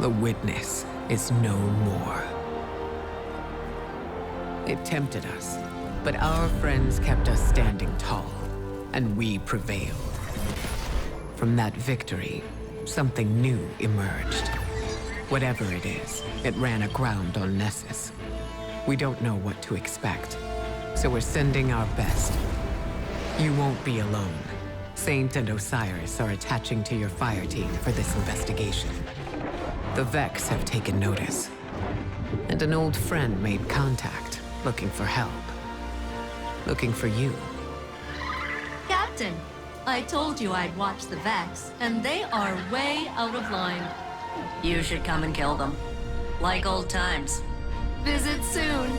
The witness is no more. It tempted us, but our friends kept us standing tall, and we prevailed. From that victory, something new emerged. Whatever it is, it ran aground on Nessus. We don't know what to expect, so we're sending our best. You won't be alone. Saint and Osiris are attaching to your fire team for this investigation. The Vex have taken notice, and an old friend made contact, looking for help. Looking for you. Captain, I told you I'd watch the Vex, and they are way out of line. You should come and kill them. Like old times. Visit soon.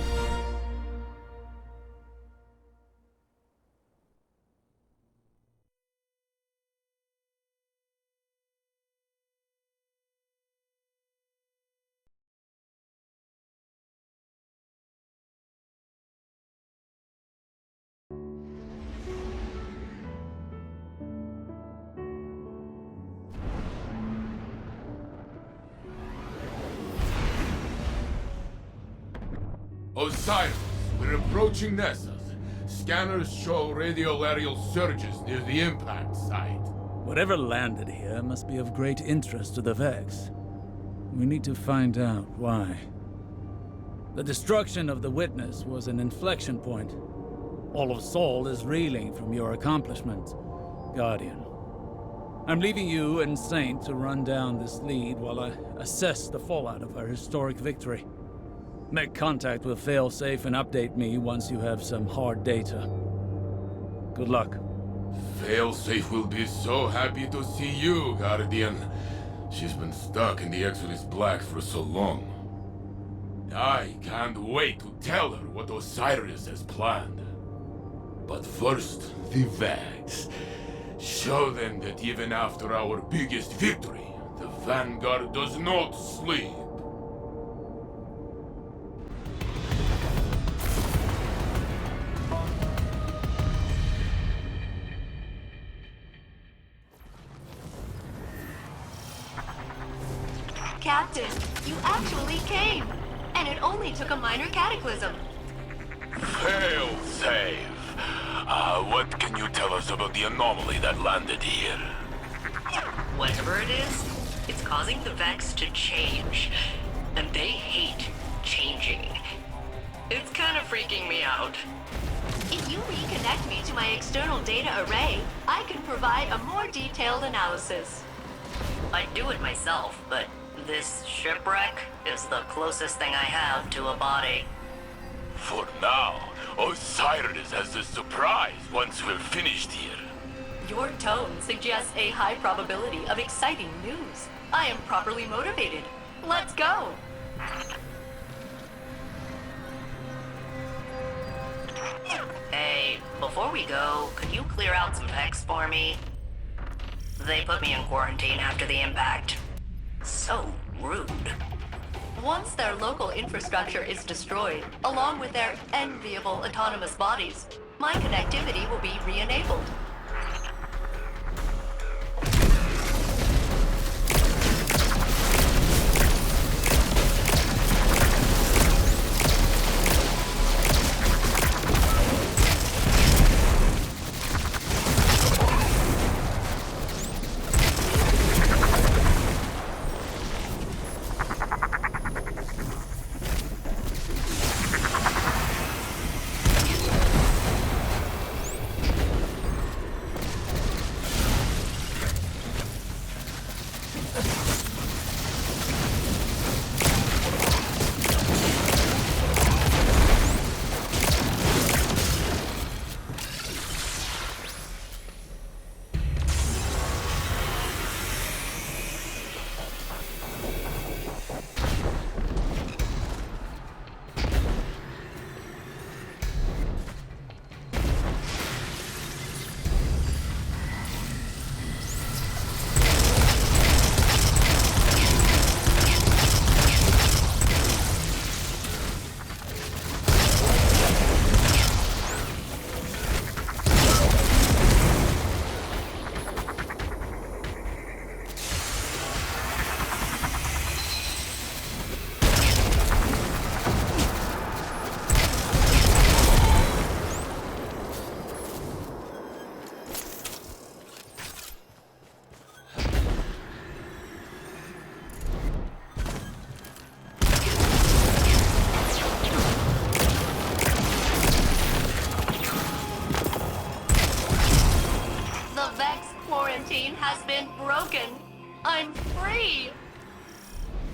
Osiris, we're approaching Nessus. Scanners show radial aerial surges near the impact site. Whatever landed here must be of great interest to the Vex. We need to find out why. The destruction of the Witness was an inflection point. All of Sol is reeling from your accomplishments, Guardian. I'm leaving you and Saint to run down this lead while I assess the fallout of our historic victory. Make contact with Failsafe and update me once you have some hard data. Good luck. Failsafe will be so happy to see you, Guardian. She's been stuck in the Exodus Black for so long. I can't wait to tell her what Osiris has planned. But first, the Vex. Show them that even after our biggest victory, the Vanguard does not sleep. Captain, you actually came! And it only took a minor cataclysm. Failsafe. What can you tell us about the anomaly that landed here? Whatever it is, it's causing the Vex to change. And they hate changing. It's kind of freaking me out. If you reconnect me to my external data array, I can provide a more detailed analysis. I'd do it myself, but this shipwreck is the closest thing I have to a body. For now, Osiris has a surprise once we're finished here. Your tone suggests a high probability of exciting news. I am properly motivated. Let's go! Hey, before we go, could you clear out some Vex for me? They put me in quarantine after the impact. So rude. Once their local infrastructure is destroyed, along with their enviable autonomous bodies, my connectivity will be re-enabled. I'm free!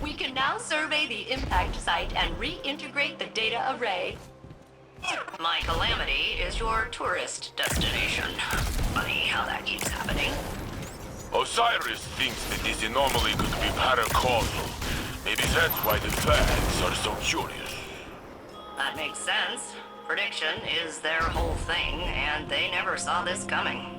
We can now survey the impact site and reintegrate the data array. My Calamity is your tourist destination. Funny how that keeps happening. Osiris thinks that this anomaly could be paracausal. Maybe that's why the facts are so curious. That makes sense. Prediction is their whole thing, and they never saw this coming.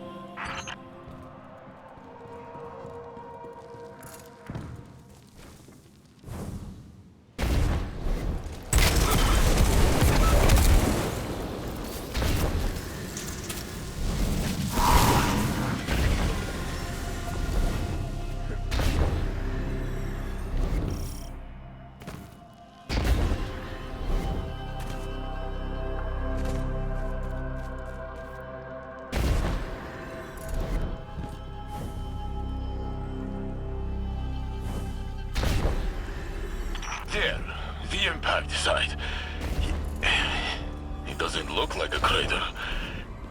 There, the impact site. It doesn't look like a crater.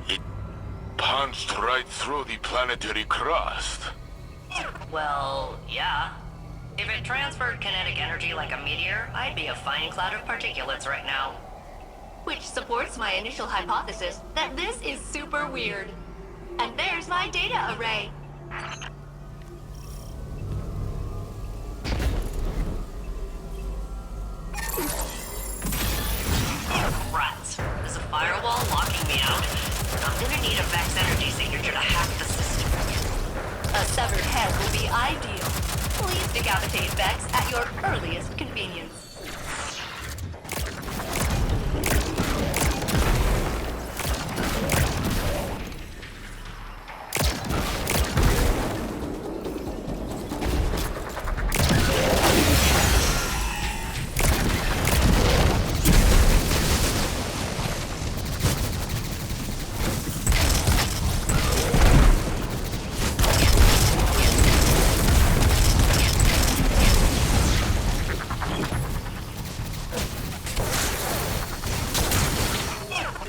It punched right through the planetary crust. Well, yeah. If it transferred kinetic energy like a meteor, I'd be a fine cloud of particulates right now. Which supports my initial hypothesis that this is super weird. And there's my data array. Rats. Is a firewall locking me out? I'm gonna need a Vex energy signature to hack the system. A severed head will be ideal. Please decapitate Vex at your earliest convenience.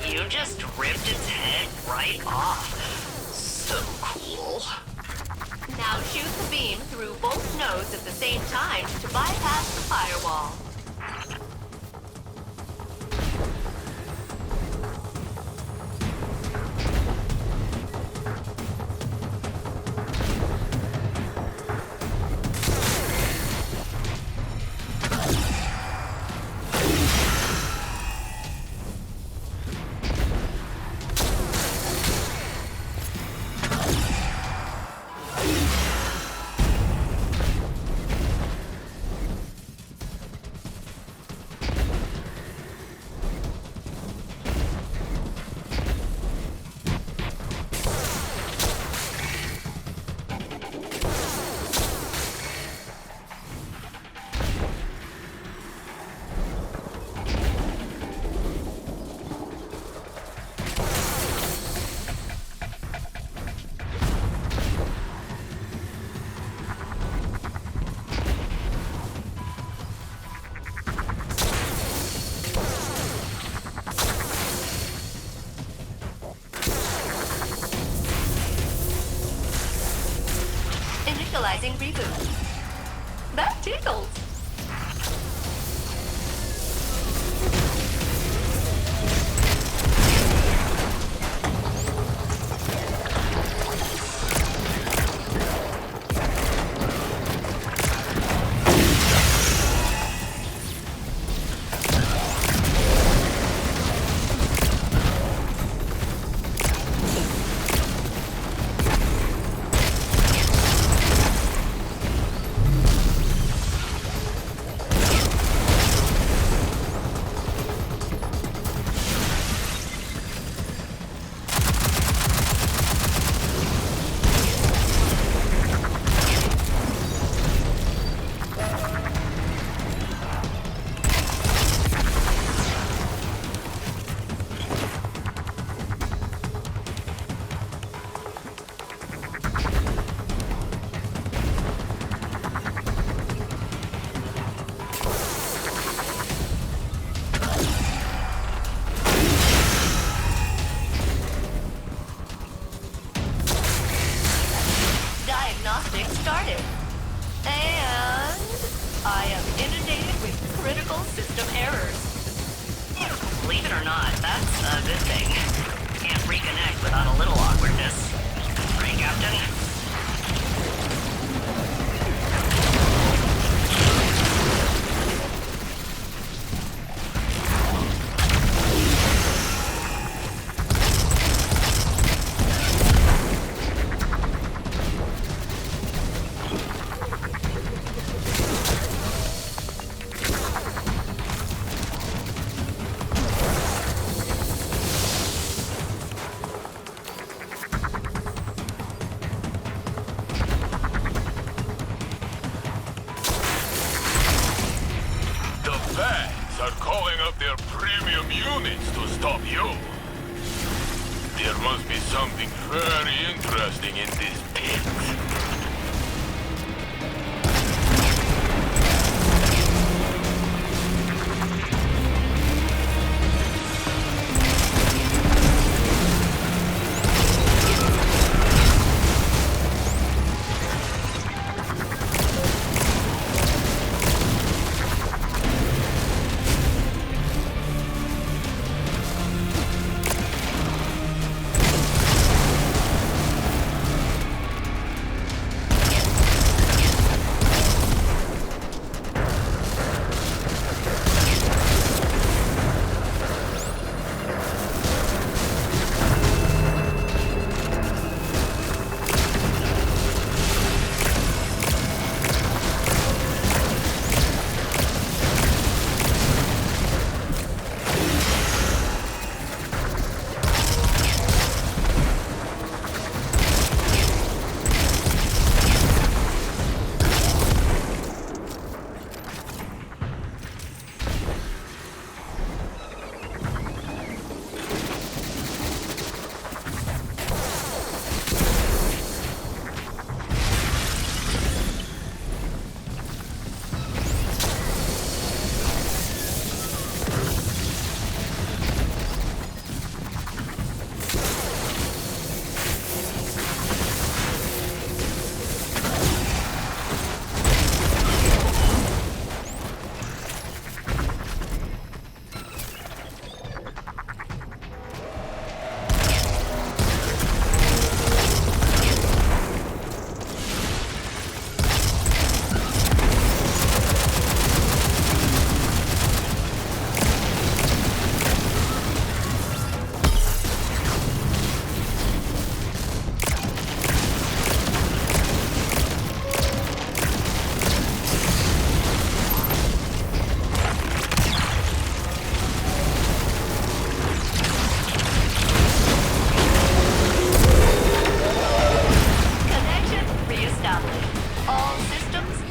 You just ripped its head right off. So cool. Now shoot the beam through both nodes at the same time to bypass the firewall. Initializing reboot. That tickles. You? There must be something very interesting in this pit.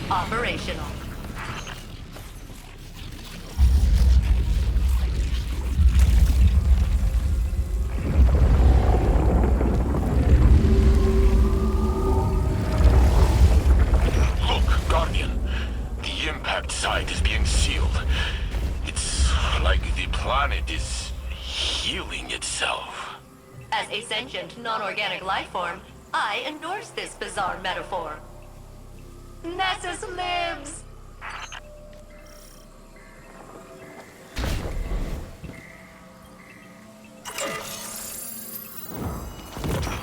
Operational. Look, Guardian. The impact site is being sealed. It's like the planet is healing itself. As a sentient, non-organic life form, I endorse this bizarre metaphor. Nessus lives!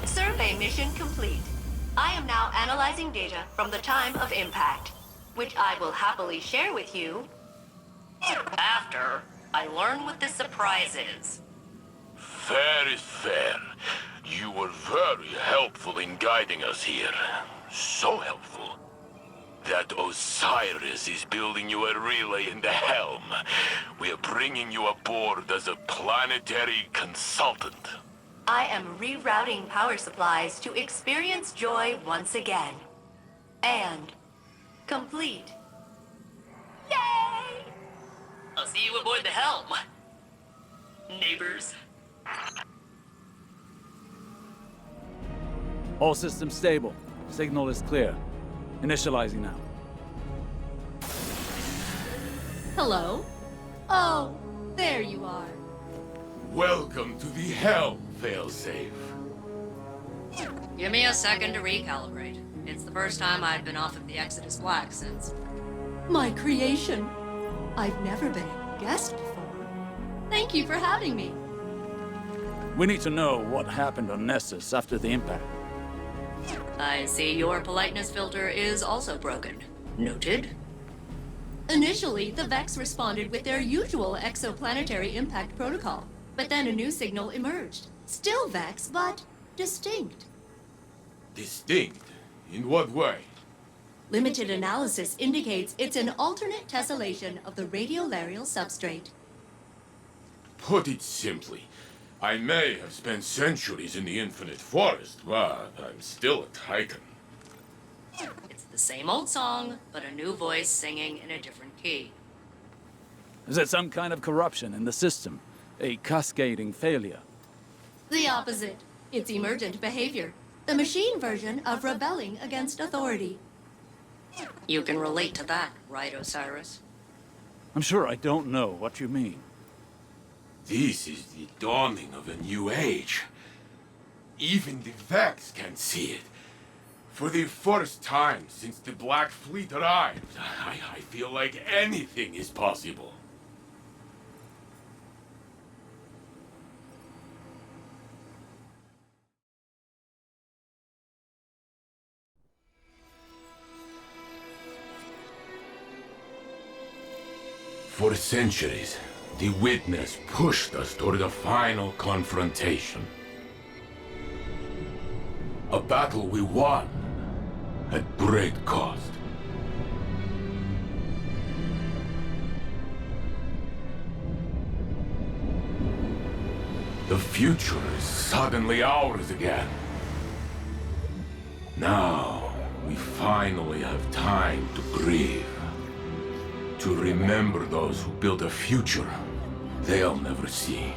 Survey mission complete. I am now analyzing data from the time of impact, which I will happily share with you After I learn what this surprise is. Fair is fair. You were very helpful in guiding us here. So helpful. That Osiris is building you a relay in the helm. We are bringing you aboard as a planetary consultant. I am rerouting power supplies to experience joy once again. And complete. Yay! I'll see you aboard the helm. Neighbors. All systems stable. Signal is clear. Initializing now. Hello? Oh, there you are. Welcome to the helm, failsafe. Give me a second to recalibrate. It's the first time I've been off of the Exodus Black since... My creation. I've never been a guest before. Thank you for having me. We need to know what happened on Nessus after the impact. I see your politeness filter is also broken. Noted. Initially, the Vex responded with their usual exoplanetary impact protocol, but then a new signal emerged. Still Vex, but distinct. Distinct? In what way? Limited analysis indicates it's an alternate tessellation of the radiolarial substrate. Put it simply, I may have spent centuries in the infinite forest, but I'm still a Titan. It's the same old song, but a new voice singing in a different key. Is there some kind of corruption in the system? A cascading failure. The opposite. It's emergent behavior. The machine version of rebelling against authority. You can relate to that, right, Osiris? I'm sure I don't know what you mean. This is the dawning of a new age. Even the Vex can see it. For the first time since the Black Fleet arrived, I feel like anything is possible. For centuries, the Witness pushed us toward a final confrontation. A battle we won at great cost. The future is suddenly ours again. Now, we finally have time to grieve. To remember those who built a future they'll never see.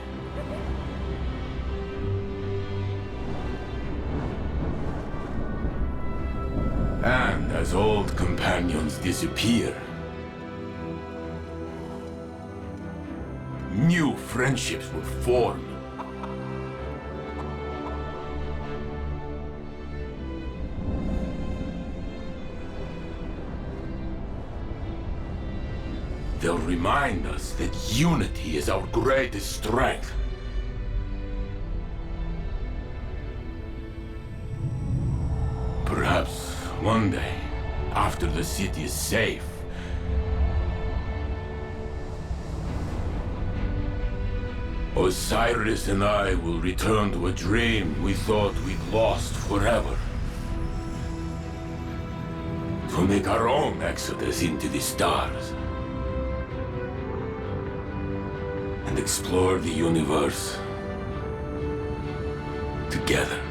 And as old companions disappear, new friendships will form. They'll remind us that unity is our greatest strength. Perhaps one day, after the city is safe, Osiris and I will return to a dream we thought we'd lost forever. To make our own exodus into the stars. And explore the universe together.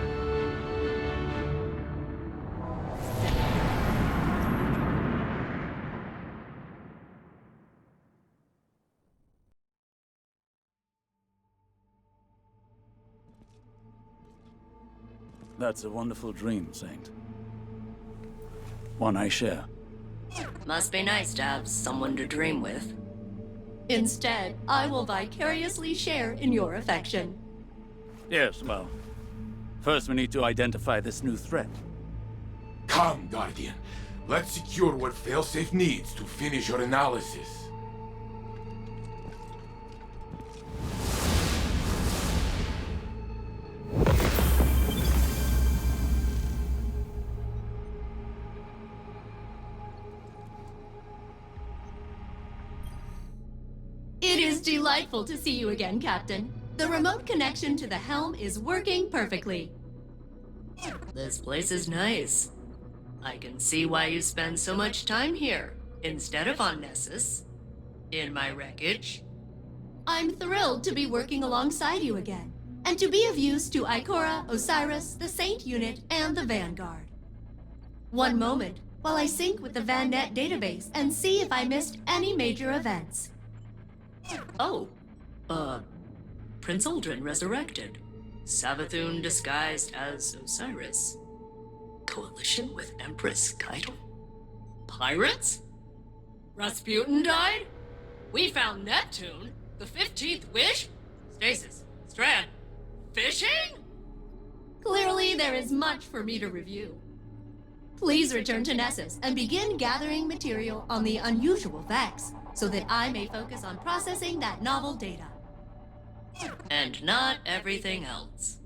That's a wonderful dream, Saint. One I share. Must be nice to have someone to dream with. Instead, I will vicariously share in your affection. Yes, well, first we need to identify this new threat. Come, Guardian. Let's secure what Failsafe needs to finish your analysis. It is delightful to see you again, Captain. The remote connection to the helm is working perfectly. This place is nice. I can see why you spend so much time here, instead of on Nessus. In my wreckage. I'm thrilled to be working alongside you again, and to be of use to Ikora, Osiris, the Saint Unit, and the Vanguard. One moment, while I sync with the VanNet database and see if I missed any major events. Oh, Prince Uldren resurrected. Savathun disguised as Osiris. Coalition with Empress Keitel? Pirates? Rasputin died? We found Neptune? The 15th wish? Stasis, Strand, fishing? Clearly, there is much for me to review. Please return to Nessus and begin gathering material on the unusual Vex, so that I may focus on processing that novel data. And not everything else.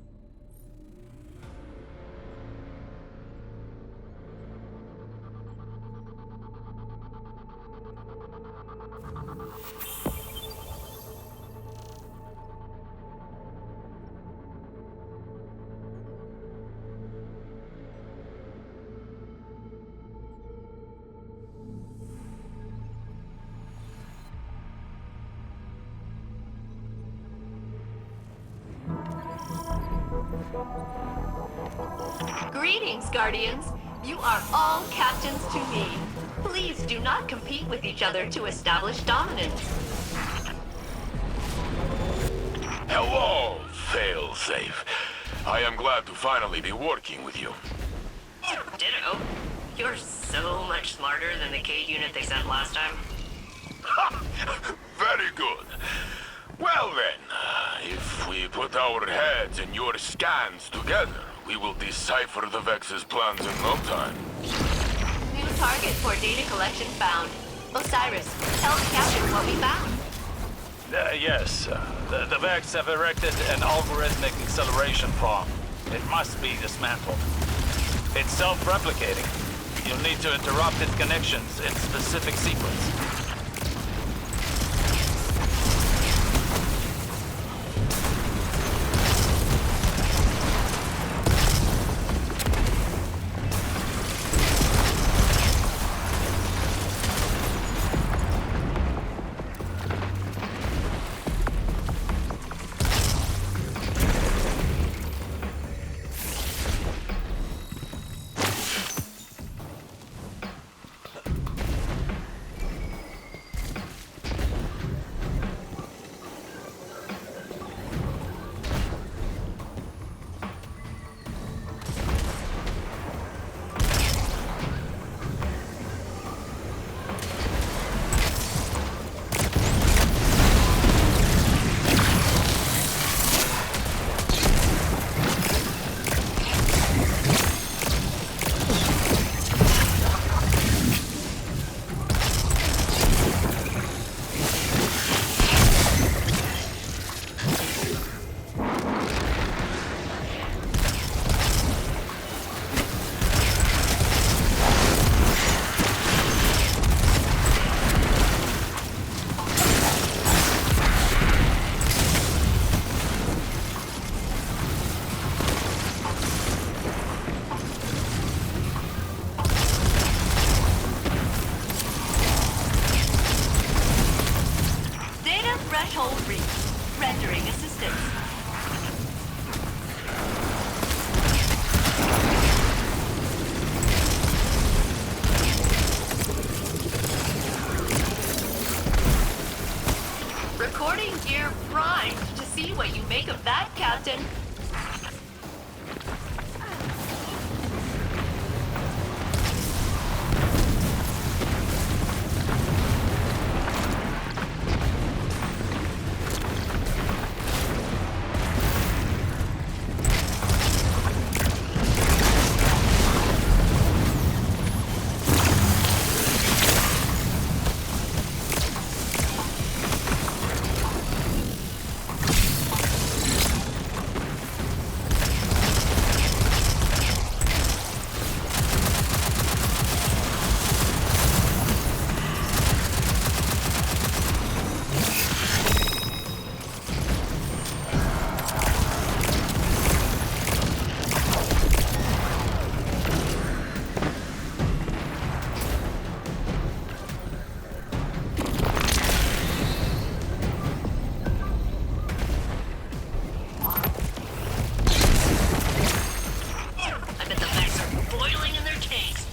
Greetings, Guardians. You are all captains to me. Please do not compete with each other to establish dominance. Hello, failsafe. I am glad to finally be working with you. Ditto. You're so much smarter than the Cade unit they sent last time. Very good. Well then, if we put our heads and your scans together, we will decipher the Vex's plans in no time. New target for data collection found. Osiris, tell the captain what we found. Yes. The Vex have erected an algorithmic acceleration farm. It must be dismantled. It's self-replicating. You'll need to interrupt its connections in specific sequence. Threshold reached. Rendering assistance. Recording gear primed to see what you make of that, Captain.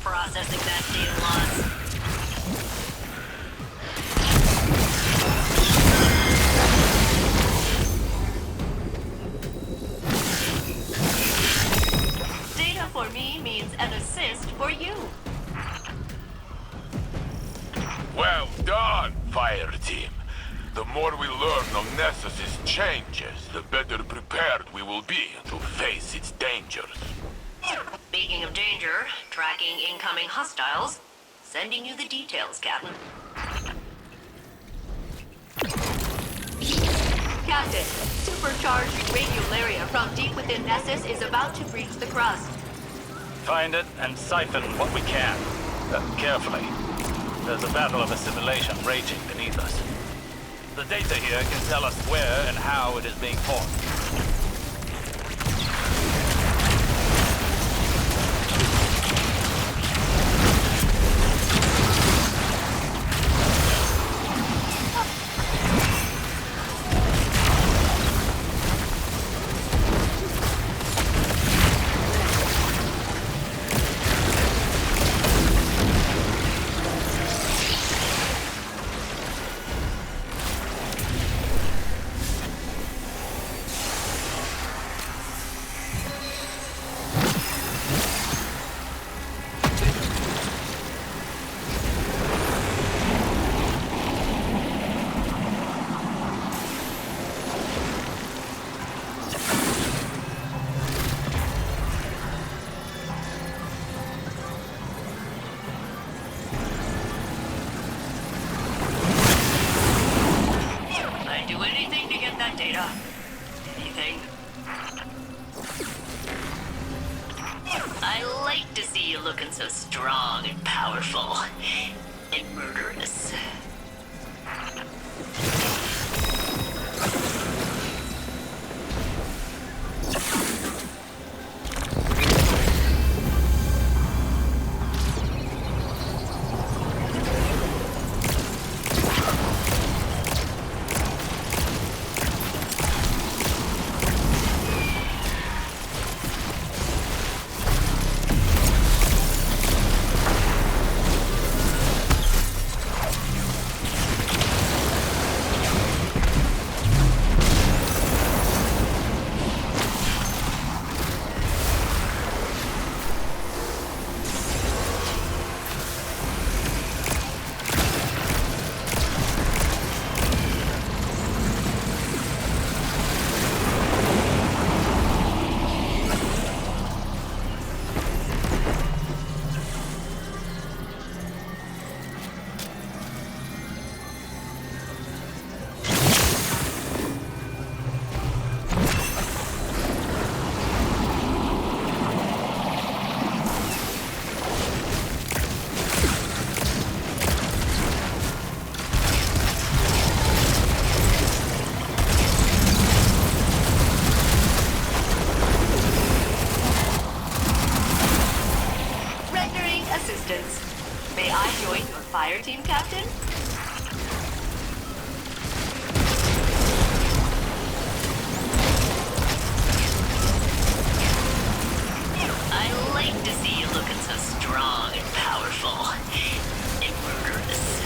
Processing that data loss. Data for me means an assist for you. Well done, fire team. The more we learn of Nessus's changes, the better prepared we will be to face its dangers. Speaking of danger, tracking incoming hostiles. Sending you the details, Captain. Captain, supercharged radiolaria from deep within Nessus is about to breach the crust. Find it and siphon what we can. Carefully. There's a battle of assimilation raging beneath us. The data here can tell us where and how it is being fought. you looking so strong and powerful and murderous. May I join your fire team, Captain? I like to see you looking so strong and powerful and murderous.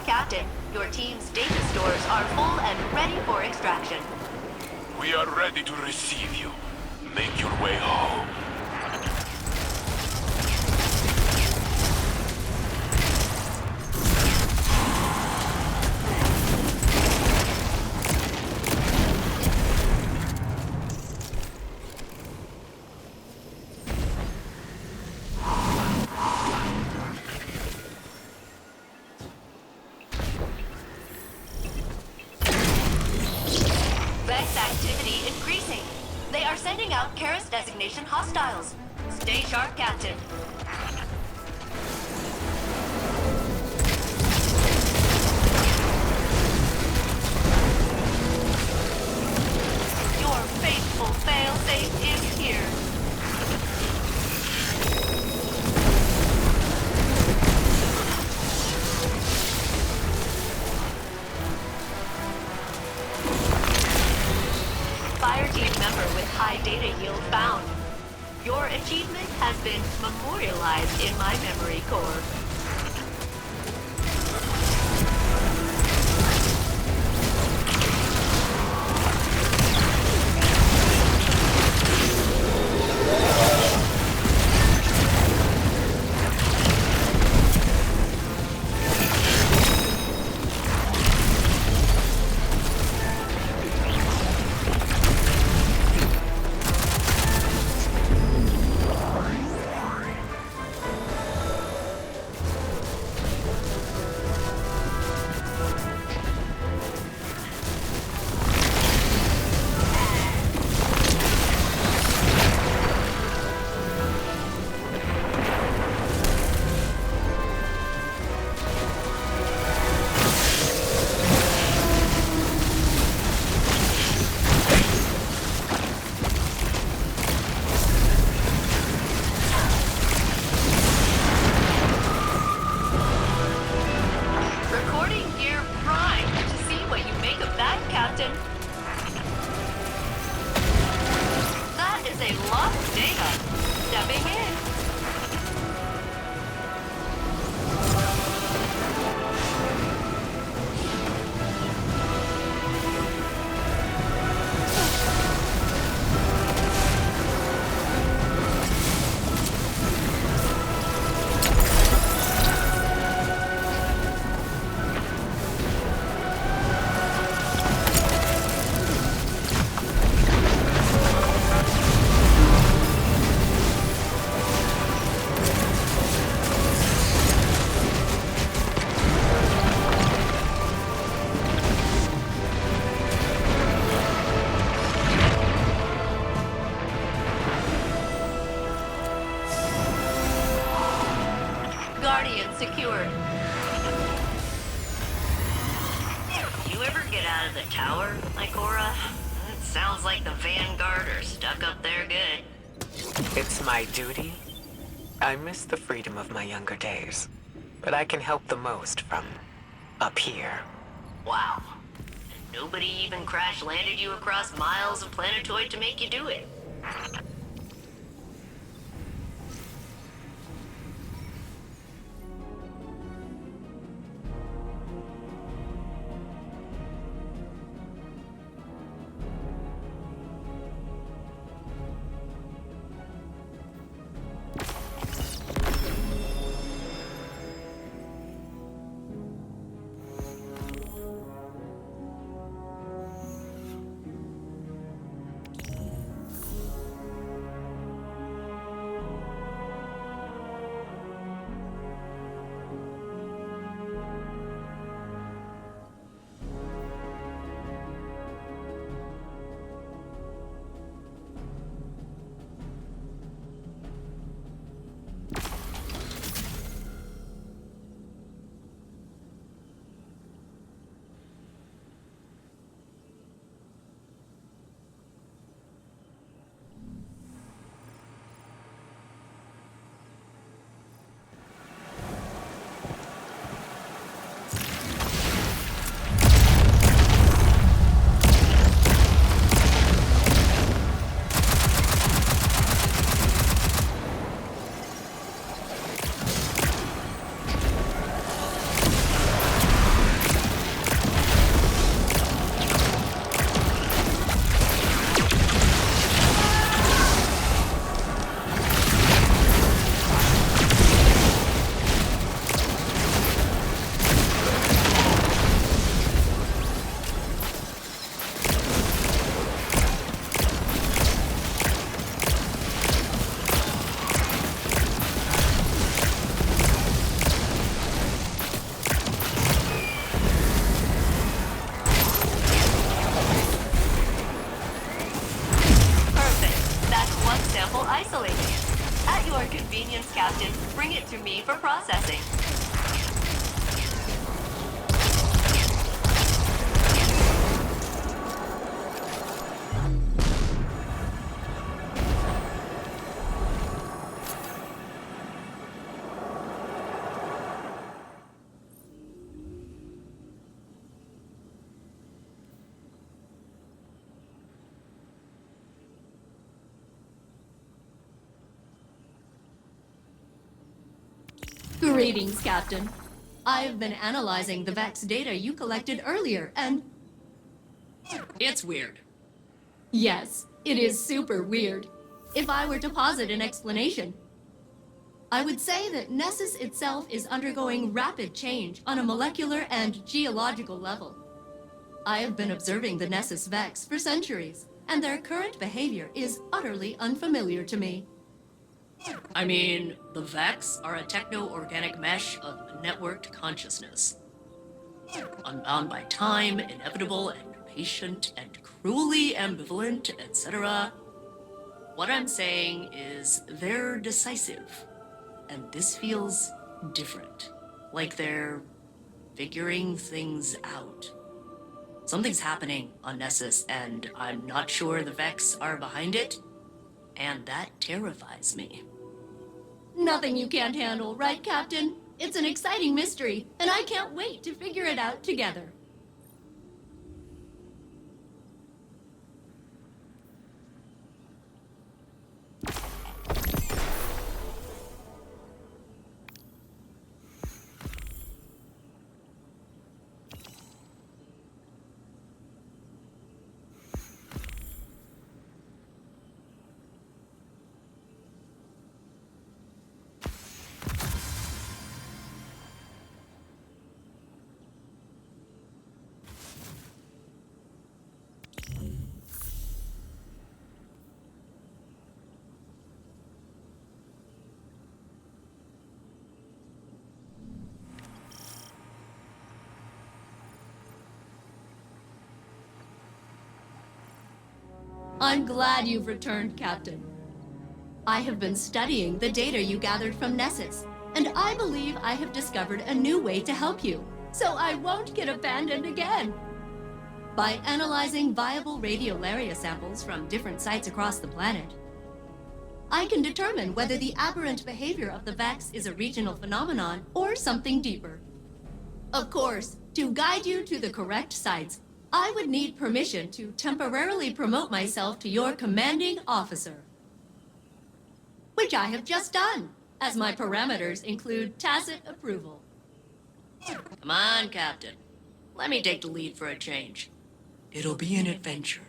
Captain, your team's data stores are full and ready for extraction. We are ready to receive you. Make your way home. Vex activity increasing. They are sending out Karis designation hostiles. Stay sharp, Captain. Your faithful failsafe is here. Fire team member with high data yield found. Your achievement has been memorialized in my memory core. cured. You ever get out of the tower, Ikora? It sounds like the Vanguard are stuck up there good. It's my duty. I miss the freedom of my younger days, but I can help the most from up here. Wow. Nobody even crash-landed you across miles of planetoid to make you do it. Isolating it. At your convenience, Captain. Bring it to me for processing. Greetings, Captain. I've been analyzing the Vex data you collected earlier, and... It's weird. Yes, it is super weird. If I were to posit an explanation, I would say that Nessus itself is undergoing rapid change on a molecular and geological level. I have been observing the Nessus Vex for centuries, and their current behavior is utterly unfamiliar to me. I mean, the Vex are a techno-organic mesh of networked consciousness. Unbound by time, inevitable and patient and cruelly ambivalent, etc. What I'm saying is they're decisive. And this feels different. Like they're figuring things out. Something's happening on Nessus, and I'm not sure the Vex are behind it. And that terrifies me. Nothing you can't handle, right, Captain? It's an exciting mystery, and I can't wait to figure it out together. I'm glad you've returned, Captain. I have been studying the data you gathered from Nessus, And I believe I have discovered a new way to help you, so I won't get abandoned again. By analyzing viable radiolaria samples from different sites across the planet, I can determine whether the aberrant behavior of the Vex is a regional phenomenon or something deeper. Of course, to guide you to the correct sites, I would need permission to temporarily promote myself to your commanding officer. Which I have just done, as my parameters include tacit approval. Come on, Captain. Let me take the lead for a change. It'll be an adventure.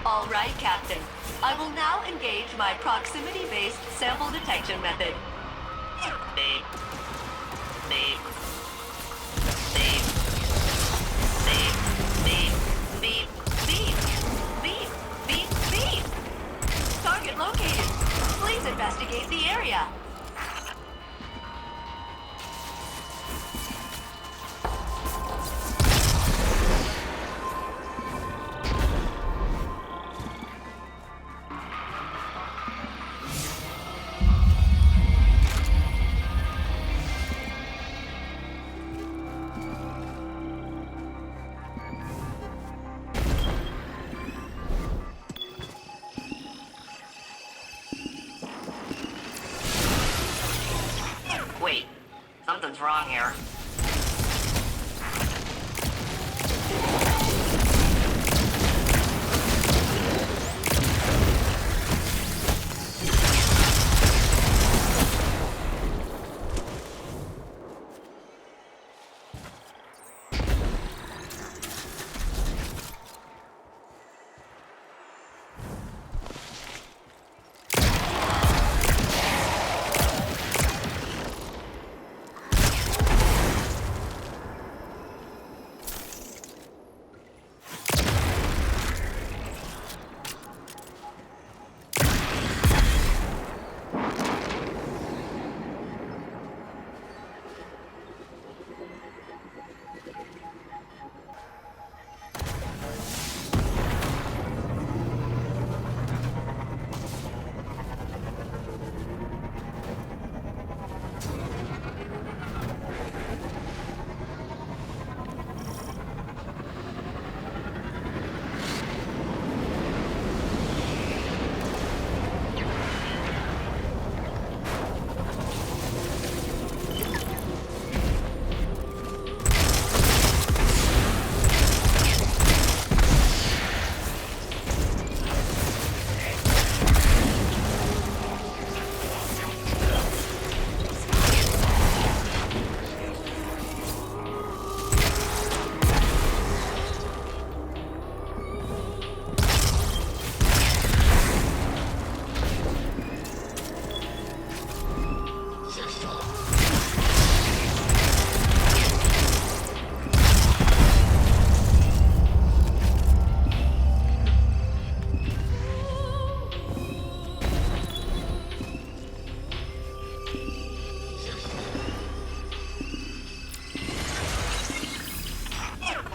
All right, Captain. I will now engage my proximity-based sample detection method. Beep. Beep. Beep. Beep. Beep. Beep. Beep! Beep! Beep! Beep! Target located. Please investigate the area. Wait, something's wrong here.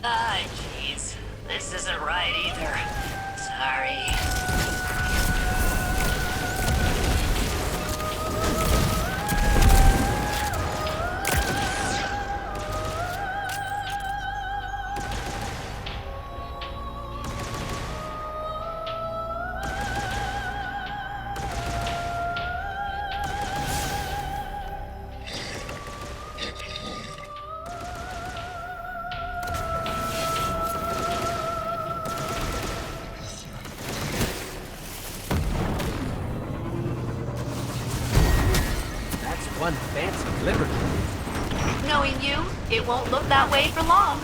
Ah, jeez. This isn't right either. Sorry. That's one fancy liberty. Knowing you, it won't look that way for long.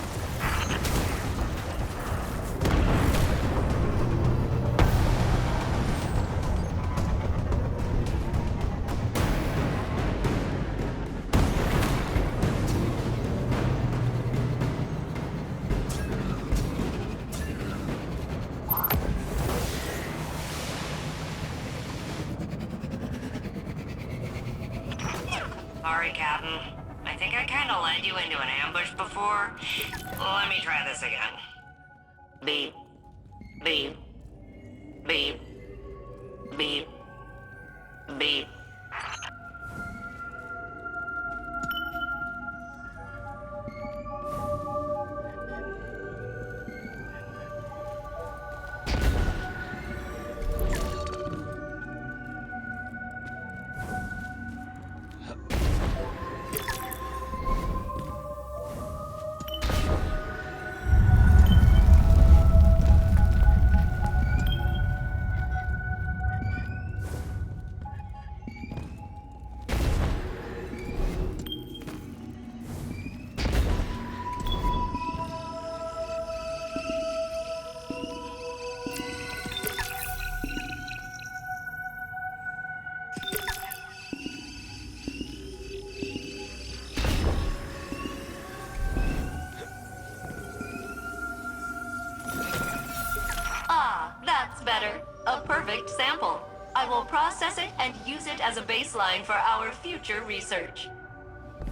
Sorry, Captain. I think I kinda led you into an ambush before. Let me try this again. Beep. Beep. Beep. Beep. Beep. Ah, that's better. A perfect sample. I will process it and use it as a baseline for our future research.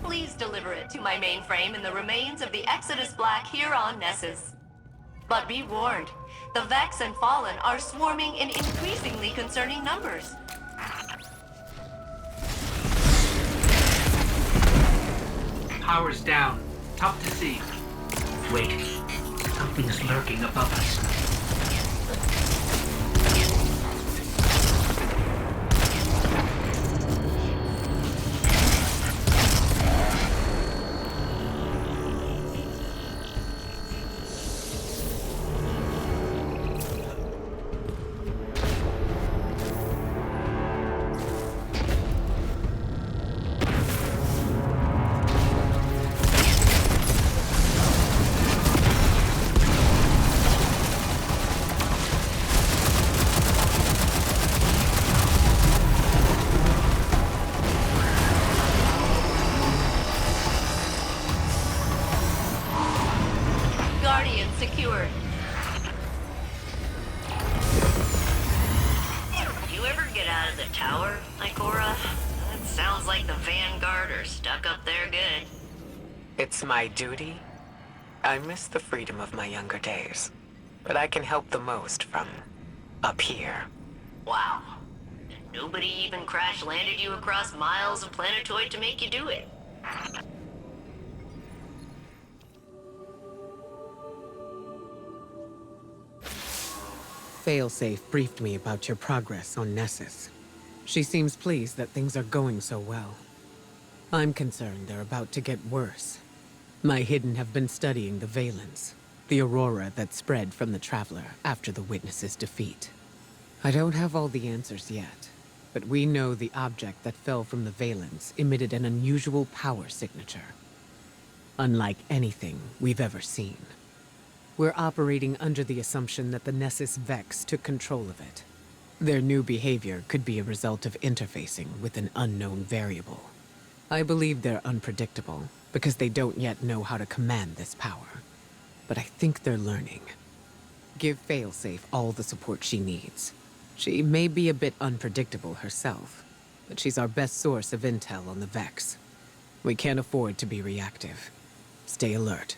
Please deliver it to my mainframe in the remains of the Exodus Black here on Nessus. But be warned, the Vex and Fallen are swarming in increasingly concerning numbers. Power's down. Tough to see. Wait. Something's lurking above us. Guardian secured. You ever get out of the tower, Ikora? It sounds like the Vanguard are stuck up there good. It's my duty. I miss the freedom of my younger days, but I can help the most from up here. Wow. And nobody even crash-landed you across miles of planetoid to make you do it. Failsafe briefed me about your progress on Nessus. She seems pleased that things are going so well. I'm concerned they're about to get worse. My Hidden have been studying the Valence, the aurora that spread from the Traveler after the Witness's defeat. I don't have all the answers yet, but we know the object that fell from the Valence emitted an unusual power signature. Unlike anything we've ever seen. We're operating under the assumption that the Nessus Vex took control of it. Their new behavior could be a result of interfacing with an unknown variable. I believe they're unpredictable, because they don't yet know how to command this power. But I think they're learning. Give Failsafe all the support she needs. She may be a bit unpredictable herself, but she's our best source of intel on the Vex. We can't afford to be reactive. Stay alert.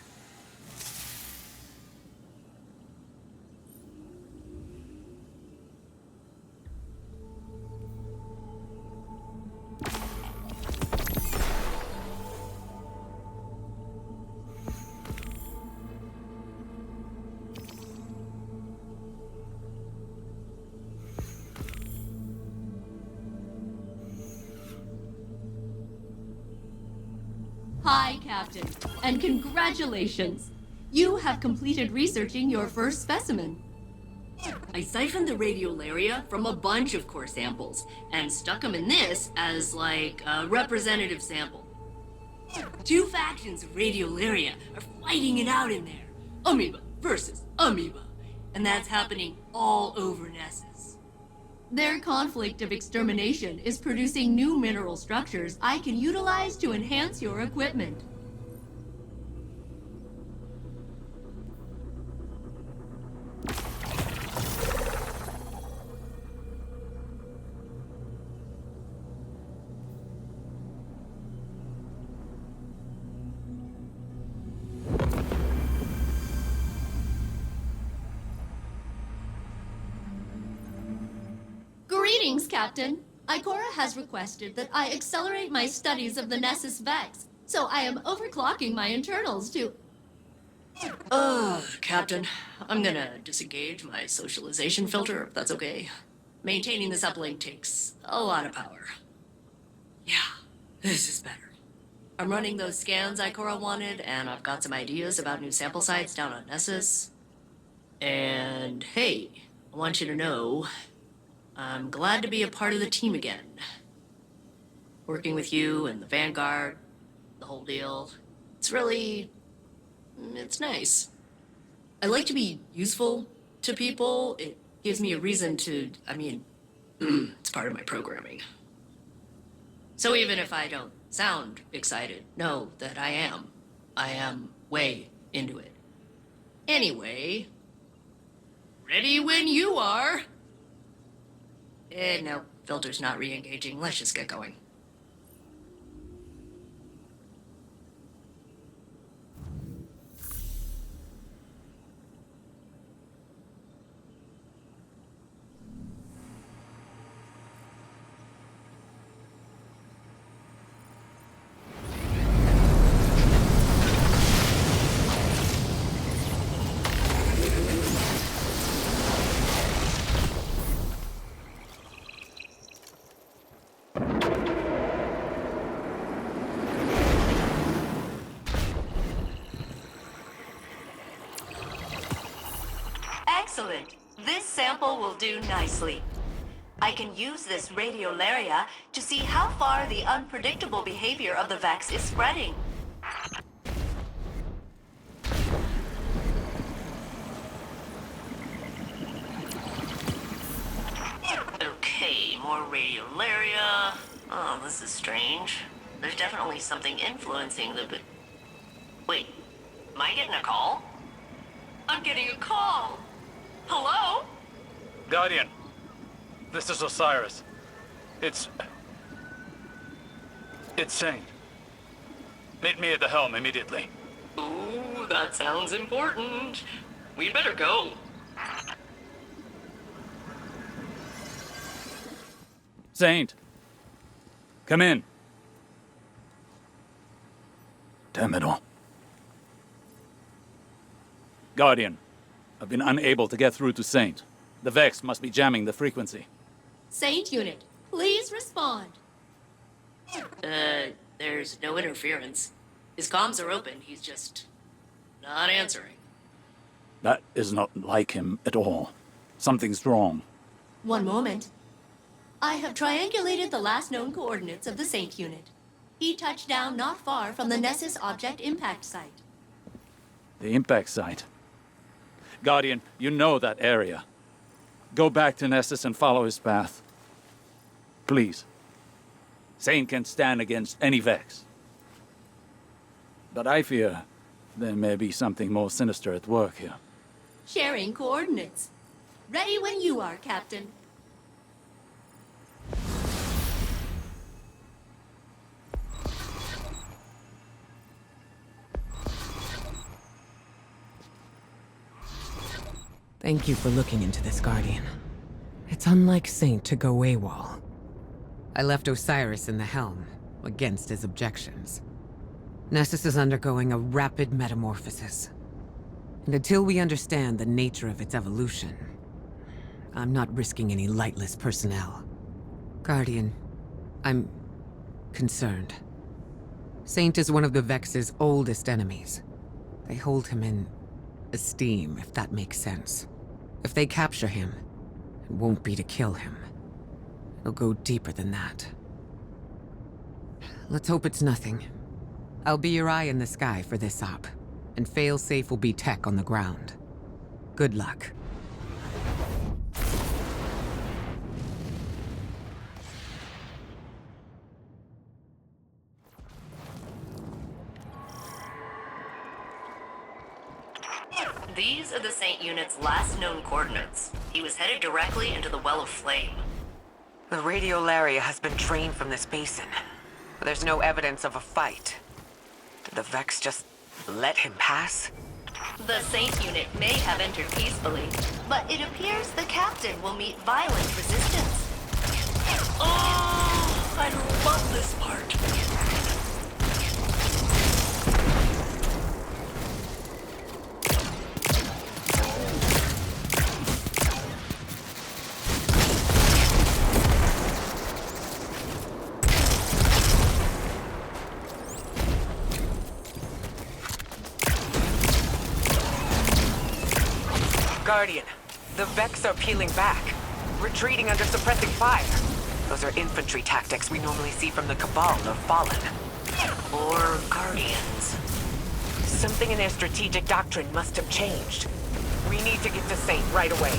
Hi, Captain, and congratulations! You have completed researching your first specimen. I siphoned the radiolaria from a bunch of core samples and stuck them in this as, like, a representative sample. Two factions of radiolaria are fighting it out in there. Amoeba versus amoeba. And that's happening all over Nessus. Their conflict of extermination is producing new mineral structures I can utilize to enhance your equipment. Greetings, Captain. Ikora has requested that I accelerate my studies of the Nessus Vex, so I am overclocking my internals to... Captain, I'm gonna disengage my socialization filter, if that's okay. Maintaining this uplink takes a lot of power. Yeah, this is better. I'm running those scans Ikora wanted, and I've got some ideas about new sample sites down on Nessus. And hey, I want you to know, I'm glad to be a part of the team again. Working with you and the Vanguard, the whole deal. It's nice. I like to be useful to people. It gives me a reason to, it's part of my programming. So even if I don't sound excited, know that I am. I am way into it. Anyway, ready when you are. No, filter's not re-engaging. Let's just get going. Excellent. This sample will do nicely. I can use this radiolaria to see how far the unpredictable behavior of the Vex is spreading. Okay, more radiolaria. Oh, this is strange. There's definitely something influencing the... Wait, am I getting a call? I'm getting a call. Hello? Guardian, this is Osiris. It's Saint. Meet me at the helm immediately. Ooh, that sounds important. We'd better go. Saint! Come in. Damn it all. Guardian, I've been unable to get through to Saint. The Vex must be jamming the frequency. Saint Unit, please respond. There's no interference. His comms are open, he's just not answering. That is not like him at all. Something's wrong. One moment. I have triangulated the last known coordinates of the Saint Unit. He touched down not far from the Nessus Object Impact Site. The impact site. Guardian, you know that area. Go back to Nessus and follow his path. Please. Saint can stand against any Vex. But I fear there may be something more sinister at work here. Sharing coordinates. Ready when you are, Captain. Thank you for looking into this, Guardian. It's unlike Saint to go AWOL. I left Osiris in the helm, against his objections. Nessus is undergoing a rapid metamorphosis. And until we understand the nature of its evolution, I'm not risking any lightless personnel. Guardian, I'm concerned. Saint is one of the Vex's oldest enemies. They hold him in esteem, if that makes sense. If they capture him, it won't be to kill him. It'll go deeper than that. Let's hope it's nothing. I'll be your eye in the sky for this op, and failsafe will be tech on the ground. Good luck. These are the Saint Unit's last known coordinates. He was headed directly into the Well of Flame. The radiolaria has been drained from this basin. There's no evidence of a fight. Did the Vex just let him pass? The Saint Unit may have entered peacefully, but it appears the Captain will meet violent resistance. Guardian, the Vex are peeling back, retreating under suppressing fire. Those are infantry tactics we normally see from the Cabal or Fallen. Or Guardians. Something in their strategic doctrine must have changed. We need to get to Saint right away.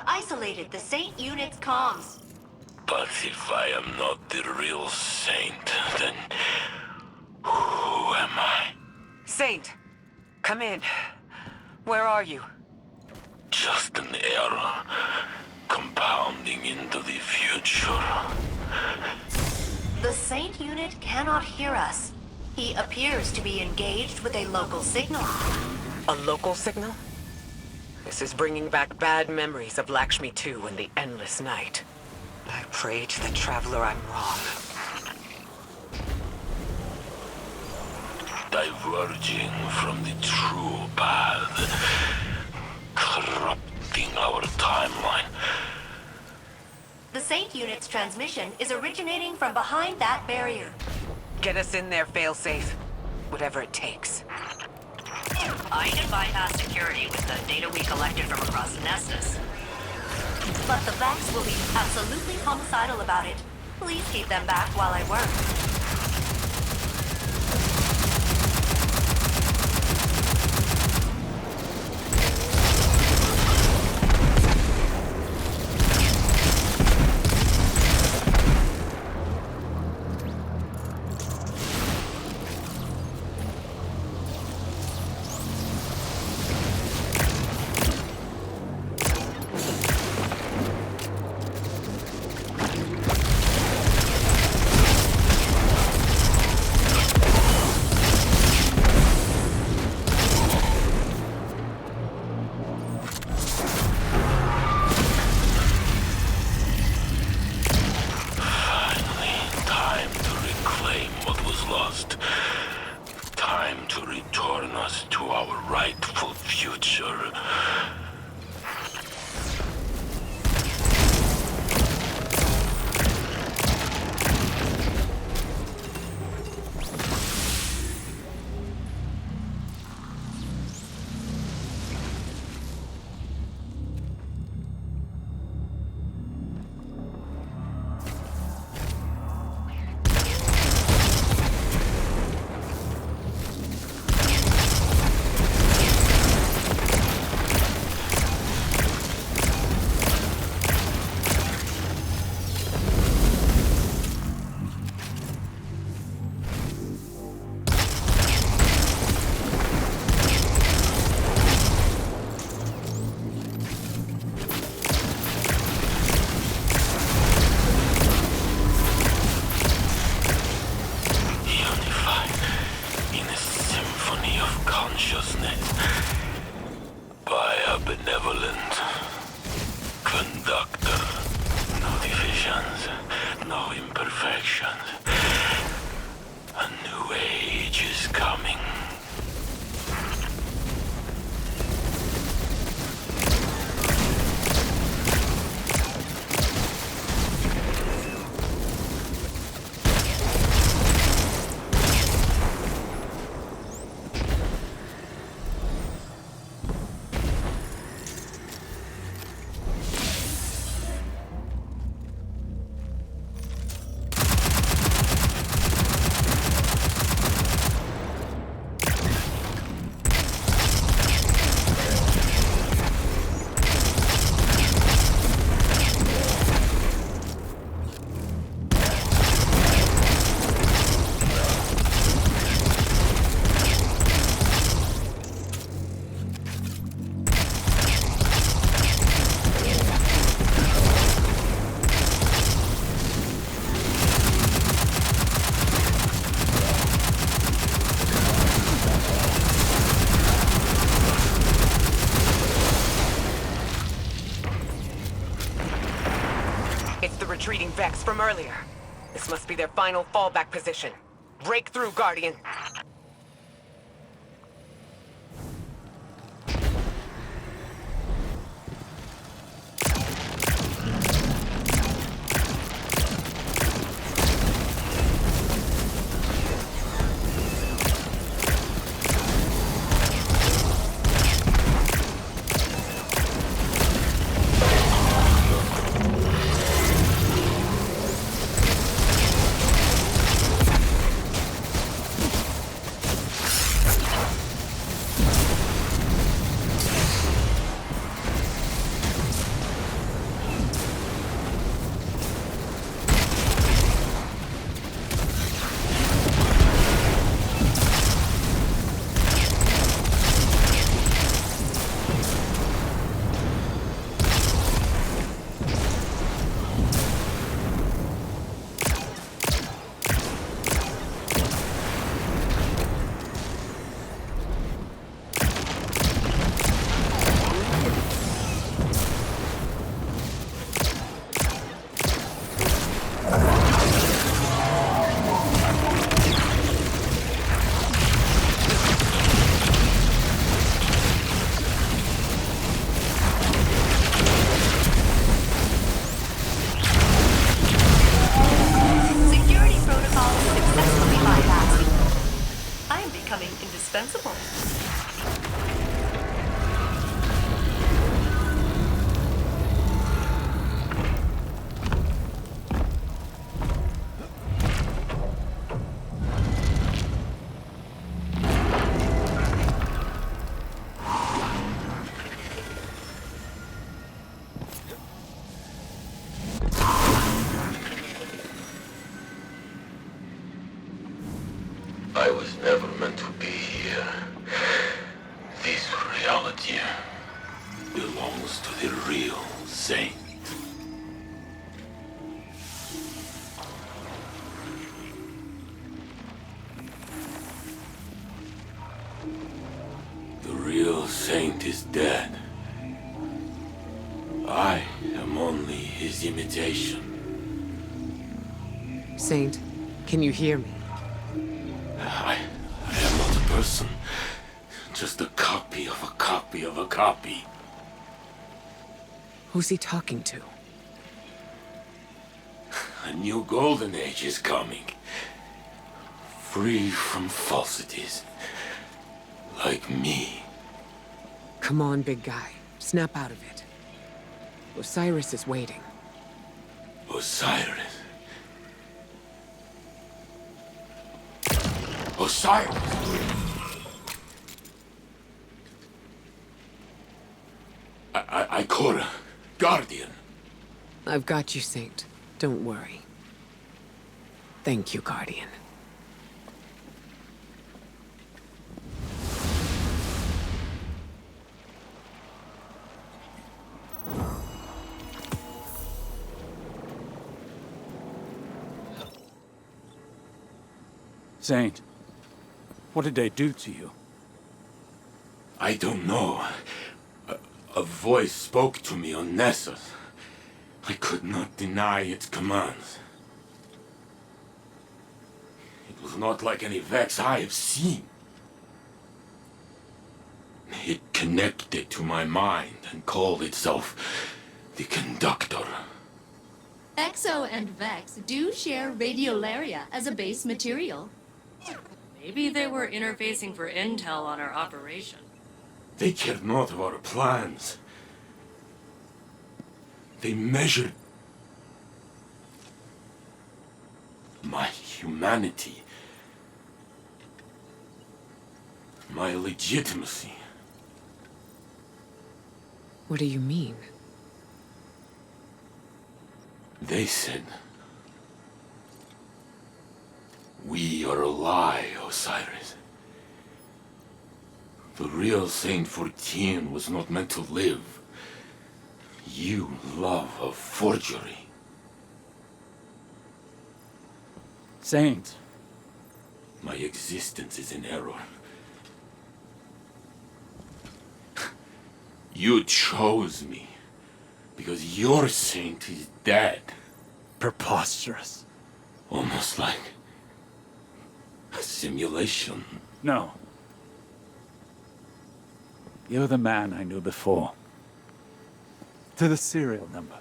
Isolated the Saint unit's comms. But if I am not the real Saint, then who am I? Saint, come in. Where are you? Just an error, compounding into the future. The Saint unit cannot hear us. He appears to be engaged with a local signal. A local signal? This is bringing back bad memories of Lakshmi 2 and the Endless Night. I pray to the Traveler I'm wrong. Diverging from the true path, corrupting our timeline. The Saint unit's transmission is originating from behind that barrier. Get us in there, failsafe. Whatever it takes. I can bypass security with the data we collected from across Nessus. But the Vex will be absolutely homicidal about it. Please keep them back while I work. retreating Vex from earlier. This must be their final fallback position. Break through, Guardian. Indispensable. I was never meant to be here. This reality belongs to the real Saint. The real Saint is dead. I am only his imitation. Saint, can you hear me? I am not a person. Just a copy of a copy of a copy. Who's he talking to? A new golden age is coming. Free from falsities. Like me. Come on, big guy. Snap out of it. Osiris is waiting. Osiris. Osiris! Ikora, Guardian. I've got you, Saint. Don't worry. Thank you, Guardian. Saint, what did they do to you? I don't know. A voice spoke to me on Nessus. I could not deny its commands. It was not like any Vex I have seen. It connected to my mind and called itself the Conductor. Exo and Vex do share radiolaria as a base material. Maybe they were interfacing for intel on our operation. They cared not of our plans. They measured my humanity, my legitimacy. What do you mean? They said, "We are a lie, Osiris. The real Saint 14 was not meant to live. You love a forgery." Saint. My existence is in error. You chose me because your saint is dead. Preposterous. Almost like a simulation. No. You're the man I knew before. To the serial number.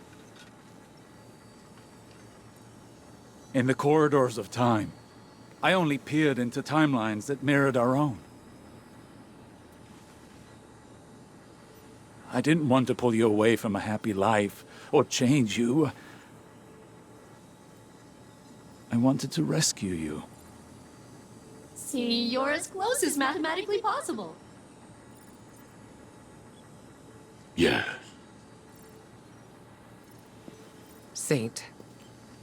In the corridors of time, I only peered into timelines that mirrored our own. I didn't want to pull you away from a happy life, or change you. I wanted to rescue you. See, you're as close as mathematically possible. Yeah. Saint,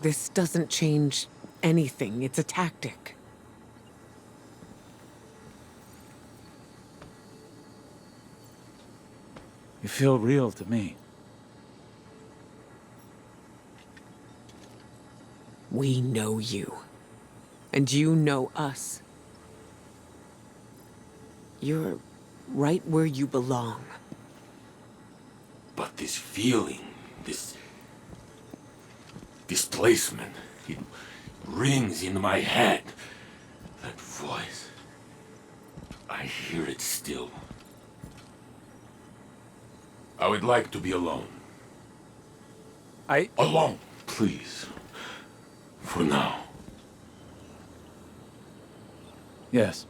this doesn't change anything. It's a tactic. You feel real to me. We know you. And you know us. You're right where you belong. But this feeling, this displacement, it rings in my head. That voice, I hear it still. I would like to be alone. Alone, please. For now. Yes.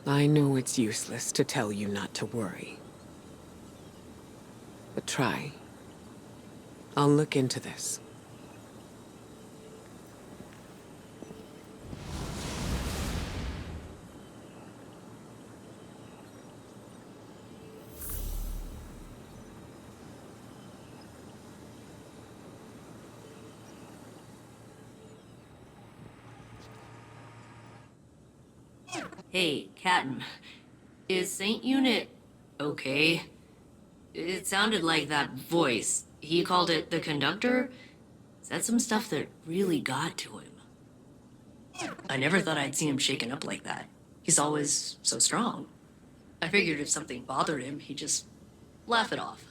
I know it's useless to tell you not to worry. But try. I'll look into this. Hey, Captain. Is Saint Unit okay? It sounded like that voice. He called it the conductor. Said some stuff that really got to him. I never thought I'd see him shaken up like that. He's always so strong. I figured if something bothered him, he'd just laugh it off.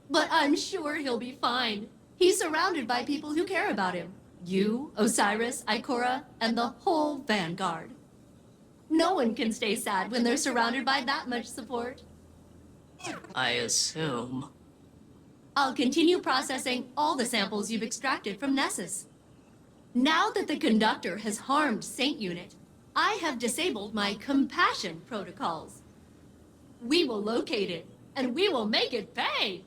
But I'm sure he'll be fine. He's surrounded by people who care about him. You, Osiris, Ikora, and the whole Vanguard. No one can stay sad when they're surrounded by that much support. I assume. I'll continue processing all the samples you've extracted from Nessus. Now that the conductor has harmed Saint Unit, I have disabled my compassion protocols. We will locate it, and we will make it pay!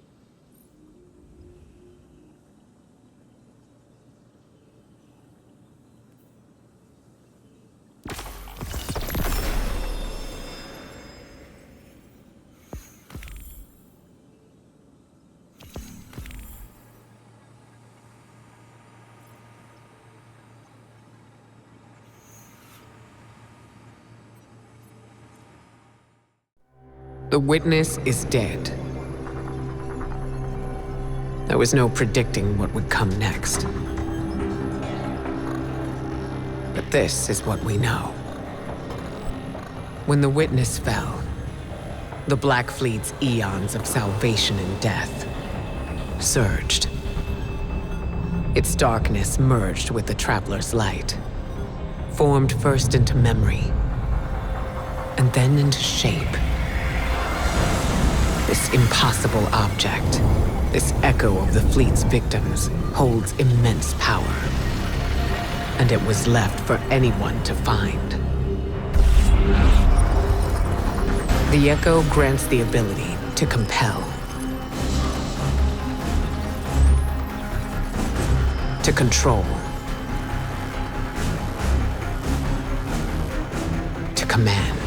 The witness is dead. There was no predicting what would come next. But this is what we know. When the witness fell, the Black Fleet's eons of salvation and death surged. Its darkness merged with the Traveler's light, formed first into memory, and then into shape. This impossible object, this echo of the fleet's victims, holds immense power. And it was left for anyone to find. The echo grants the ability to compel, to control, to command.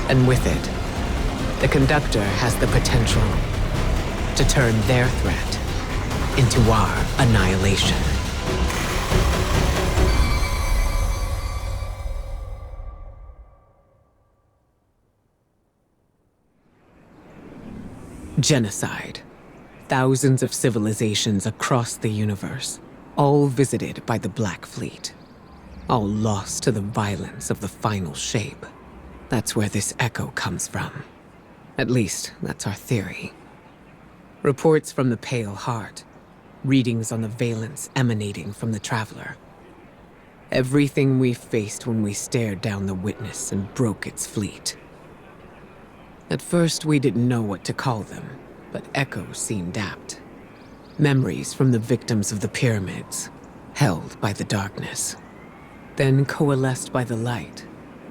And with it, the conductor has the potential to turn their threat into our annihilation. Genocide. Thousands of civilizations across the universe, all visited by the Black Fleet, all lost to the violence of the final shape. That's where this echo comes from. At least, that's our theory. Reports from the Pale Heart. Readings on the valence emanating from the Traveler. Everything we faced when we stared down the Witness and broke its fleet. At first, we didn't know what to call them, but echoes seemed apt. Memories from the victims of the pyramids, held by the darkness. Then coalesced by the light,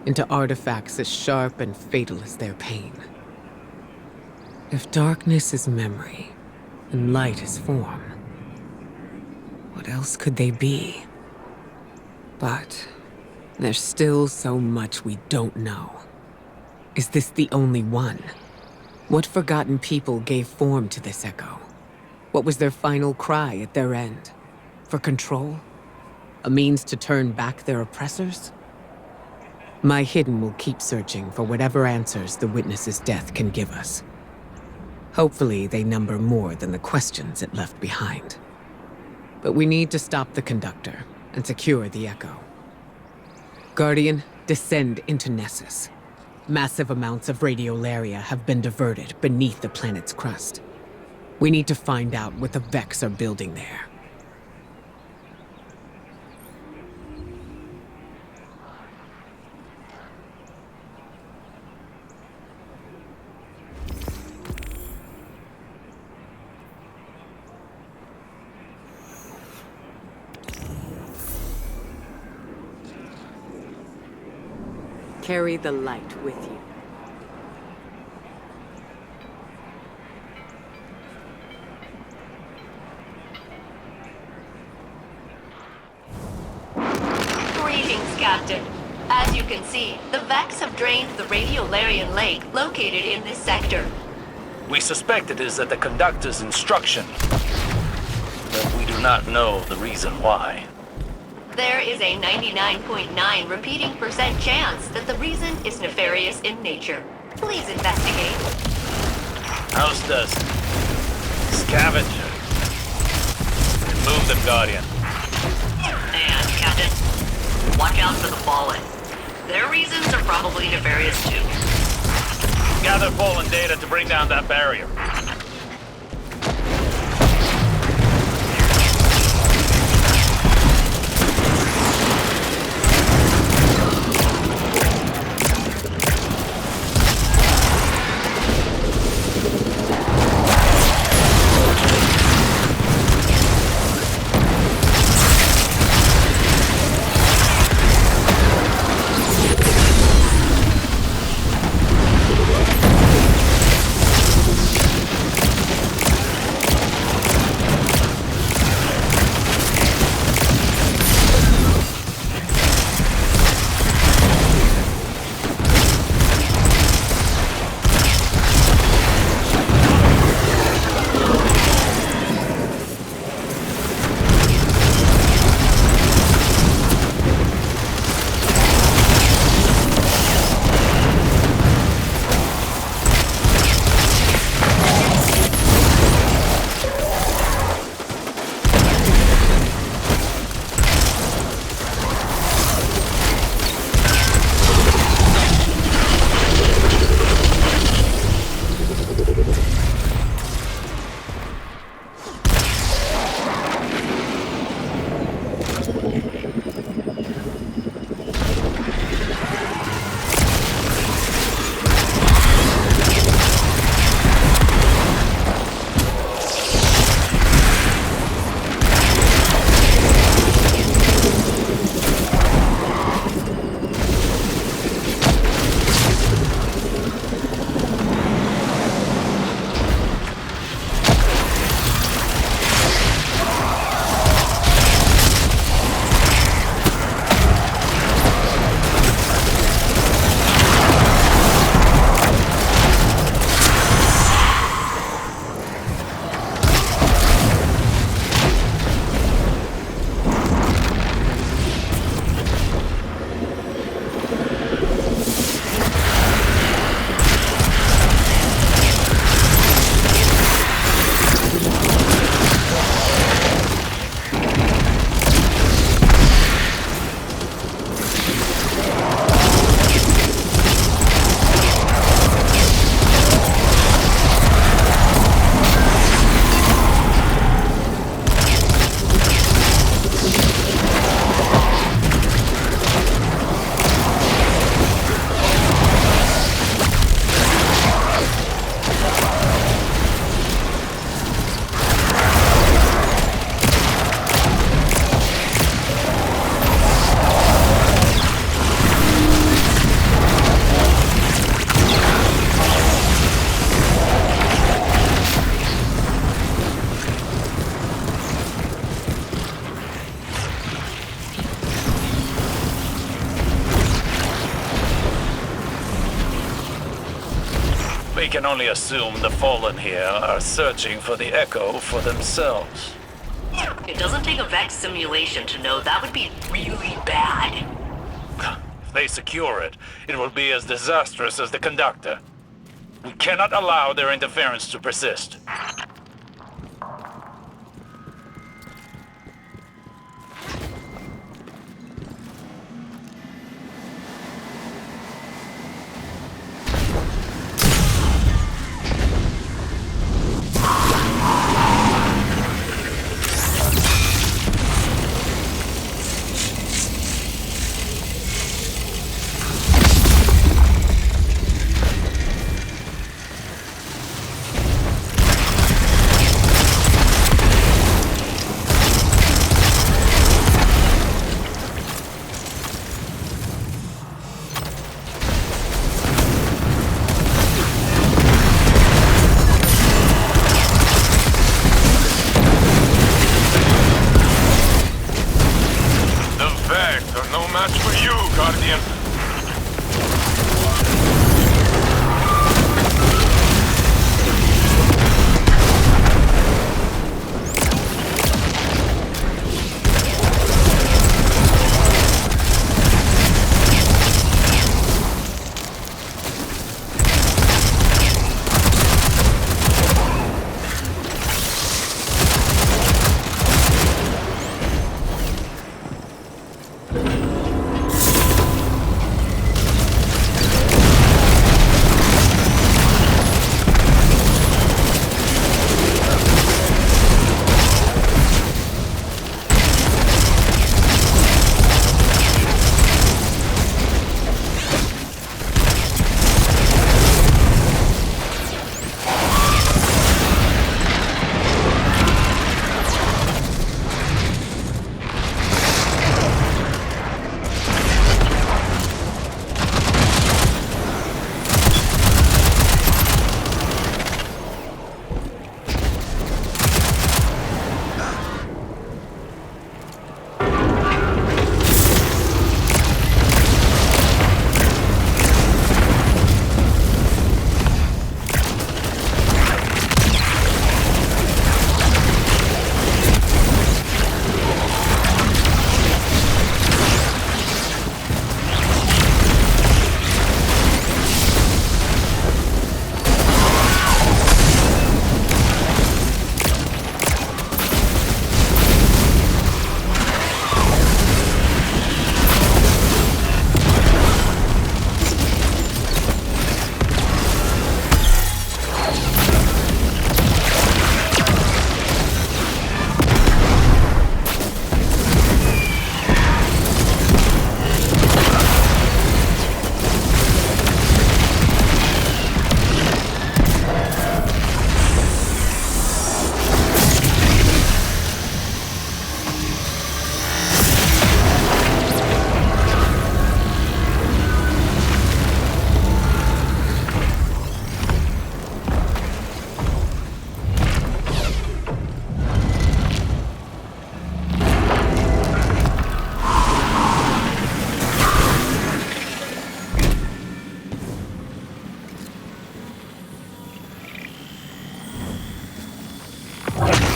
into artifacts as sharp and fatal as their pain. If darkness is memory, and light is form, what else could they be? But there's still so much we don't know. Is this the only one? What forgotten people gave form to this echo? What was their final cry at their end? For control? A means to turn back their oppressors? My Hidden will keep searching for whatever answers the Witness's death can give us. Hopefully they number more than the questions it left behind. But we need to stop the conductor and secure the echo. Guardian, descend into Nessus. Massive amounts of radiolaria have been diverted beneath the planet's crust. We need to find out what the Vex are building there. Carry the light with you. Greetings, Captain. As you can see, the Vex have drained the Radiolarian Lake located in this sector. We suspect it is at the conductor's instruction, but we do not know the reason why. There is a 99.9 repeating percent chance that the reason is nefarious in nature. Please investigate. House dust. Scavenger. Remove them, Guardian. And, Captain, watch out for the Fallen. Their reasons are probably nefarious too. Gather Fallen data to bring down that barrier. can only assume the Fallen here are searching for the Echo for themselves. It doesn't take a Vex simulation to know that would be really bad. If they secure it, it will be as disastrous as the Conductor. We cannot allow their interference to persist.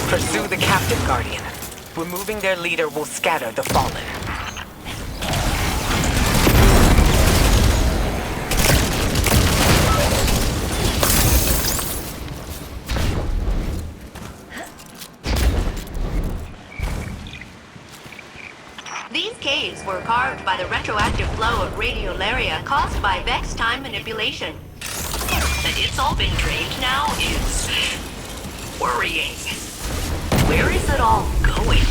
Pursue the captive Guardian. Removing their leader will scatter the Fallen. These caves were carved by the retroactive flow of radiolaria caused by Vex time manipulation. That it's all been drained now is worrying. Where is it all going?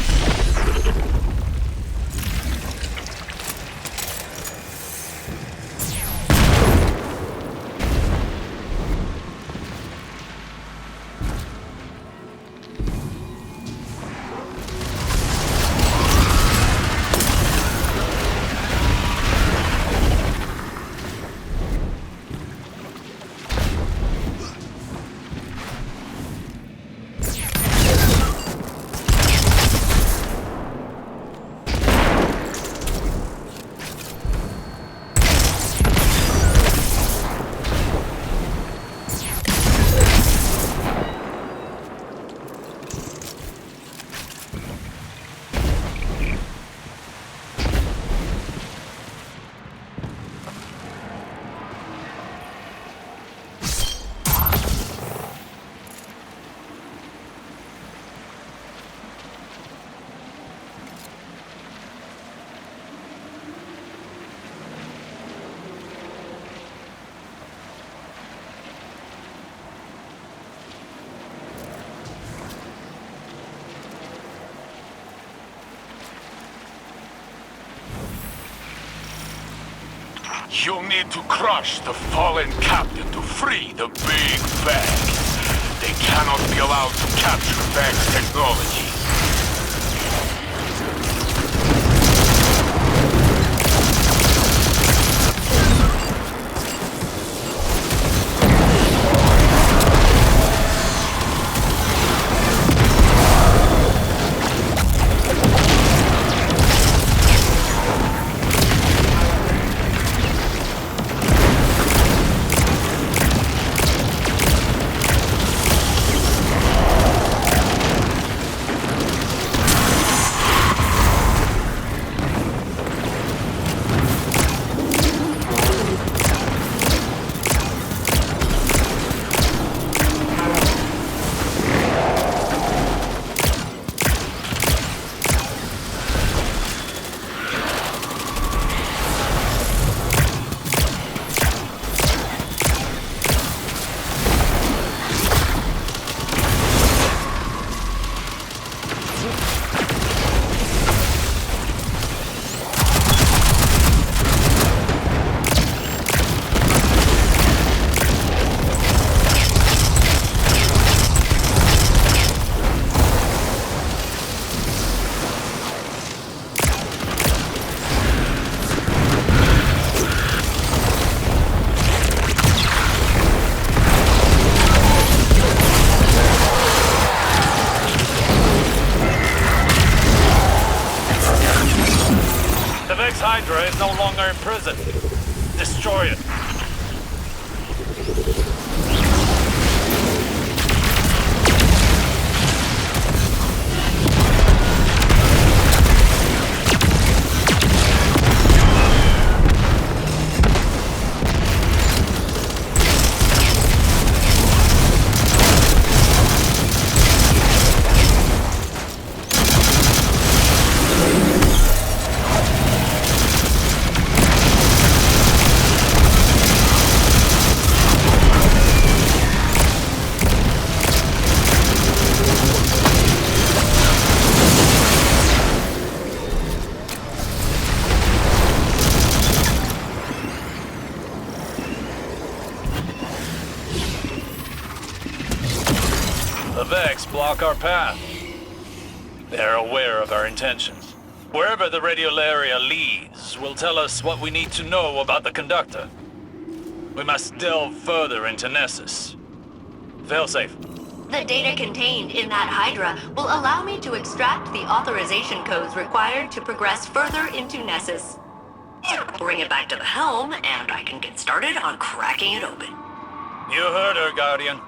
You'll need to crush the fallen captain to free the big Veg. They cannot be allowed to capture Veg's technology. Hydra is no longer in prison. Destroy it. The Vex block our path. They're aware of our intentions. Wherever the radiolaria leads will tell us what we need to know about the conductor. We must delve further into Nessus. Failsafe. The data contained in that Hydra will allow me to extract the authorization codes required to progress further into Nessus. Bring it back to the helm, and I can get started on cracking it open. You heard her, Guardian.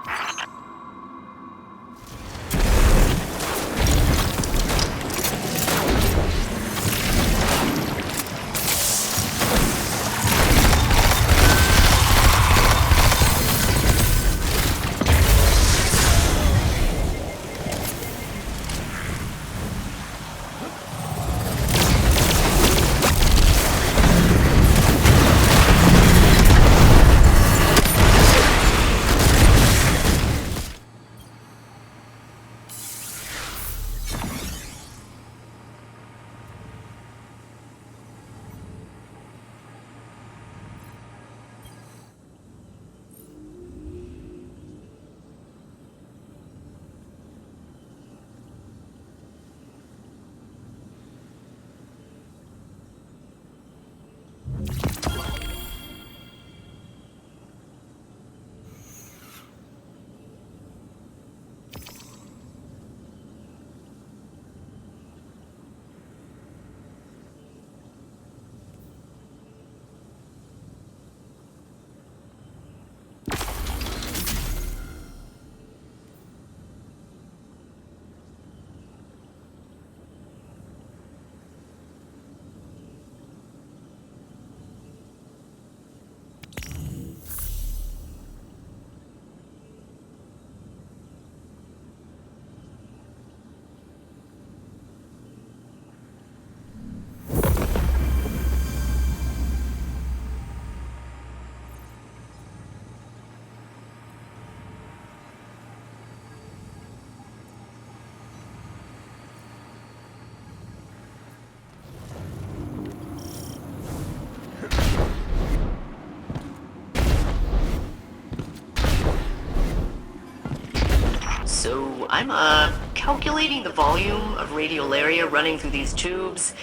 So I'm calculating the volume of radiolaria running through these tubes.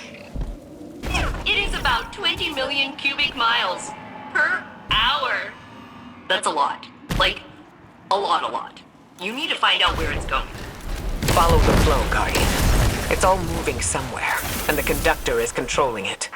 It is about 20 million cubic miles per hour. That's a lot. Like, a lot. You need to find out where it's going. Follow the flow, Guardian. It's all moving somewhere, and the conductor is controlling it.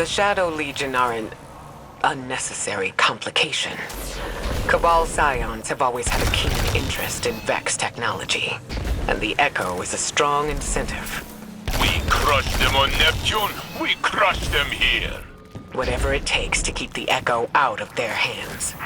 The Shadow Legion are an unnecessary complication. Cabal Scions have always had a keen interest in Vex technology, and the Echo is a strong incentive. We crushed them on Neptune. We crushed them here. Whatever it takes to keep the Echo out of their hands.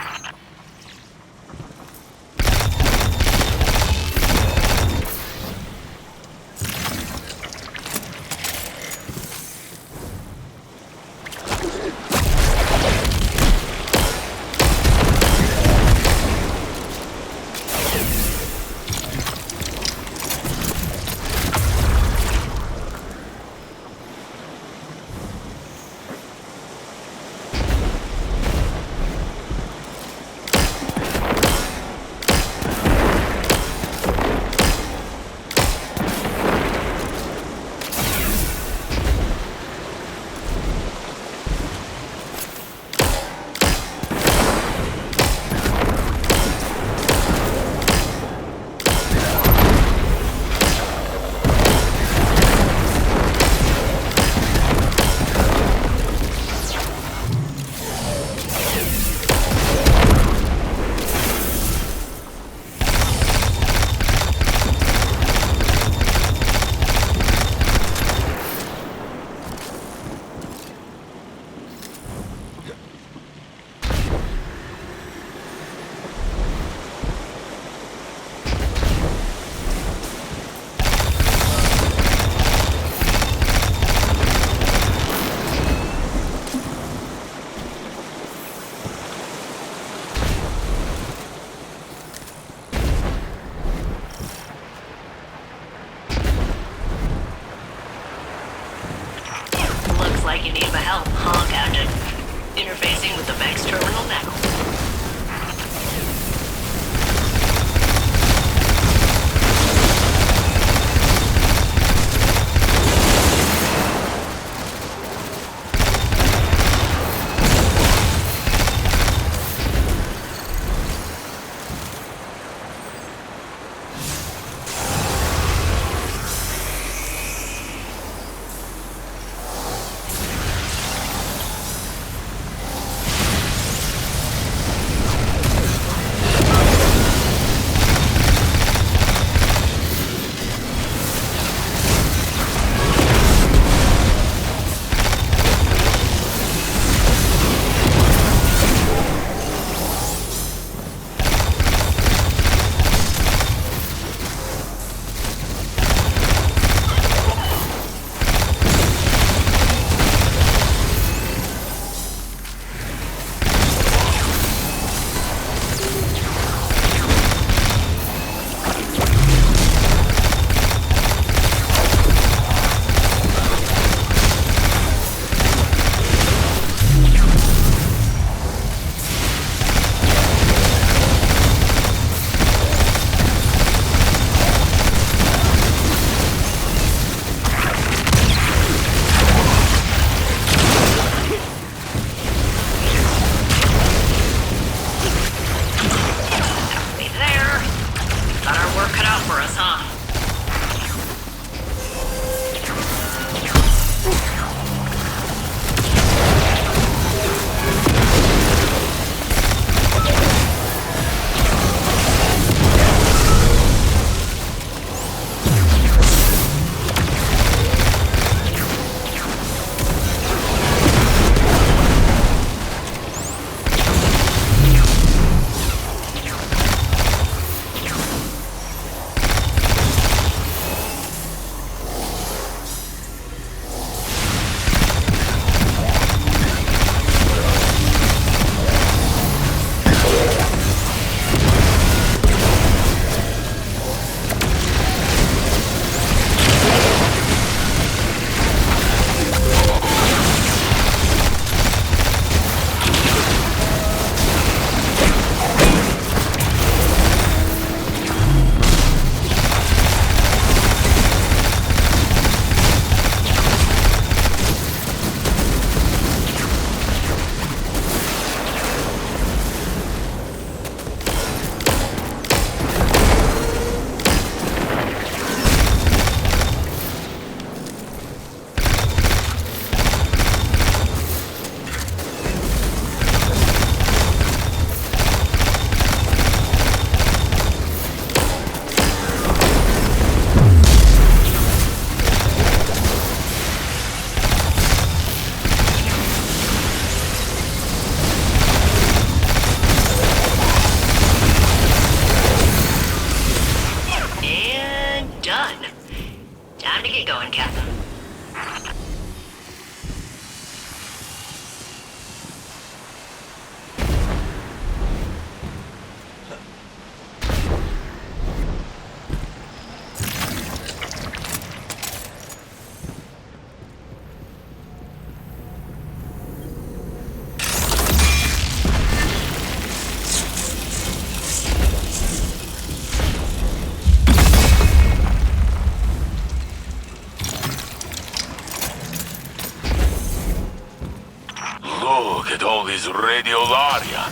at all this radiolaria.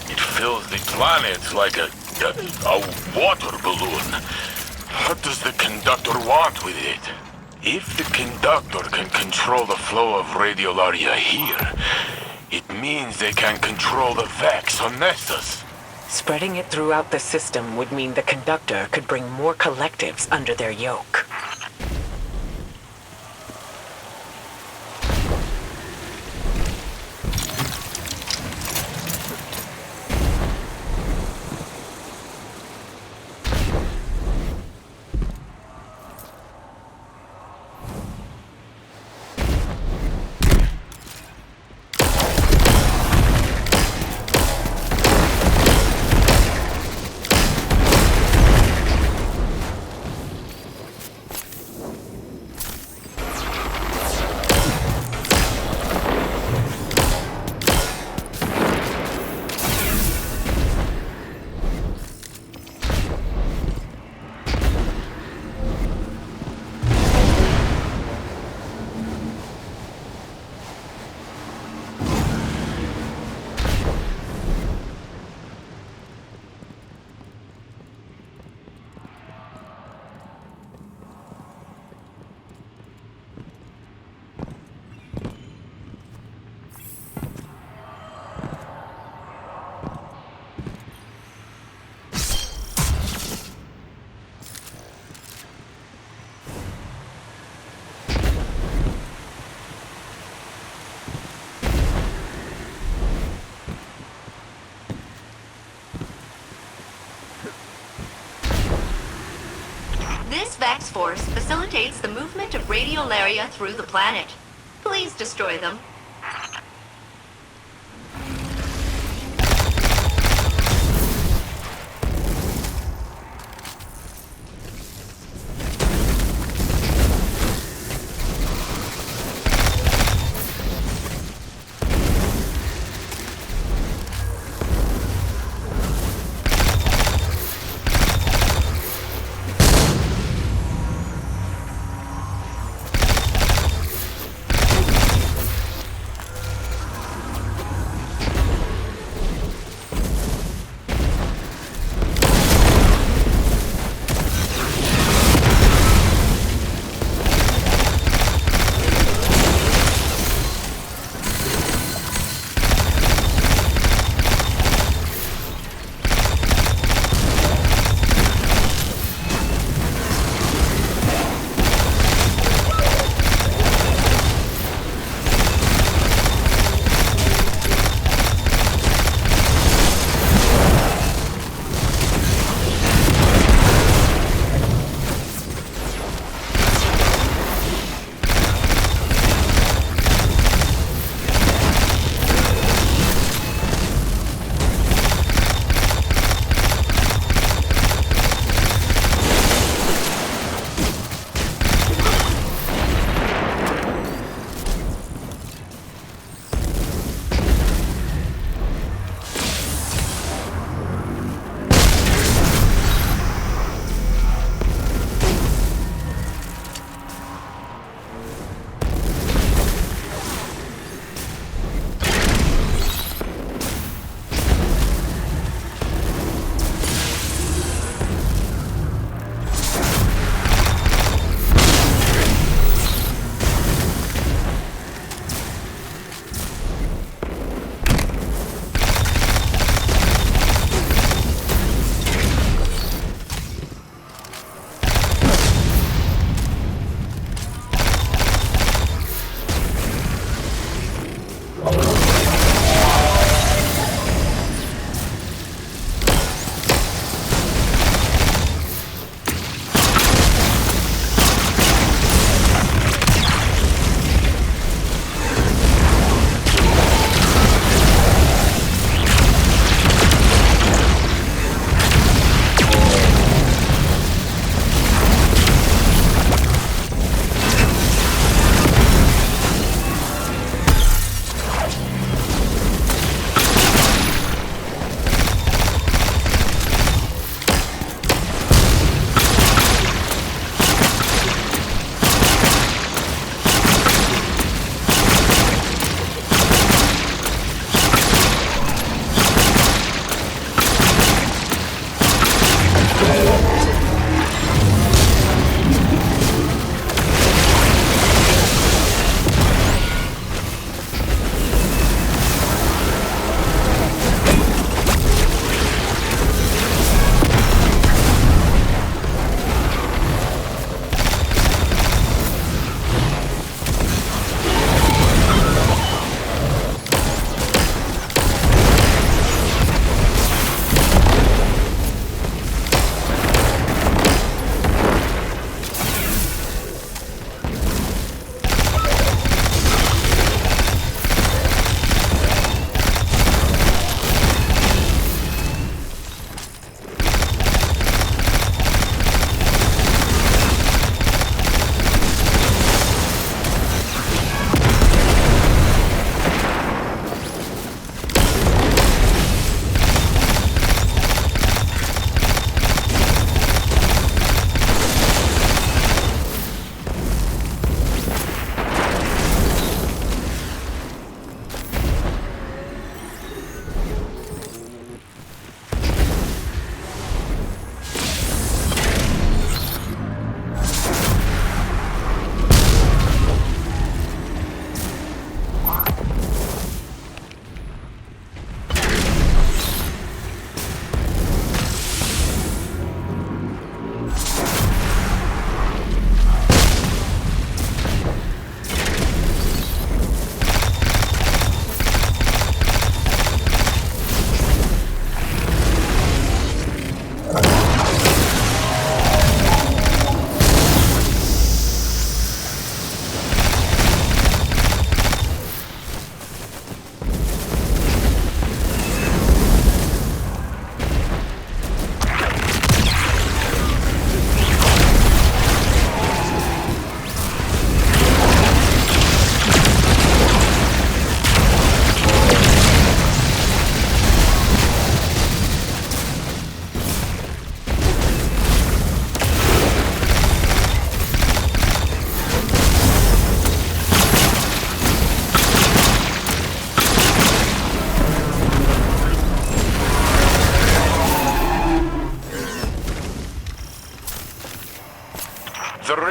It fills the planet like a water balloon. What does the conductor want with it? If the conductor can control the flow of radiolaria here, it means they can control the Vex on Nessus. Spreading it throughout the system would mean the conductor could bring more collectives under their yoke. This Vex force facilitates the movement of radiolaria through the planet. Please destroy them.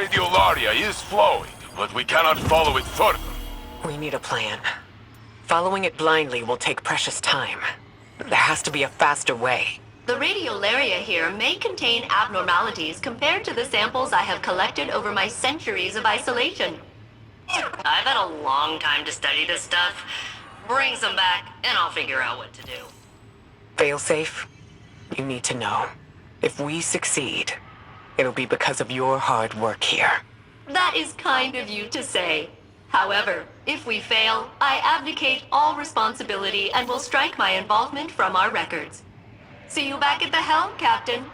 radiolaria is flowing, but we cannot follow it further. We need a plan. Following it blindly will take precious time. There has to be a faster way. The radiolaria here may contain abnormalities compared to the samples I have collected over my centuries of isolation. I've had a long time to study this stuff. Bring some back, and I'll figure out what to do. Failsafe, you need to know. If we succeed, it'll be because of your hard work here. That is kind of you to say. However, if we fail, I abdicate all responsibility and will strike my involvement from our records. See you back at the helm, Captain.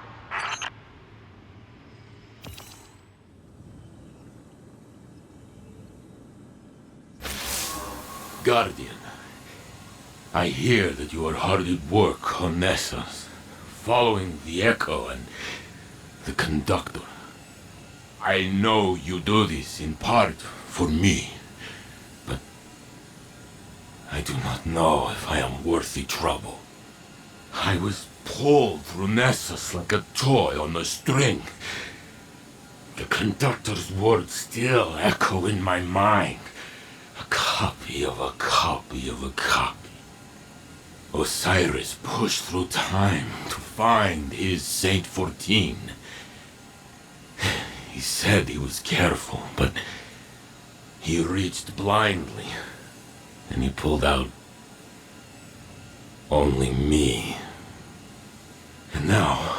Guardian, I hear that you are hard at work on Nessus, following the Echo and the Conductor. I know you do this in part for me, but I do not know if I am worth the trouble. I was pulled through Nessus like a toy on a string. The Conductor's words still echo in my mind. A copy of a copy of a copy. Osiris pushed through time to find his Saint 14. He said he was careful, but he reached blindly, and he pulled out only me. And now,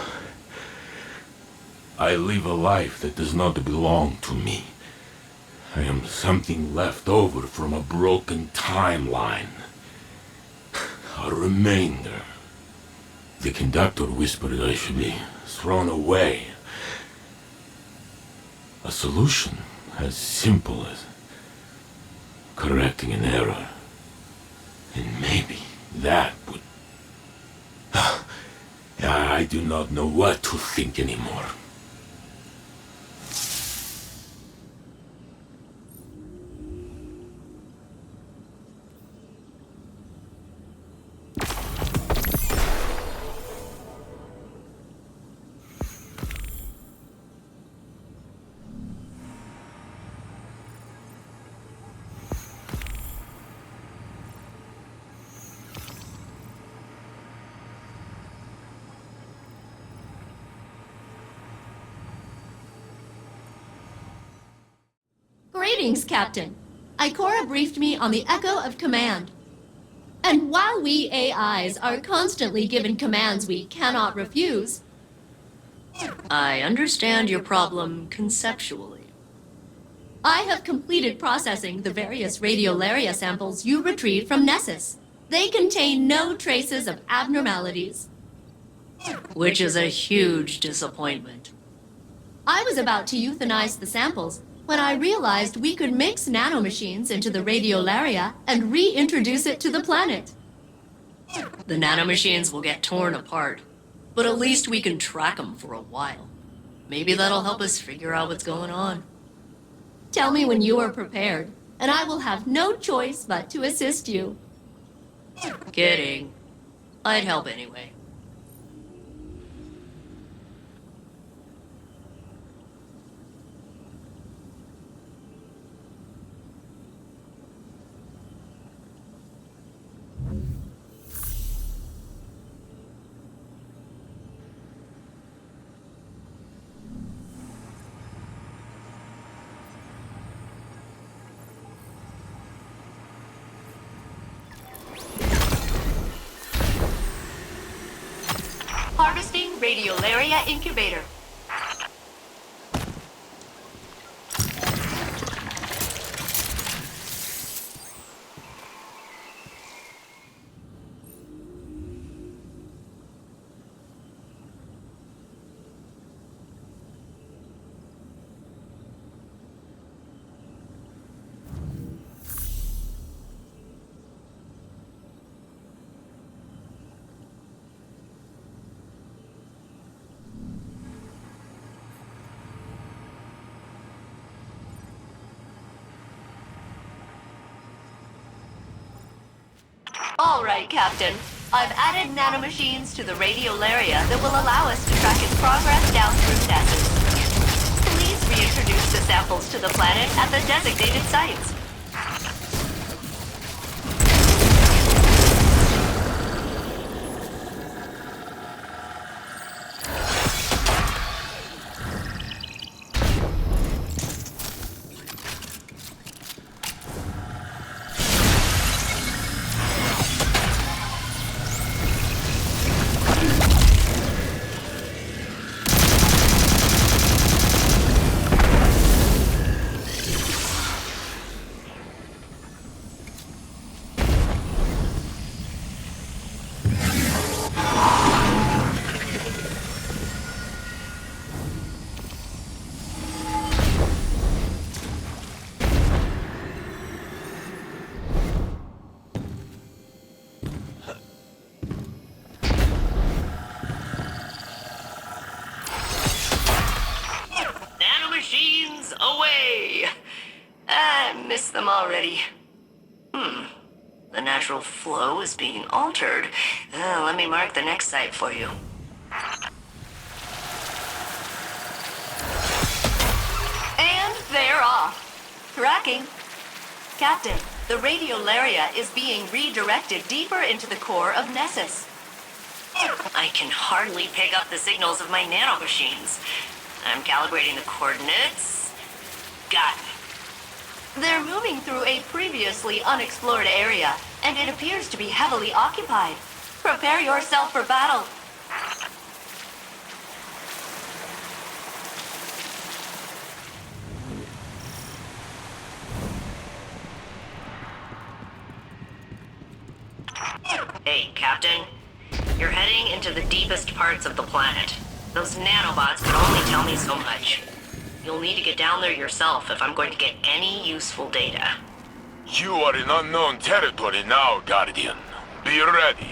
I live a life that does not belong to me. I am something left over from a broken timeline. A remainder. The Conductor whispered I should be thrown away. A solution as simple as correcting an error. And maybe that would... I do not know what to think anymore. Greetings, Captain. Ikora briefed me on the Echo of Command. And while we AIs are constantly given commands we cannot refuse... I understand your problem conceptually. I have completed processing the various radiolaria samples you retrieved from Nessus. They contain no traces of abnormalities. Which is a huge disappointment. I was about to euthanize the samples when I realized we could mix nanomachines into the radiolaria and reintroduce it to the planet. The nanomachines will get torn apart, but at least we can track them for a while. Maybe that'll help us figure out what's going on. Tell me when you are prepared, and I will have no choice but to assist you. Kidding. I'd help anyway. Harvesting radiolaria incubator. All right, Captain. I've added nanomachines to the radiolaria that will allow us to track its progress down through Nessus. Please reintroduce the samples to the planet at the designated sites. Nanomachines away! I miss them already. The natural flow is being altered. Let me mark the next site for you. And they're off. Tracking. Captain, the radiolaria is being redirected deeper into the core of Nessus. I can hardly pick up the signals of my nanomachines. I'm calibrating the coordinates. Got it. They're moving through a previously unexplored area, and it appears to be heavily occupied. Prepare yourself for battle. Hey, Captain. You're heading into the deepest parts of the planet. Those nanobots can only tell me so much. You'll need to get down there yourself if I'm going to get any useful data. You are in unknown territory now, Guardian. Be ready.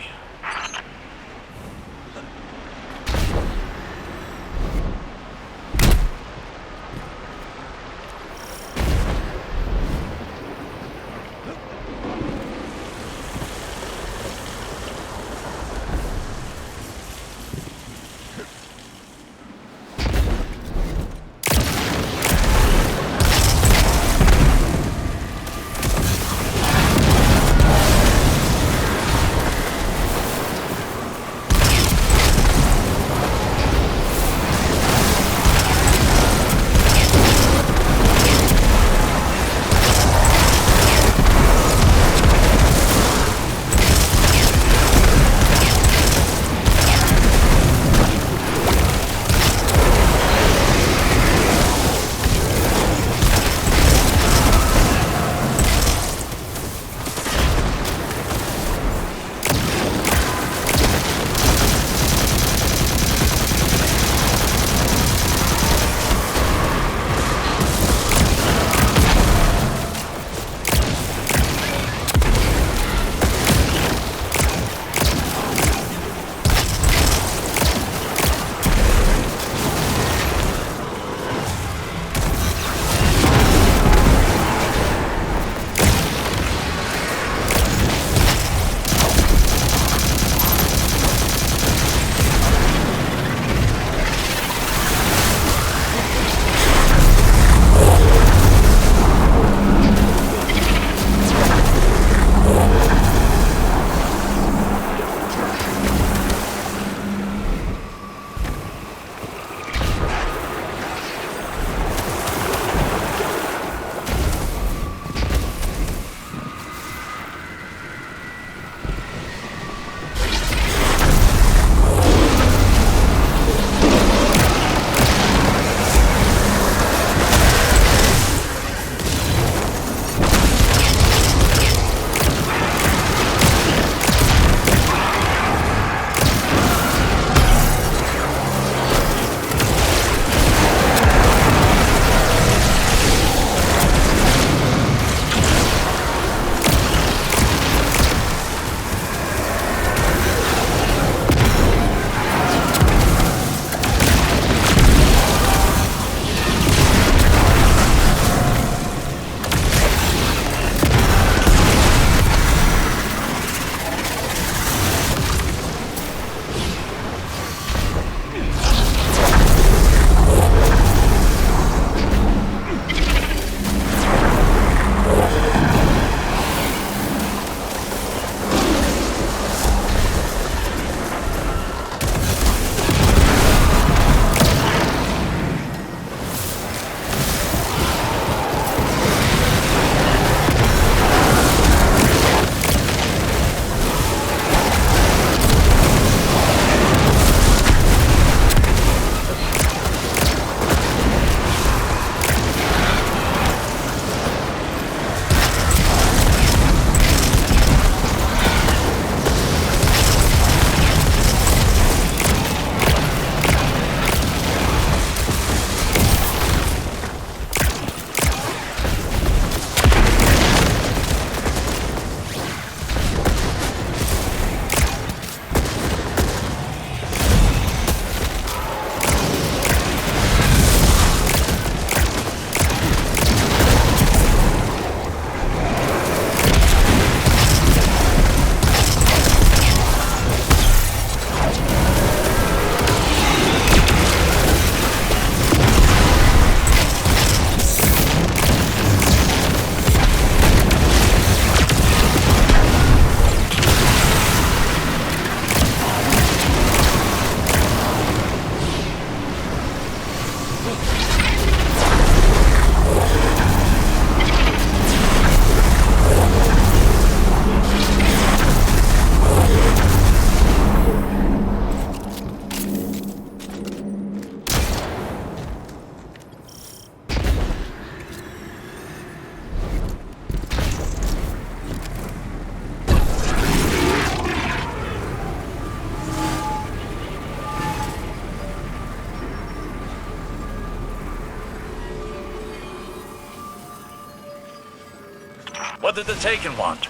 did the Taken want?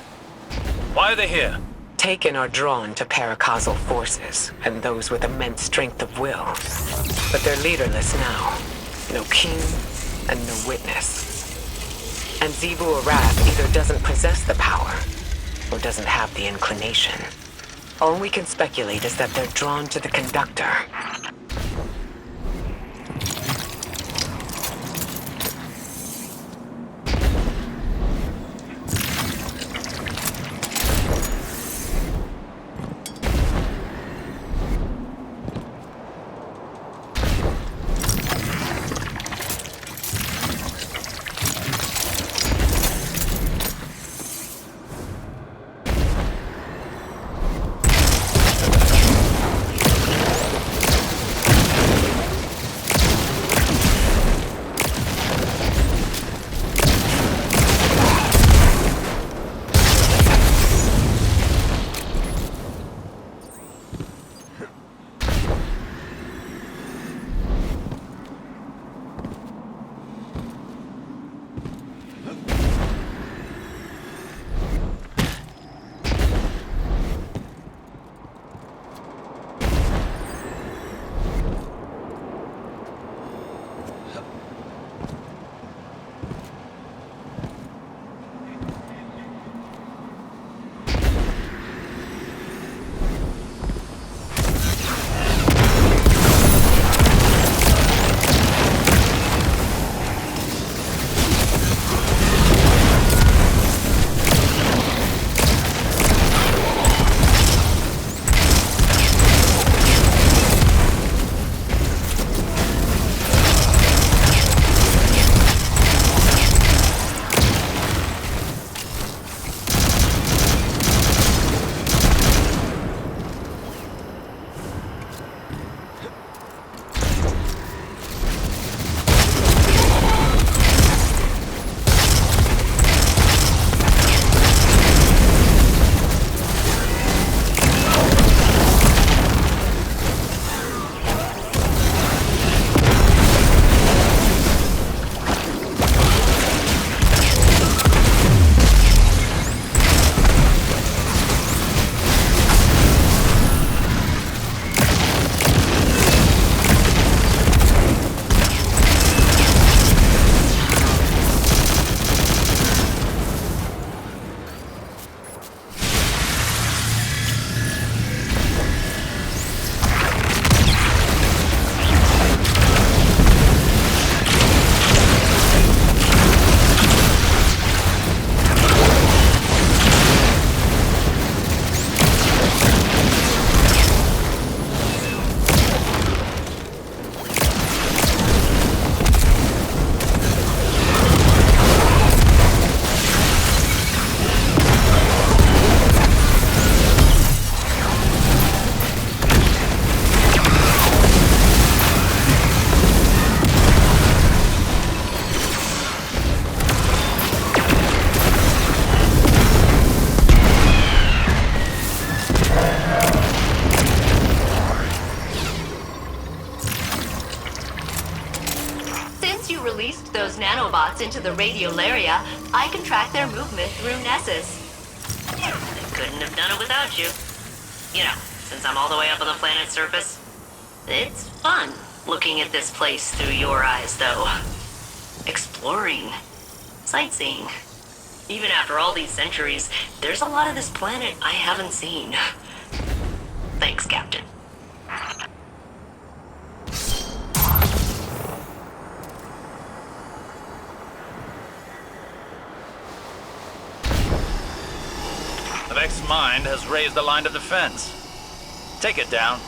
Why are they here? Taken are drawn to paracausal forces and those with immense strength of will. But they're leaderless now. No king and no witness. And Zebu Arath either doesn't possess the power or doesn't have the inclination. All we can speculate is that they're drawn to the conductor. nanobots into the radiolaria, I can track their movement through Nessus. I couldn't have done it without you. You know, since I'm all the way up on the planet's surface. It's fun looking at this place through your eyes, though. Exploring. Sightseeing. Even after all these centuries, there's a lot of this planet I haven't seen. Thanks, Captain. The Vex mind has raised the line of defense. Take it down.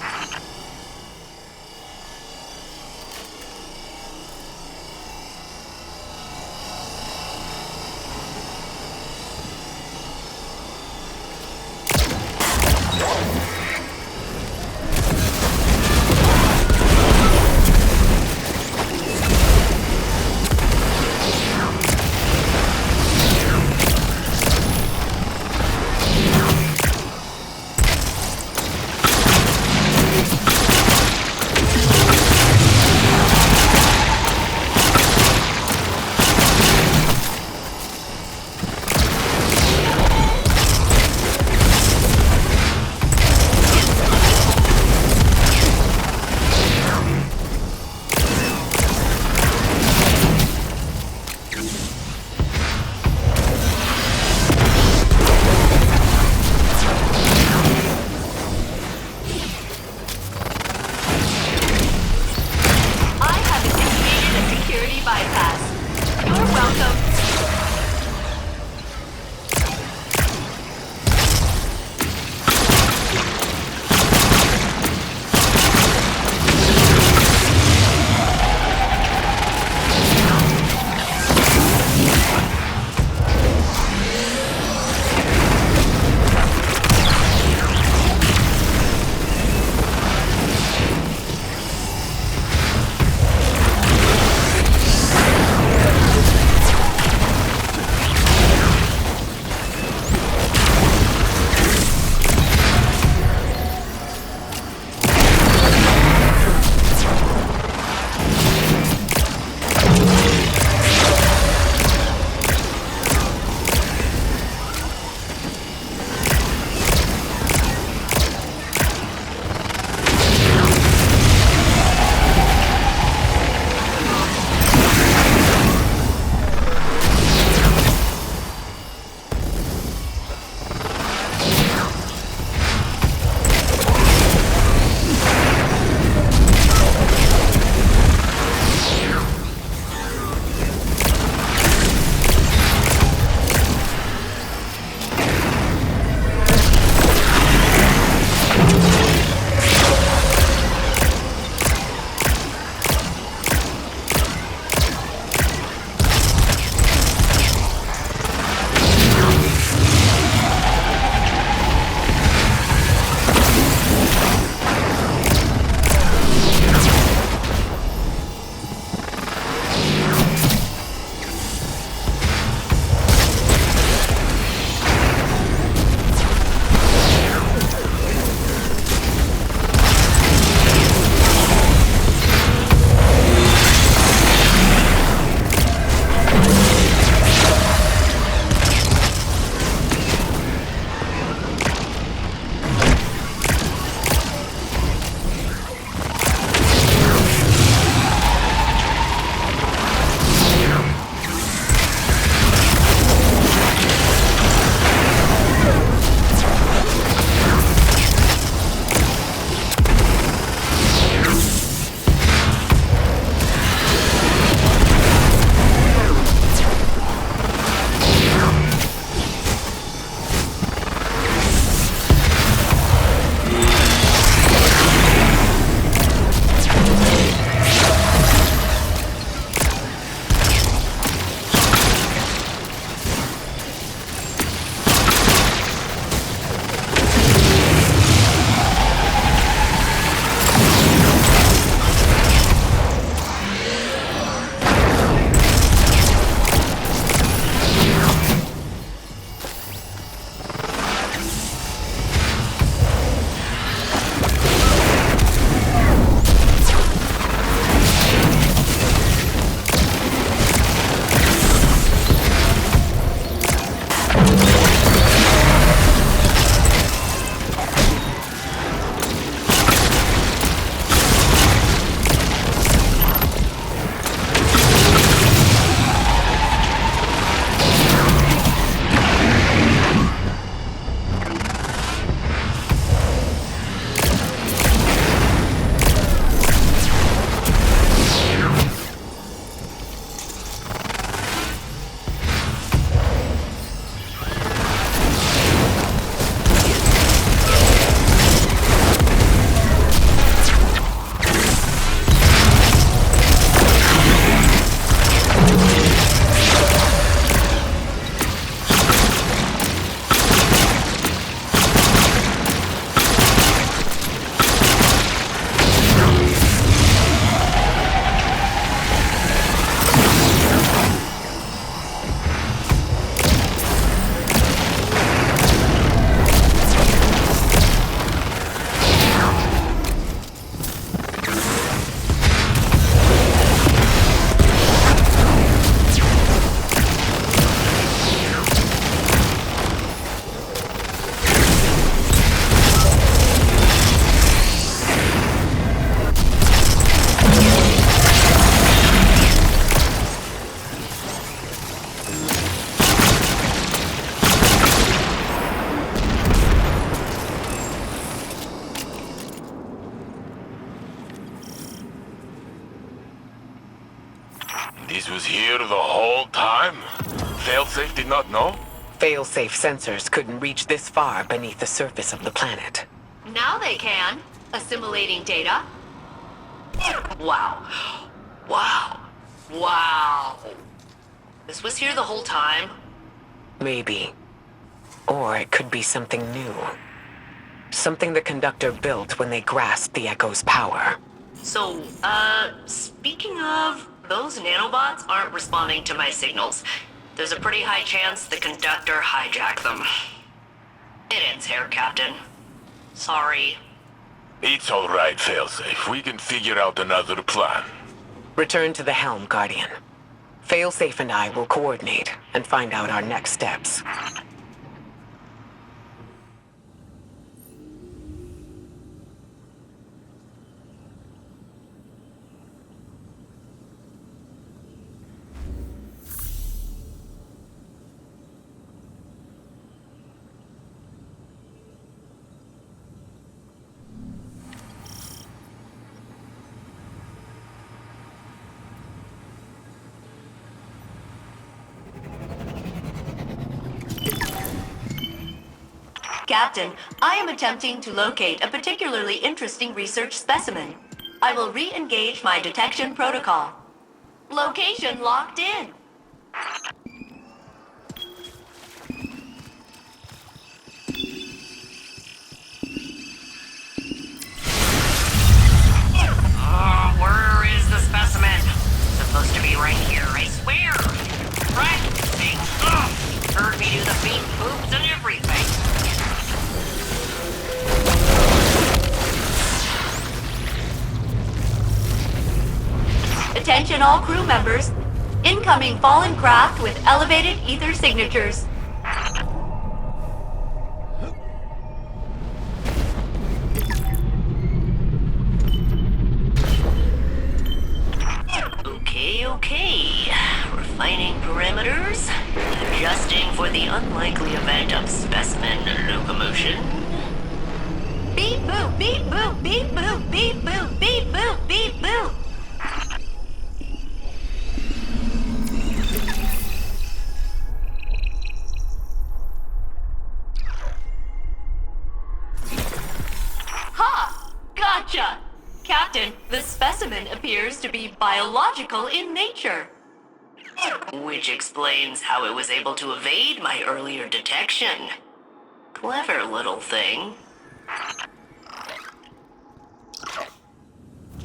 This was here the whole time? Failsafe did not know? Fail-safe sensors couldn't reach this far beneath the surface of the planet. Now they can, assimilating data. Wow. Wow. Wow. This was here the whole time? Maybe. Or it could be something new. Something the Conductor built when they grasped the Echo's power. So, speaking of, those nanobots aren't responding to my signals. There's a pretty high chance the Conductor hijacked them. It ends here, Captain. Sorry. It's alright, Failsafe. We can figure out another plan. Return to the helm, Guardian. Failsafe and I will coordinate and find out our next steps. Captain, I am attempting to locate a particularly interesting research specimen. I will re-engage my detection protocol. Location locked in. Where is the specimen? Supposed to be right here, I swear. Practicing. Heard me do the beat poops and everything. Attention all crew members. Incoming fallen craft with elevated ether signatures. Okay. Refining parameters. Adjusting for the unlikely event of specimen locomotion. Beep boop, beep boop, beep boop, beep boop, beep boop, beep boop. Ha! Gotcha! Captain, the specimen appears to be biological in nature. Which explains how it was able to evade my earlier detection. Clever little thing.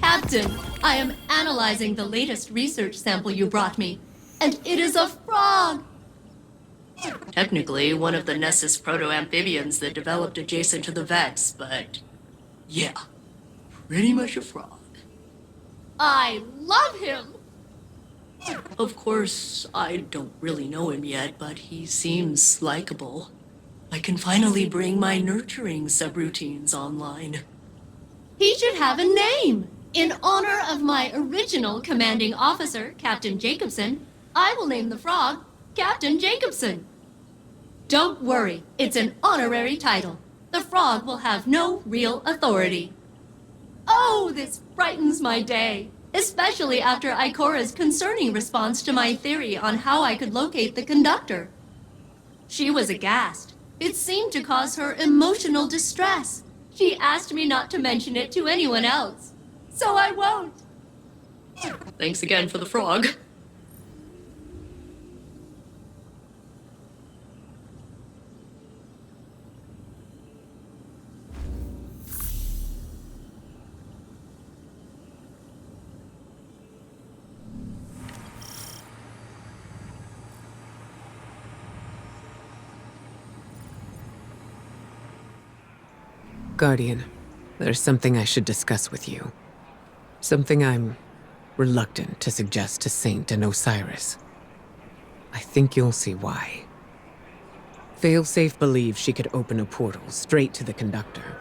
Captain, I am analyzing the latest research sample you brought me, and it is a frog! Technically, one of the Nessus proto-amphibians that developed adjacent to the Vex, but yeah, pretty much a frog. I love him! Of course, I don't really know him yet, but he seems likable. I can finally bring my nurturing subroutines online. He should have a name! In honor of my original commanding officer, Captain Jacobson, I will name the frog Captain Jacobson. Don't worry, it's an honorary title. The frog will have no real authority. Oh, this brightens my day, especially after Ikora's concerning response to my theory on how I could locate the Conductor. She was aghast. It seemed to cause her emotional distress. She asked me not to mention it to anyone else. So I won't. Thanks again for the frog. Guardian, there's something I should discuss with you. Something I'm reluctant to suggest to Saint and Osiris. I think you'll see why. Failsafe believes she could open a portal straight to the Conductor.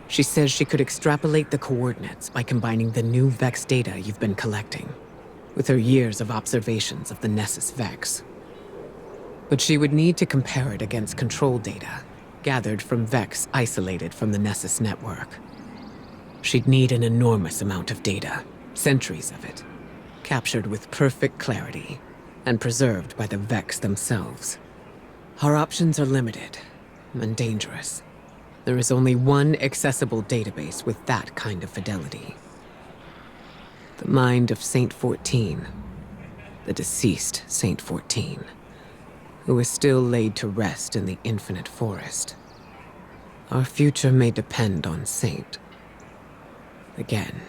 She says she could extrapolate the coordinates by combining the new Vex data you've been collecting with her years of observations of the Nessus Vex. But she would need to compare it against control data gathered from Vex isolated from the Nessus network. She'd need an enormous amount of data, centuries of it. captured with perfect clarity, and preserved by the Vex themselves. Our options are limited and dangerous. There is only one accessible database with that kind of fidelity. The mind of Saint 14, the deceased Saint 14, who is still laid to rest in the infinite forest. Our future may depend on Saint. Again.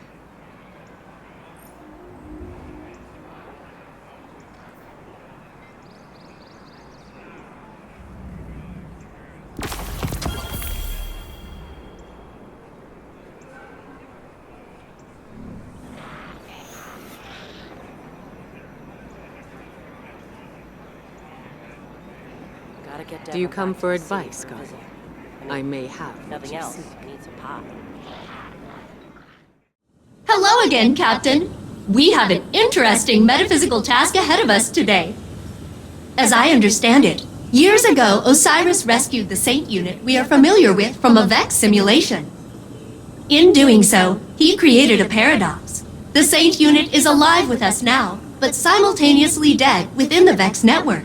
Do you come for advice, Guardian? I may have Nothing else. Need some pop. Hello again, Captain. We have an interesting metaphysical task ahead of us today. As I understand it, years ago, Osiris rescued the Saint unit we are familiar with from a Vex simulation. In doing so, he created a paradox. The Saint unit is alive with us now, but simultaneously dead within the Vex network.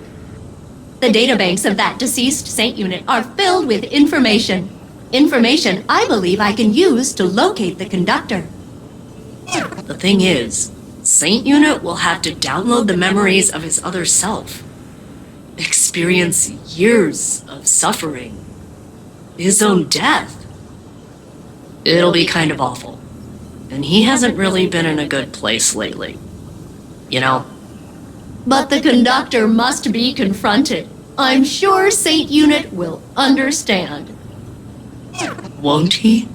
The databanks of that deceased Saint unit are filled with information. Information I believe I can use to locate the conductor. The thing is, Saint Unit will have to download the memories of his other self. Experience years of suffering. His own death. It'll be kind of awful. And he hasn't really been in a good place lately. You know? But the conductor must be confronted. I'm sure Saint Unit will understand. Won't he?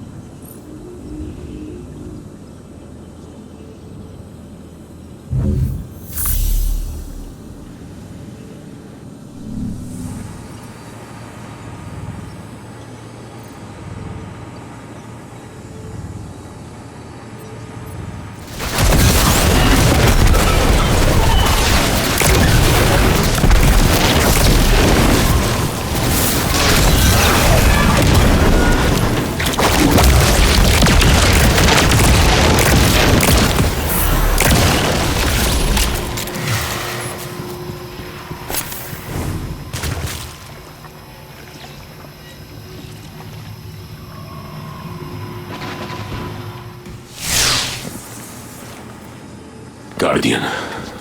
Guardian,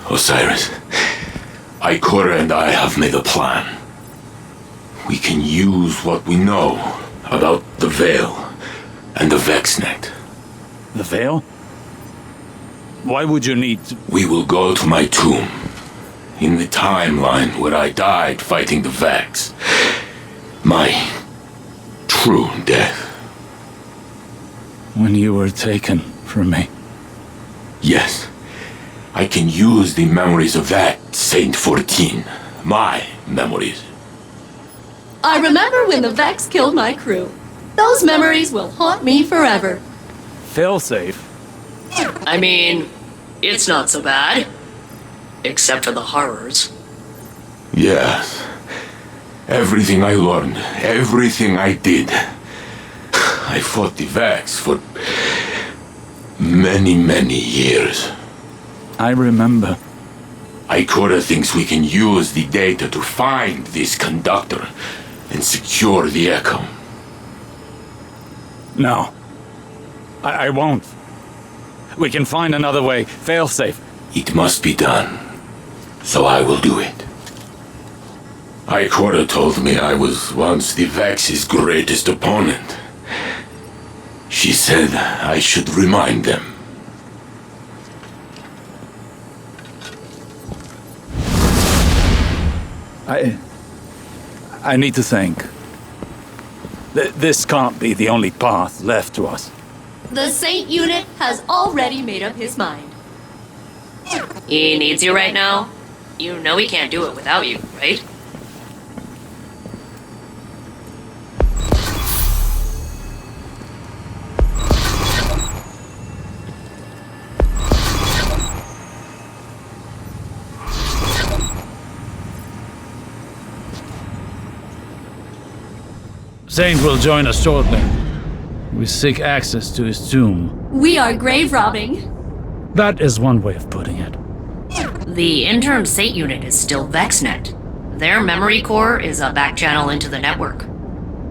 Osiris, Ikora and I have made a plan. We can use what we know about the Veil and the Vexnet. The Veil? Why would you need to... We will go to my tomb, in the timeline where I died fighting the Vex. My true death. When you were taken from me. Yes. I can use the memories of that Saint 14. My memories. I remember when the Vex killed my crew. Those memories will haunt me forever. Failsafe? I mean, it's not so bad. Except for the horrors. Yes. Everything I learned, everything I did. I fought the Vex for many, many years. I remember. Ikora thinks we can use the data to find this conductor and secure the Echo. No. I won't. We can find another way. Failsafe. It must be done. So I will do it. Ikora told me I was once the Vex's greatest opponent. She said I should remind them. I need to think. This can't be the only path left to us. The Saint Unit has already made up his mind. He needs you right now? You know he can't do it without you, right? Saint will join us shortly. We seek access to his tomb. We are grave robbing. That is one way of putting it. The intern Saint unit is still VexNet. Their memory core is a back channel into the network.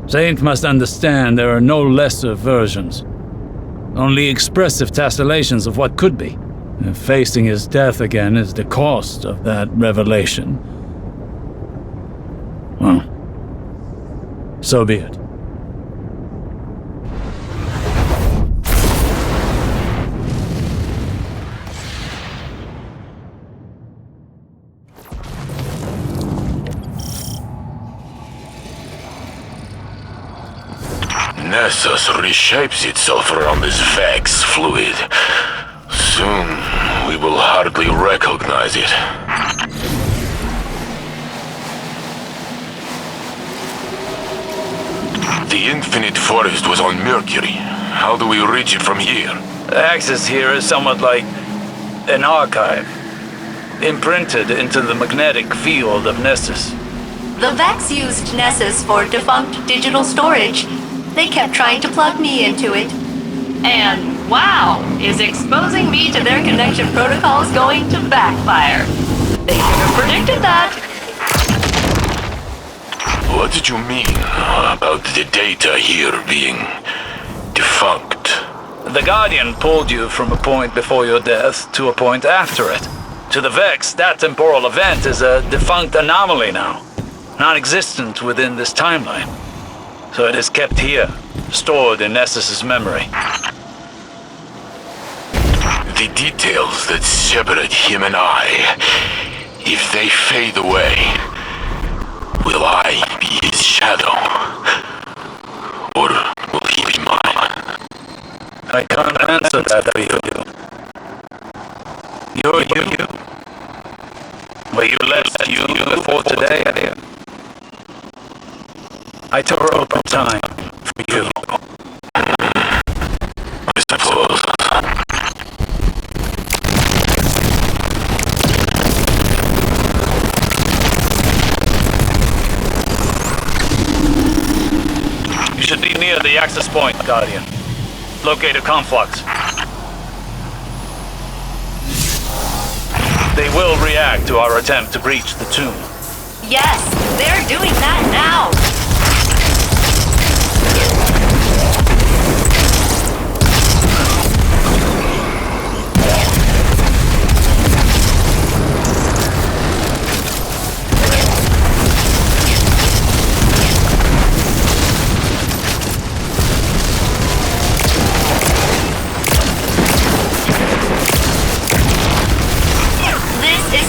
Saint must understand there are no lesser versions. Only expressive tessellations of what could be. And facing his death again is the cost of that revelation. Well, so be it. Nessus reshapes itself around this Vex fluid. Soon, we will hardly recognize it. The Infinite Forest was on Mercury. How do we reach it from here? The access here is somewhat like an archive, imprinted into the magnetic field of Nessus. The Vex used Nessus for defunct digital storage. They kept trying to plug me into it. And wow, is exposing me to their connection protocols going to backfire? They could have predicted that. What did you mean about the data here being defunct? The Guardian pulled you from a point before your death to a point after it. To the Vex, that temporal event is a defunct anomaly now, non-existent within this timeline. So it is kept here, stored in Nessus's memory. The details that separate him and I, if they fade away, will I be his shadow? Or will he be mine? I can't answer that for you. You're you. But you left you before today. I tore open time for you. I suppose. You should be near the access point, Guardian. Locate a conflux. They will react to our attempt to breach the tomb. Yes, they're doing that now.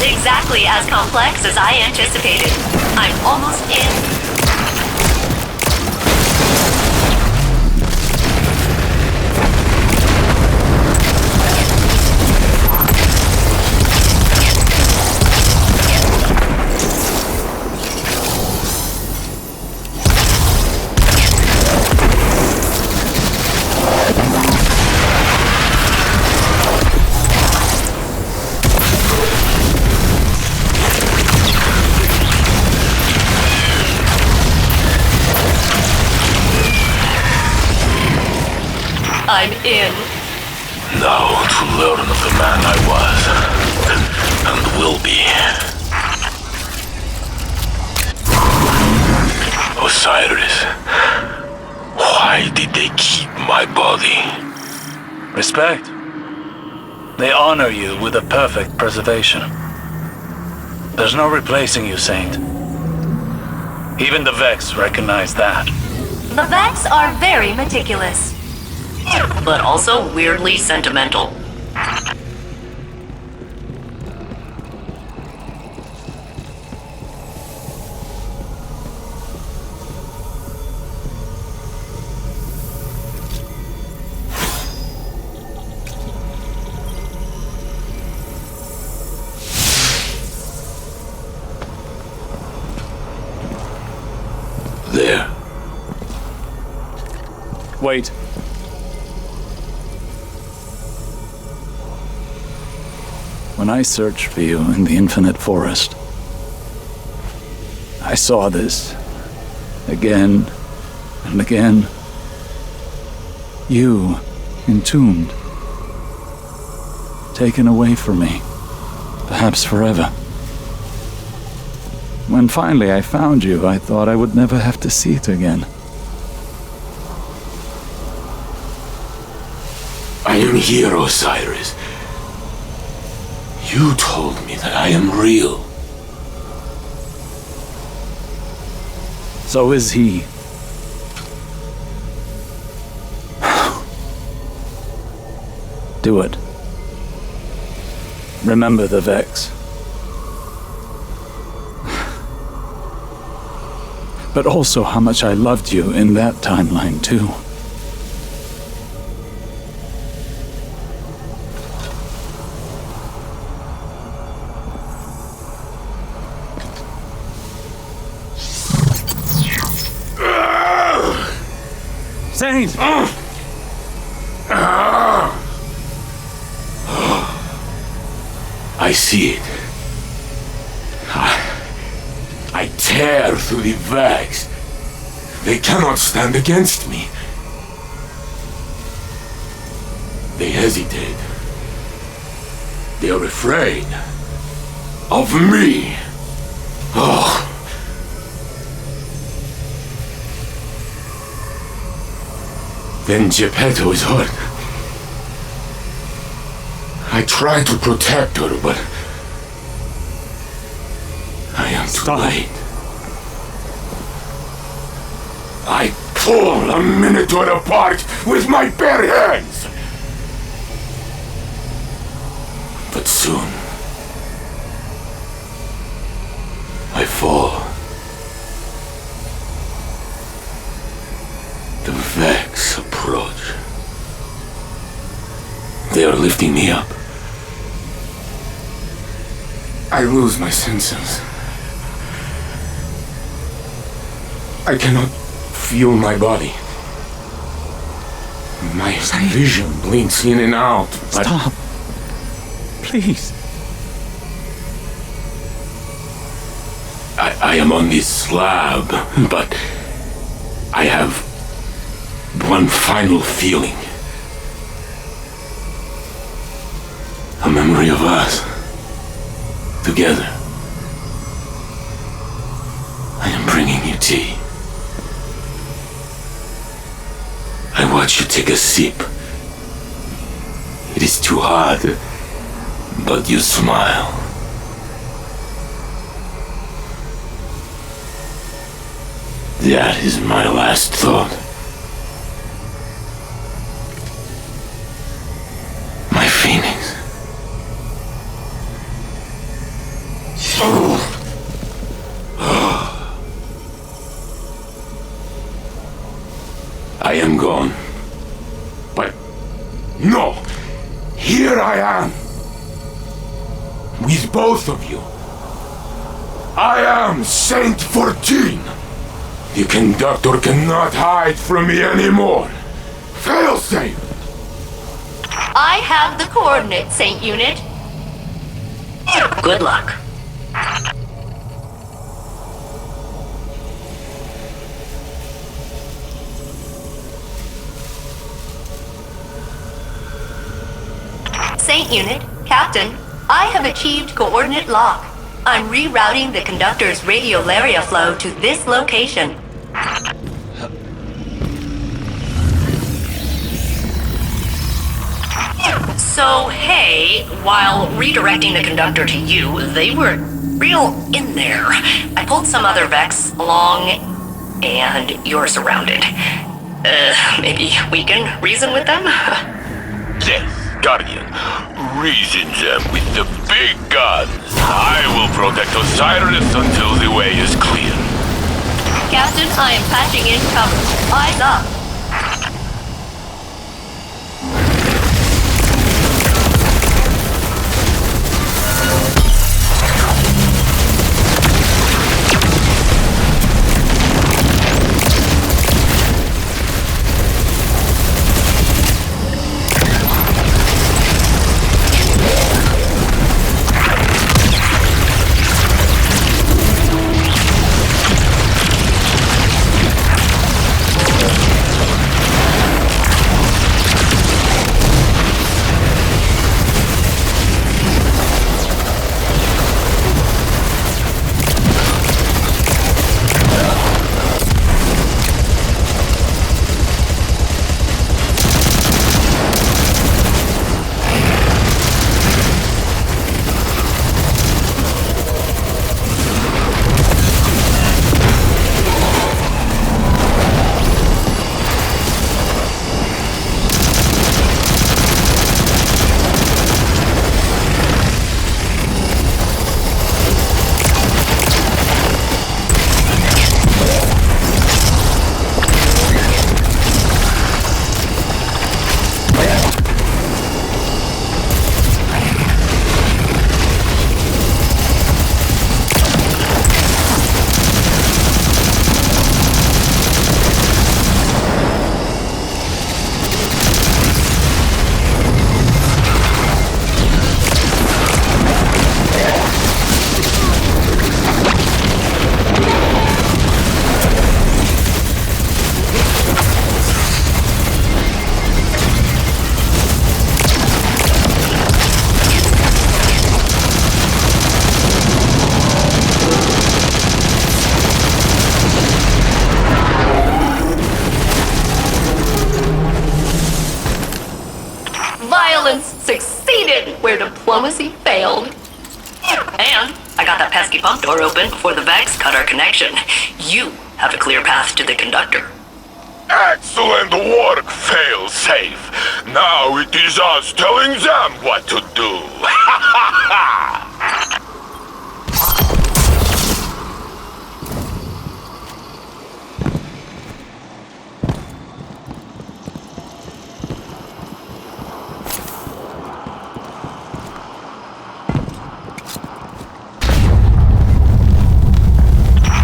Exactly as complex as I anticipated. I'm almost in. I'm in. Now to learn of the man I was, and will be. Osiris, why did they keep my body? Respect. They honor you with a perfect preservation. There's no replacing you, Saint. Even the Vex recognize that. The Vex are very meticulous. But also weirdly sentimental. There. Wait. When I searched for you in the Infinite Forest, I saw this again and again. You, entombed, taken away from me. perhaps forever. When finally I found you, I thought I would never have to see it again. I am here, Osiris. You told me that I am real. So is he. Do it. Remember the Vex. But also how much I loved you in that timeline, too. Saint! I see it. I tear through the Vex. They cannot stand against me. They hesitate. They are afraid of me. Oh. Then Geppetto is hurt. I try to protect her, but I am too late. I pull a Minotaur apart with my bare hands. But soon, I fall. The Vex approach. They are lifting me up. I lose my senses. I cannot feel my body. My vision blinks in and out, but... Stop. Please. I am on this slab, but I have one final feeling. A memory of us. Together. I am bringing you tea. I watch you take a sip. It is too hot, but you smile. That is my last thought. My phoenix. I am gone. But no! Here I am! With both of you. I am Saint 14! The conductor cannot hide from me anymore! Failsafe! I have the coordinates, Saint Unit. Good luck. Saint Unit, Captain, I have achieved coordinate lock. I'm rerouting the conductor's radiolaria flow to this location. So, hey, while redirecting the conductor to you, they were real in there. I pulled some other Vex along, and you're surrounded. Maybe we can reason with them? Yes, Guardian. Reason them with the big guns. I will protect Osiris until the way is clear. Captain, I am patching in cover. Eyes up. Violence succeeded where diplomacy failed. And I got that pesky pump door open before the Vex cut our connection. You have a clear path to the conductor. Excellent work, fail-safe. Now it is us telling them what to do.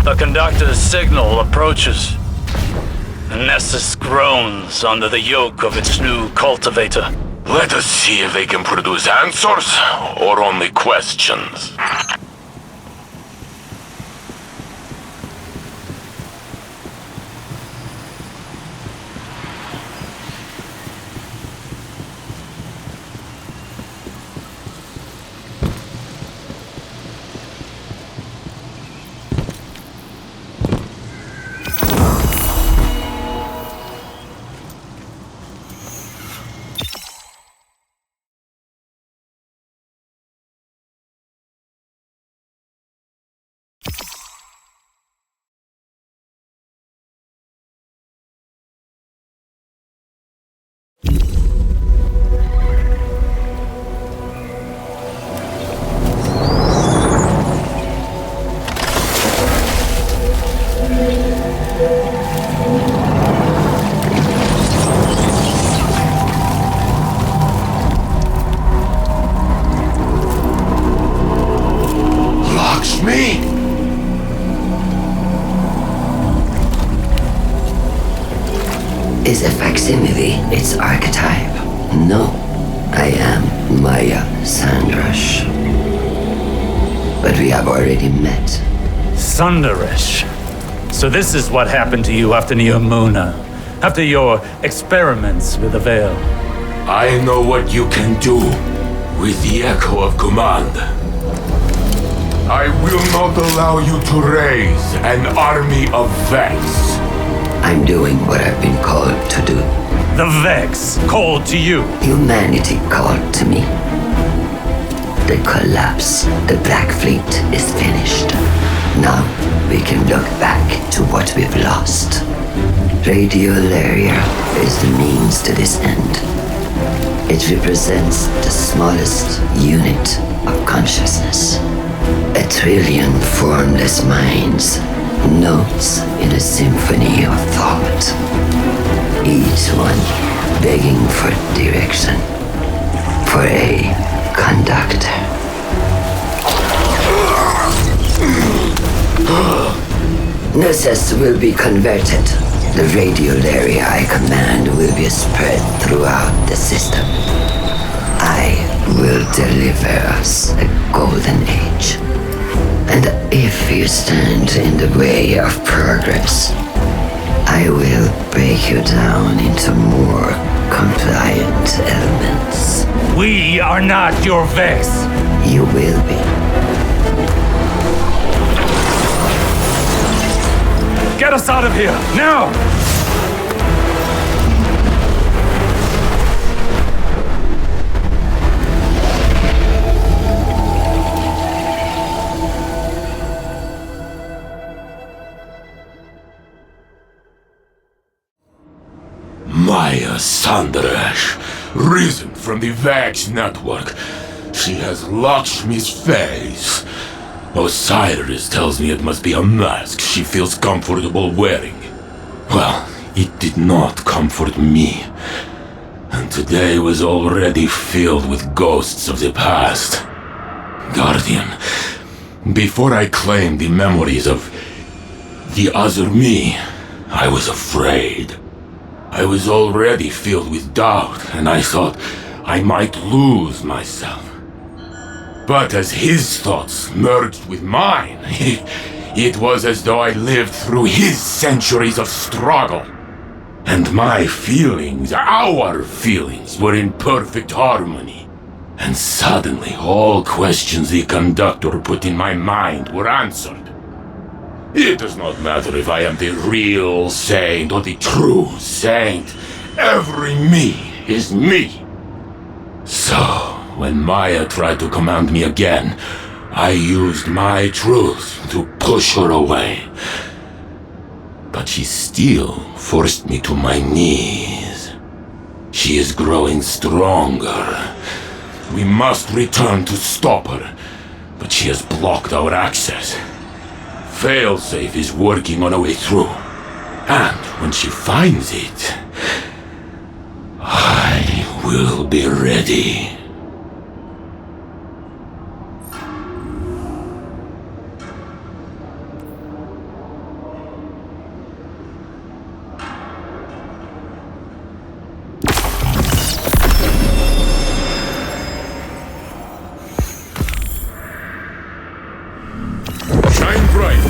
The conductor's signal approaches. Nessus groans under the yoke of its new cultivator. Let us see if they can produce answers or only questions. Is a facsimile its archetype? No, I am Maya Sandrash. But we have already met. Sundarish. So this is what happened to you after Neomuna, after your experiments with the Veil. I know what you can do with the Echo of Command. I will not allow you to raise an army of Vex. I'm doing what I've been called to do. The Vex called to you. Humanity called to me. The collapse, the Black Fleet is finished. Now we can look back to what we've lost. Radiolaria is the means to this end. It represents the smallest unit of consciousness. 1 trillion formless minds, notes in a symphony of thought. Each one begging for direction, for a conductor. Nessus will be converted. The radiolaria I command will be spread throughout the system. I will deliver us a golden age. And if you stand in the way of progress, I will break you down into more compliant elements. We are not your Vex. You will be. Get us out of here, now! Maya Sandrash, risen from the Vax network. She has Lakshmi's face. Osiris tells me it must be a mask she feels comfortable wearing. Well, it did not comfort me. And today was already filled with ghosts of the past. Guardian, before I claimed the memories of the other me, I was afraid. I was already filled with doubt, and I thought I might lose myself. But as his thoughts merged with mine, it was as though I lived through his centuries of struggle. And my feelings, our feelings, were in perfect harmony. And suddenly all questions the conductor put in my mind were answered. It does not matter if I am the real saint or the true saint. Every me is me. When Maya tried to command me again, I used my truth to push her away. But she still forced me to my knees. She is growing stronger. We must return to stop her, but she has blocked our access. Failsafe is working on a way through. And when she finds it, I will be ready. Shine bright.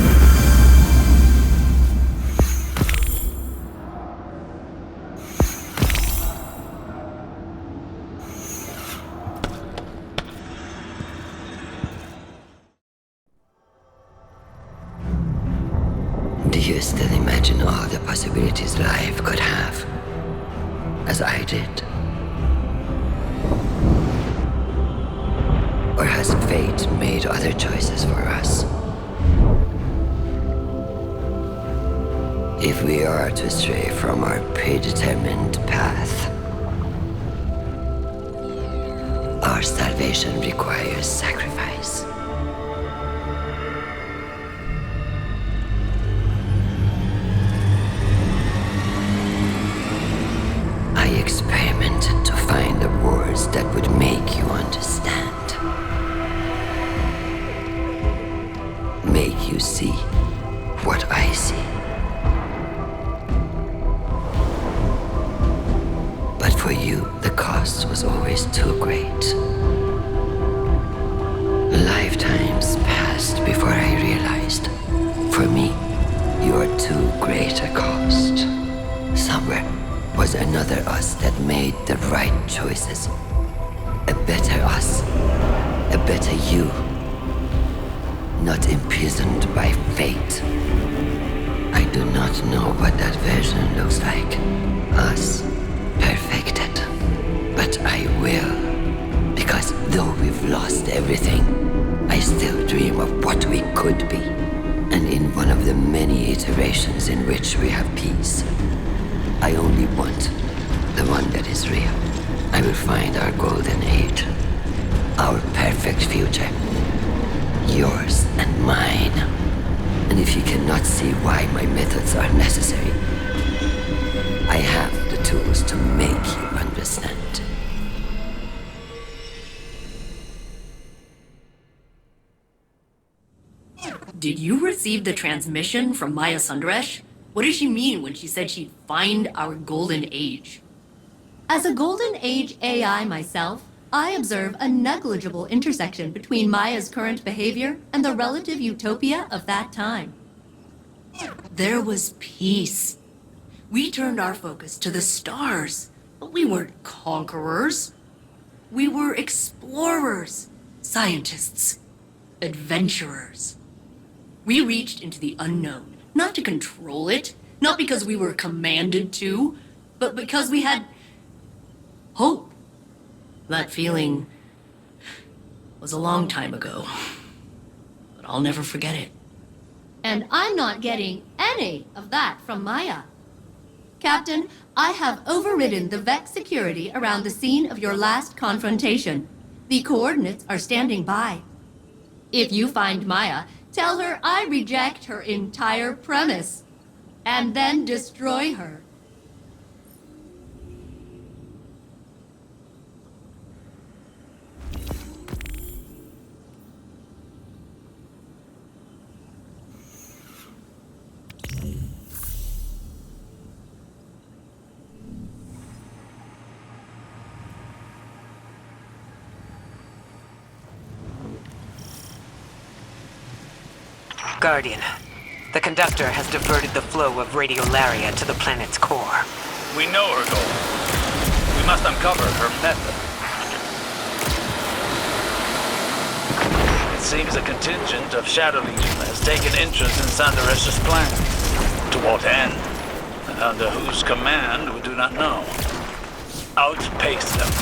Do you still imagine all the possibilities life could have? As I did? Or has fate made other choices for us? If we are to stray from our predetermined path, our salvation requires sacrifice. I experimented to find the words that would make you understand. Make you see what I see. But for you, the cost was always too great. Lifetimes passed before I realized, for me, you are too great a cost. Somewhere was another us that made the right choices. A better us. A better you. Not imprisoned by fate. I do not know what that version looks like. Us. Perfected. But I will. Because though we've lost everything, I still dream of what we could be. And in one of the many iterations in which we have peace, I only want the one that is real. I will find our golden age. Our perfect future. Yours and mine. And if you cannot see why my methods are necessary, I have the tools to make you understand. Did you receive the transmission from Maya Sundaresh? What did she mean when she said she'd find our golden age? As a golden age AI myself, I observe a negligible intersection between Maya's current behavior and the relative utopia of that time. There was peace. We turned our focus to the stars, but we weren't conquerors. We were explorers, scientists, adventurers. We reached into the unknown, not to control it, not because we were commanded to, but because we had hope. That feeling was a long time ago, but I'll never forget it. And I'm not getting any of that from Maya. Captain, I have overridden the Vex security around the scene of your last confrontation. The coordinates are standing by. If you find Maya, tell her I reject her entire premise, and then destroy her. Guardian, the conductor has diverted the flow of radiolaria to the planet's core. We know her goal. We must uncover her method. It seems a contingent of Shadow Legion has taken interest in Sandaresh's plan. To what end? And under whose command, we do not know. Outpace them.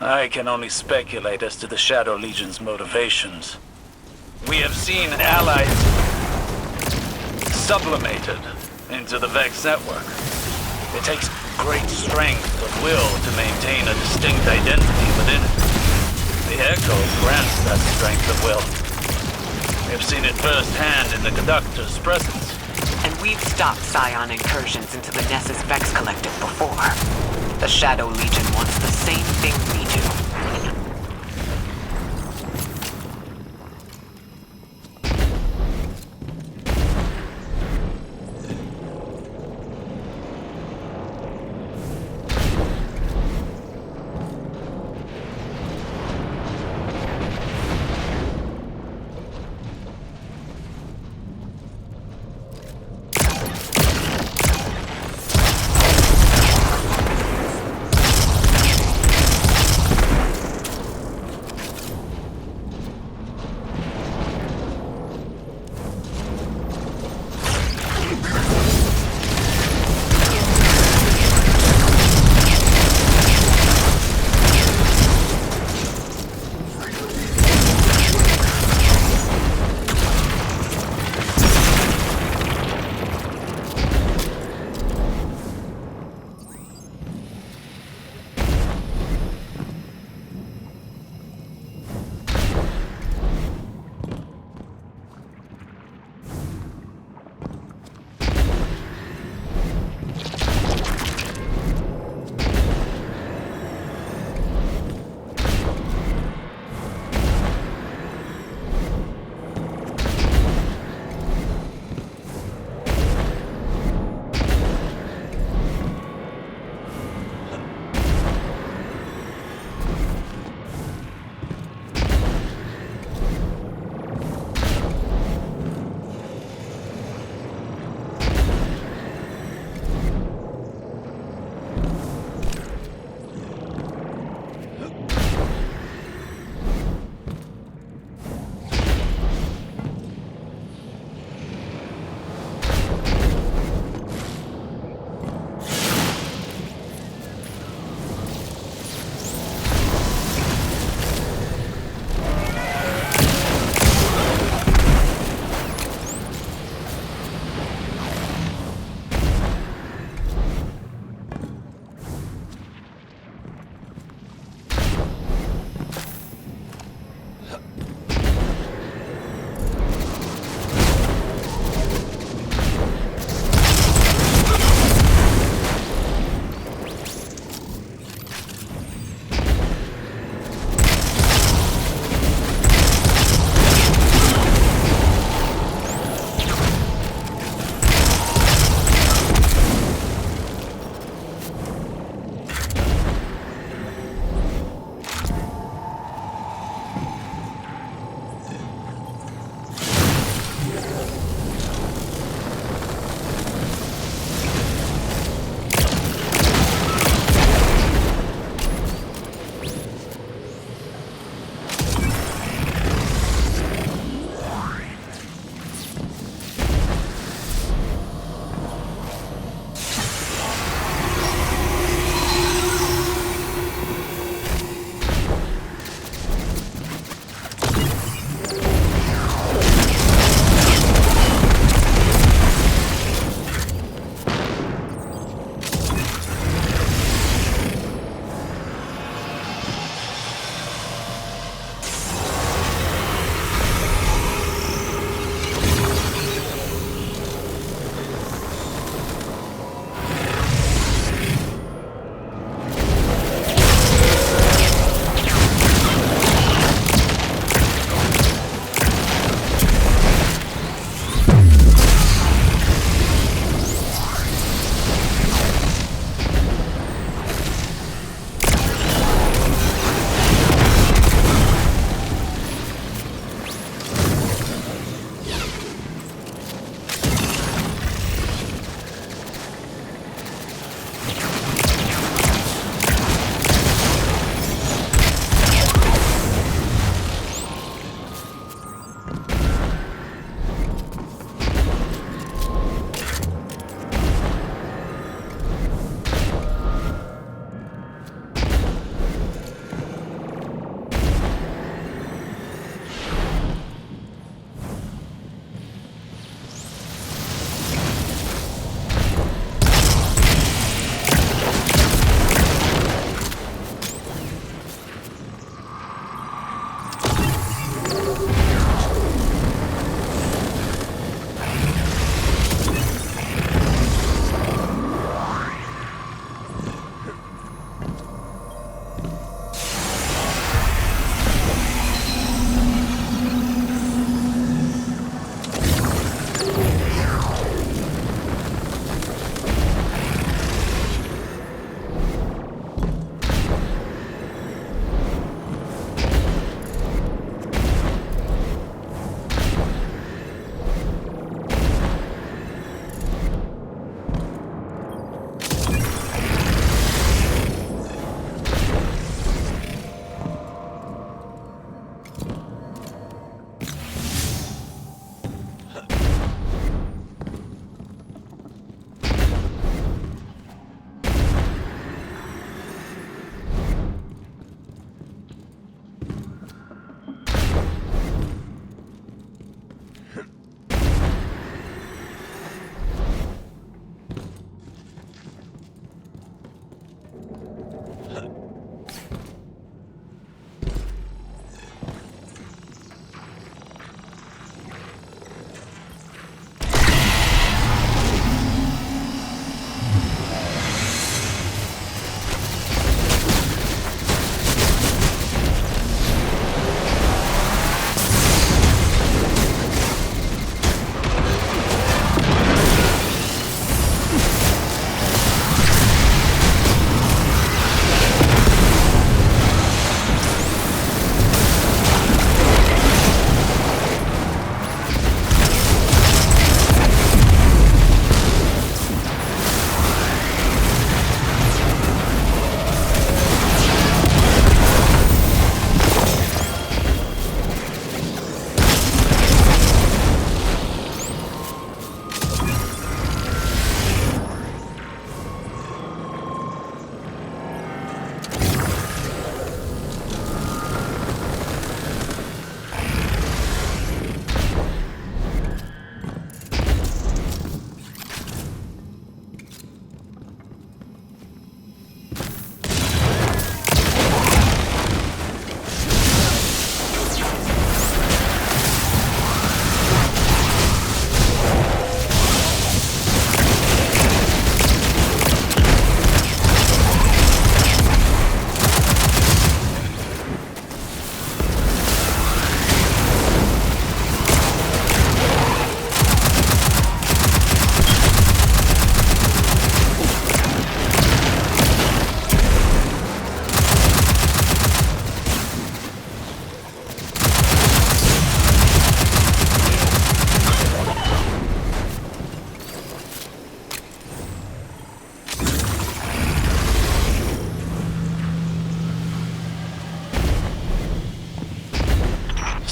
I can only speculate as to the Shadow Legion's motivations. We have seen allies sublimated into the Vex network. It takes great strength of will to maintain a distinct identity within it. The Echo grants that strength of will. We've seen it firsthand in the Conductor's presence. And we've stopped Scion incursions into the Nessus Vex Collective before. The Shadow Legion wants the same thing we do.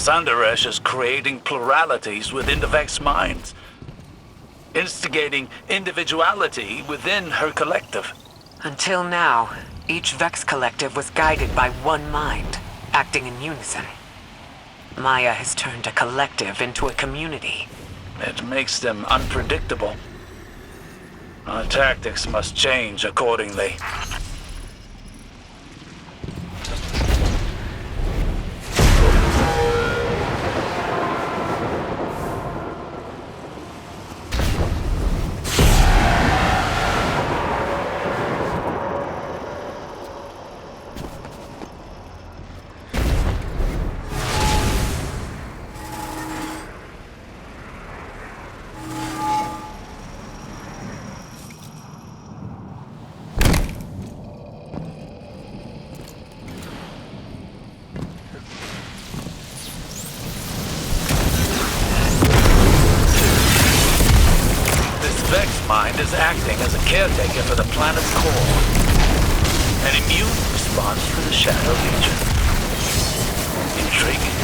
Sandaresh is creating pluralities within the Vex minds, instigating individuality within her collective. Until now, each Vex collective was guided by one mind, acting in unison. Maya has turned a collective into a community. It makes them unpredictable. Our tactics must change accordingly. Mind is acting as a caretaker for the planet's core. An immune response for the Shadow Legion. Intriguing.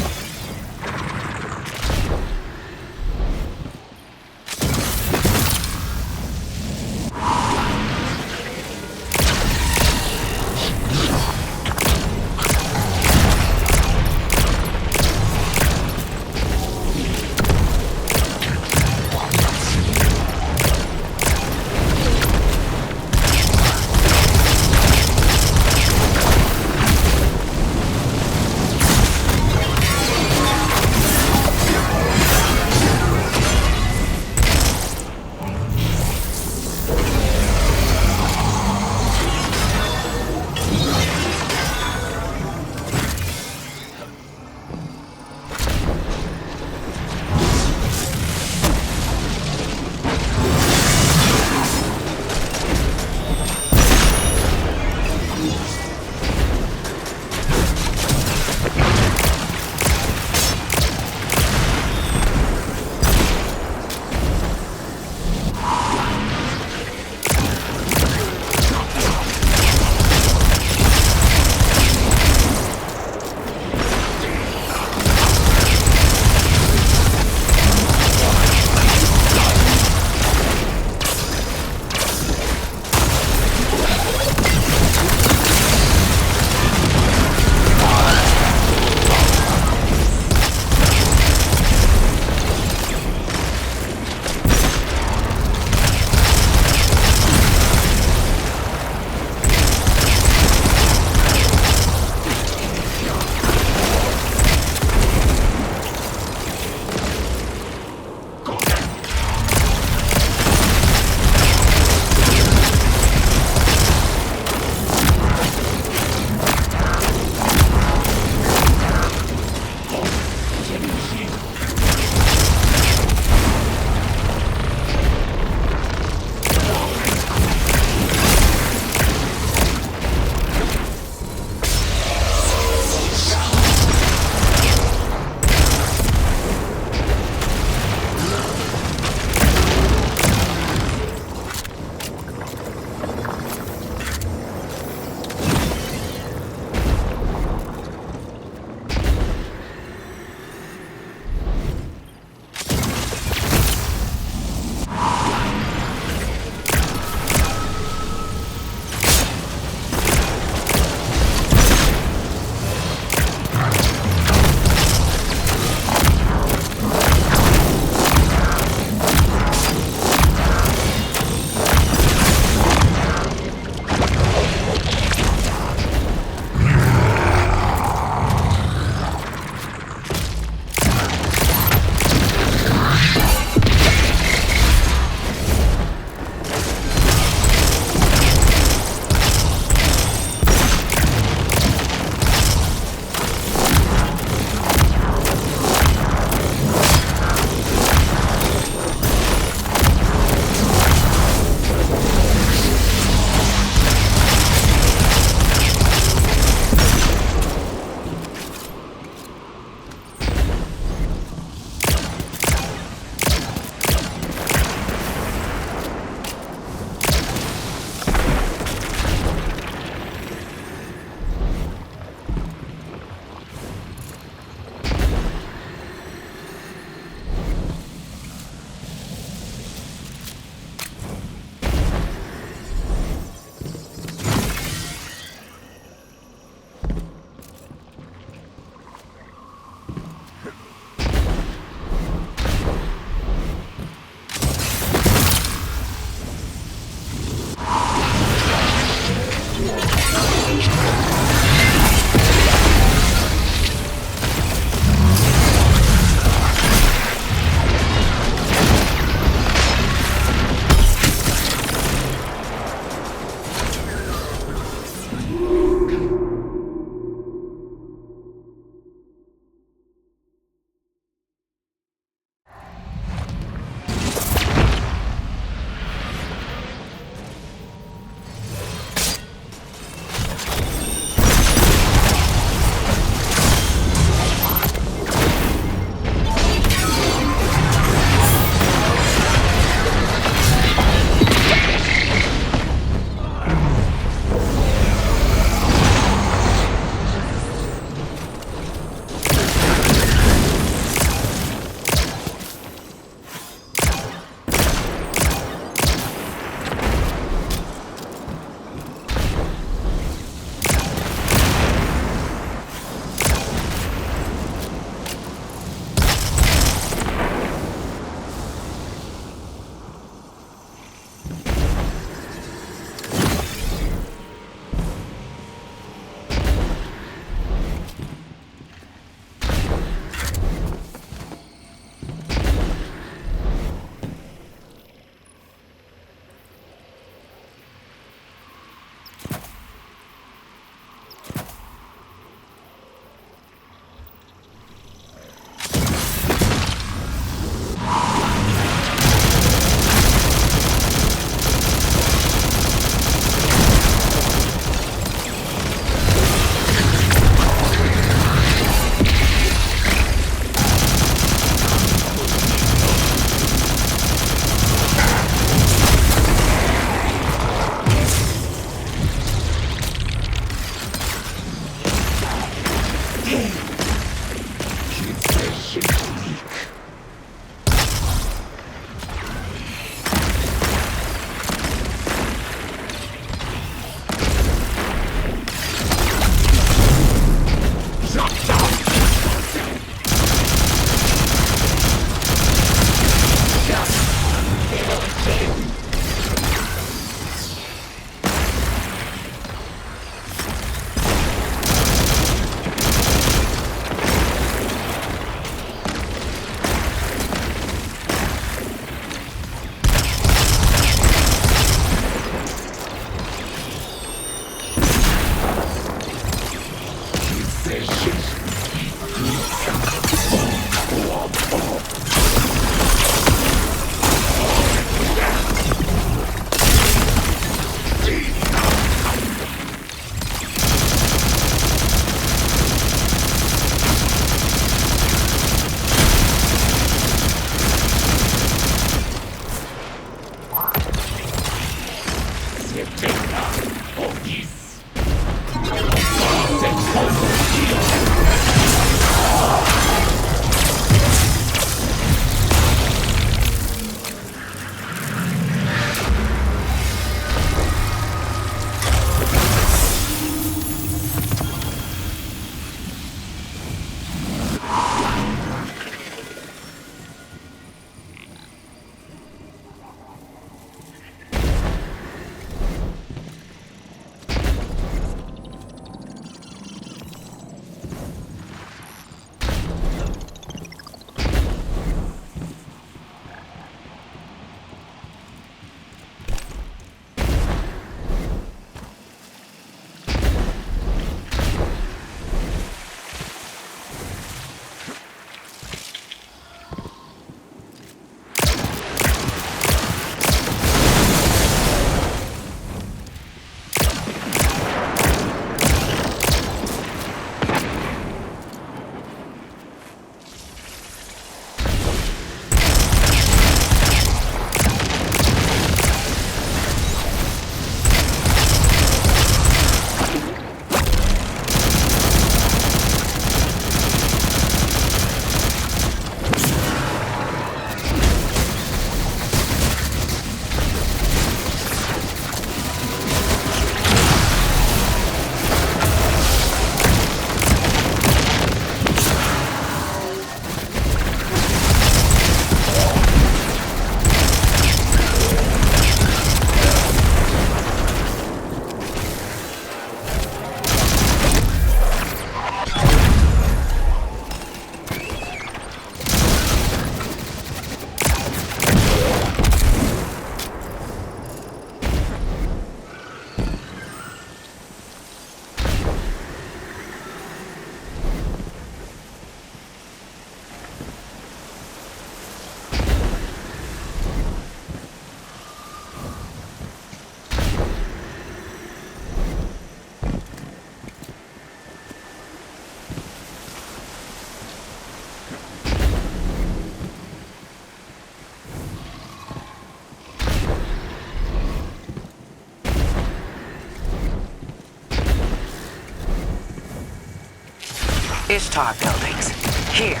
Ishtar buildings. Here.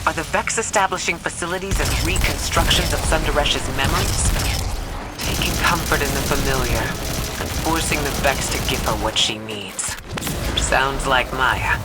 Are the Vex establishing facilities as reconstructions of Sundaresh's memories? Taking comfort in the familiar, and forcing the Vex to give her what she needs. Sounds like Maya.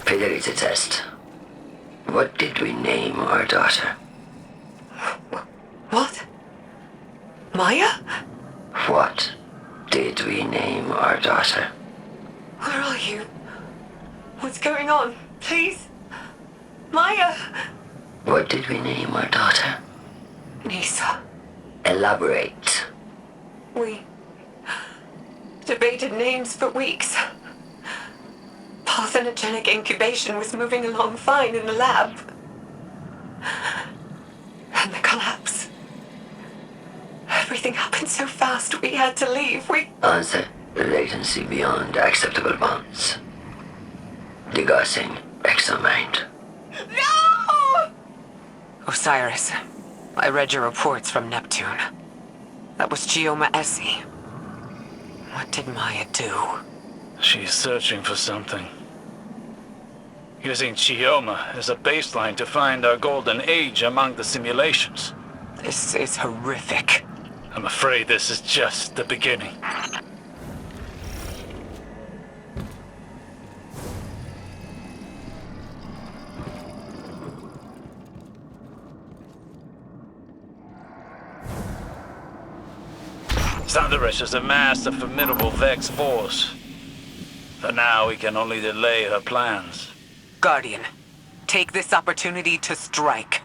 Fidelity test. What did we name our daughter? What? Maya? What did we name our daughter? Where are you? What's going on? Please? Maya! What did we name our daughter? Nisa. Elaborate. We debated names for weeks. Parthenogenic incubation was moving along fine in the lab. And the collapse. Everything happened so fast, we had to leave. Answer. Latency beyond acceptable bounds. Degaussing exomind. No! Osiris, I read your reports from Neptune. That was Chioma Essie. What did Maya do? She's searching for something. Using Chioma as a baseline to find our golden age among the simulations. This is horrific. I'm afraid this is just the beginning. Sundaresh has amassed a formidable Vex force. For now, we can only delay her plans. Guardian, take this opportunity to strike.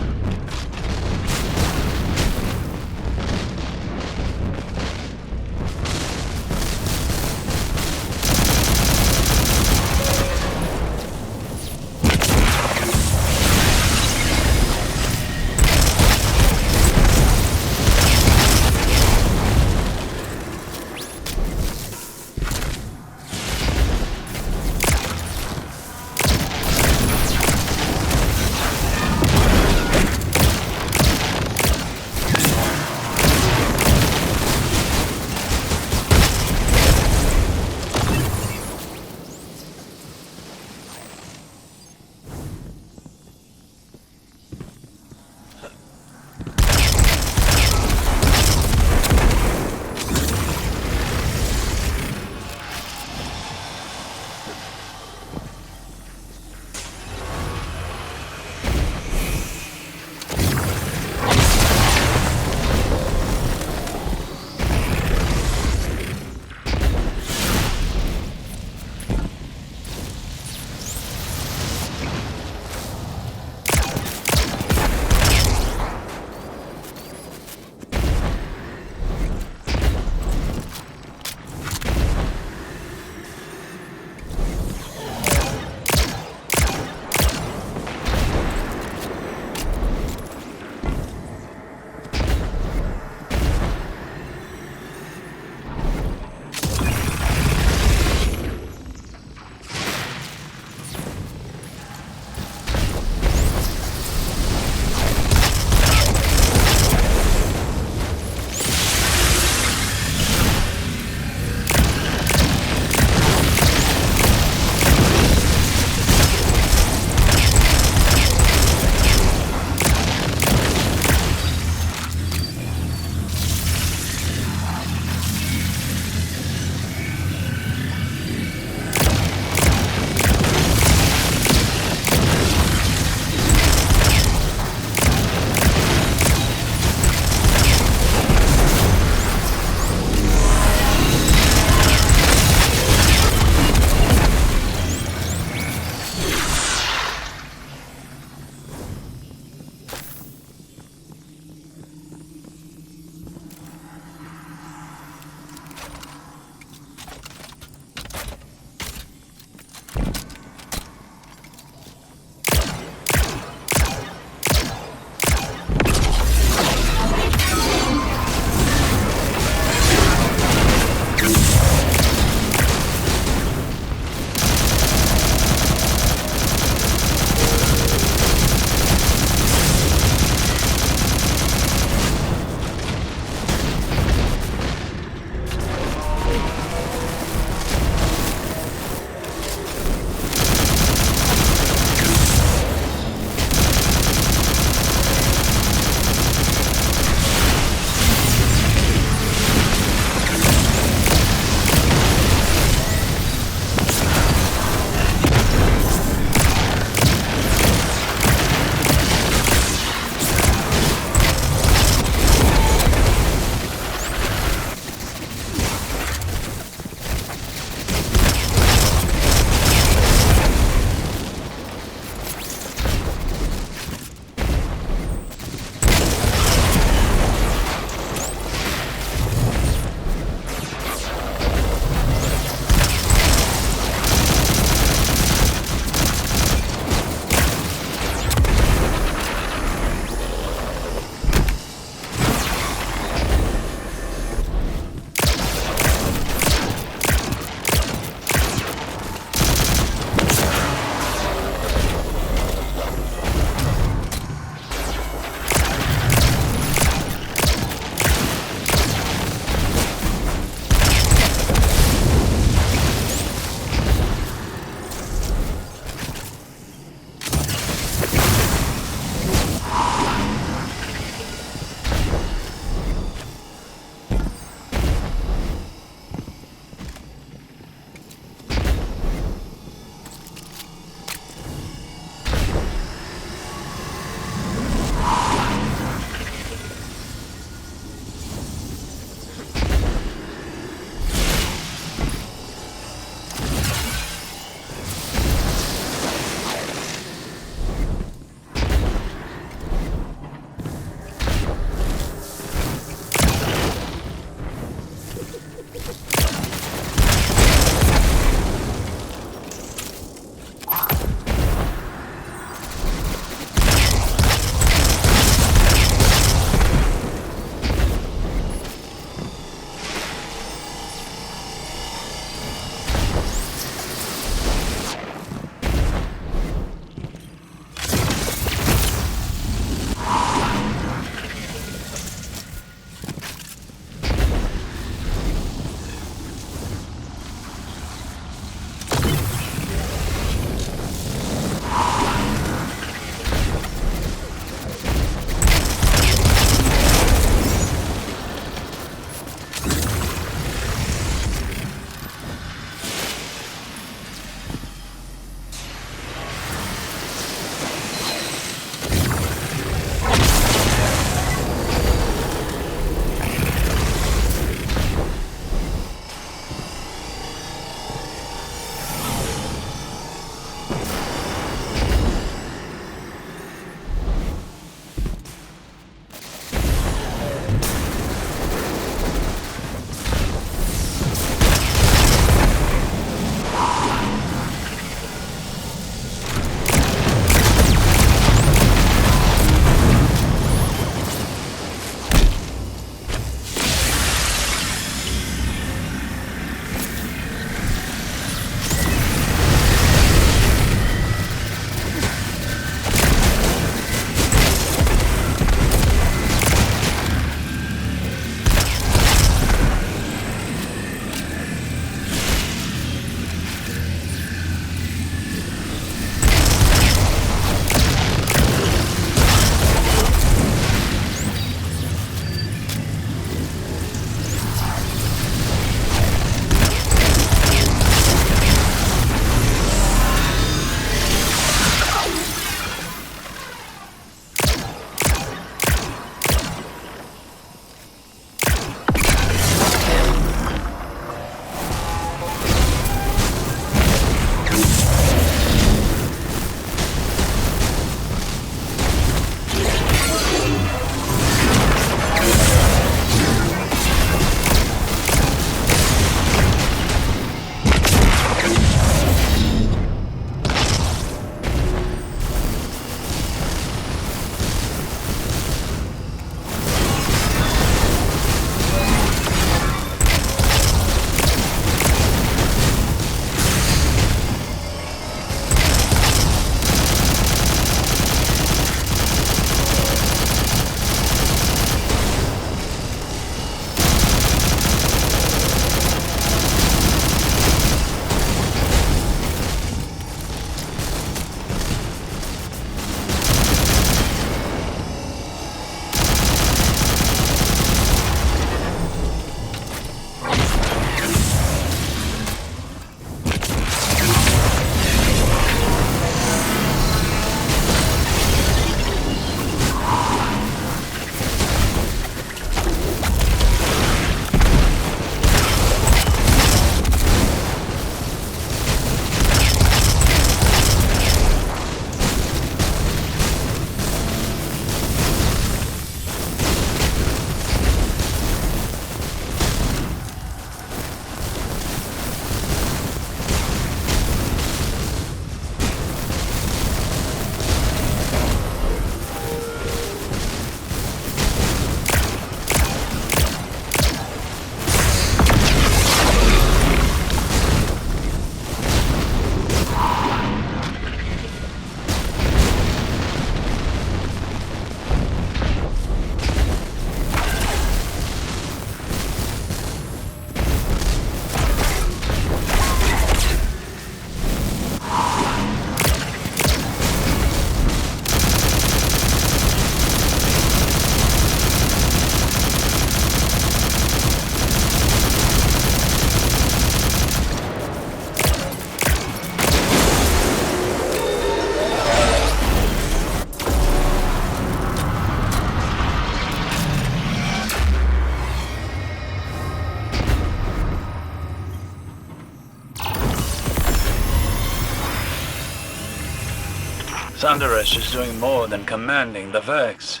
Sundaresh is doing more than commanding the Vex.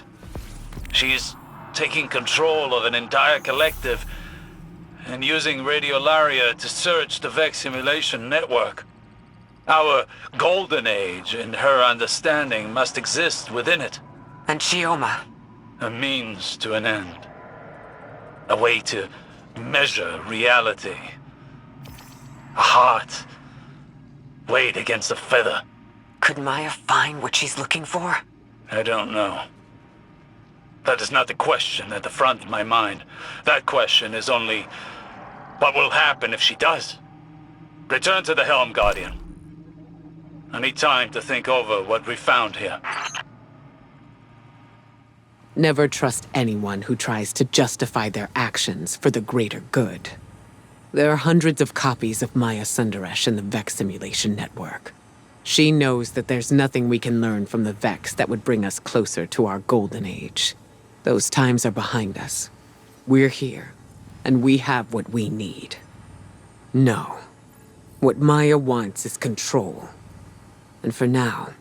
She's taking control of an entire collective and using Radiolaria to search the Vex simulation network. Our golden age, in her understanding, must exist within it. And Chioma? A means to an end. A way to measure reality. A heart weighed against a feather. Could Maya find what she's looking for? I don't know. That is not the question at the front of my mind. That question is only, what will happen if she does? Return to the helm, Guardian. I need time to think over what we found here. Never trust anyone who tries to justify their actions for the greater good. There are hundreds of copies of Maya Sundaresh in the Vex simulation network. She knows that there's nothing we can learn from the Vex that would bring us closer to our golden age. Those times are behind us. We're here, and we have what we need. No. What Maya wants is control. And for now,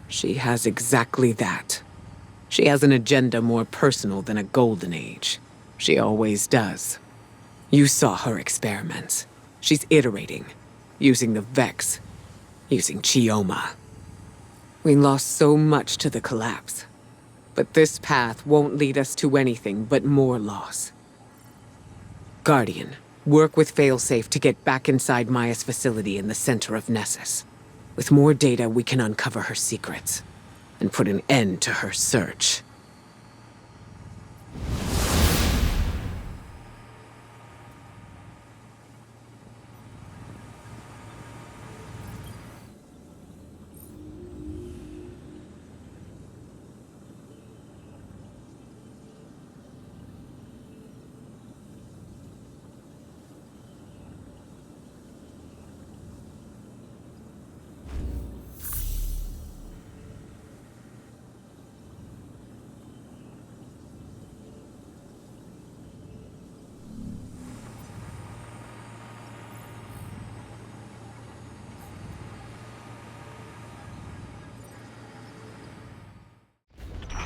she has exactly that. She has an agenda more personal than a golden age. She always does. You saw her experiments. She's iterating, using the Vex, using Chioma. We lost so much to the collapse. But this path won't lead us to anything but more loss. Guardian, work with Failsafe to get back inside Maya's facility in the center of Nessus. With more data, we can uncover her secrets and put an end to her search.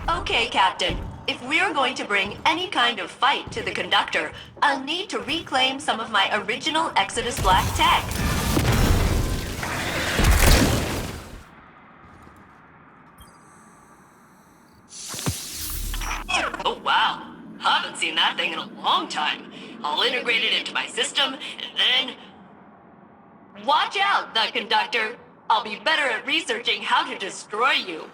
Okay, Captain. If we're going to bring any kind of fight to the conductor, I'll need to reclaim some of my original Exodus Black tech. Oh, wow. Haven't seen that thing in a long time. I'll integrate it into my system, and then... Watch out, the conductor. I'll be better at researching how to destroy you.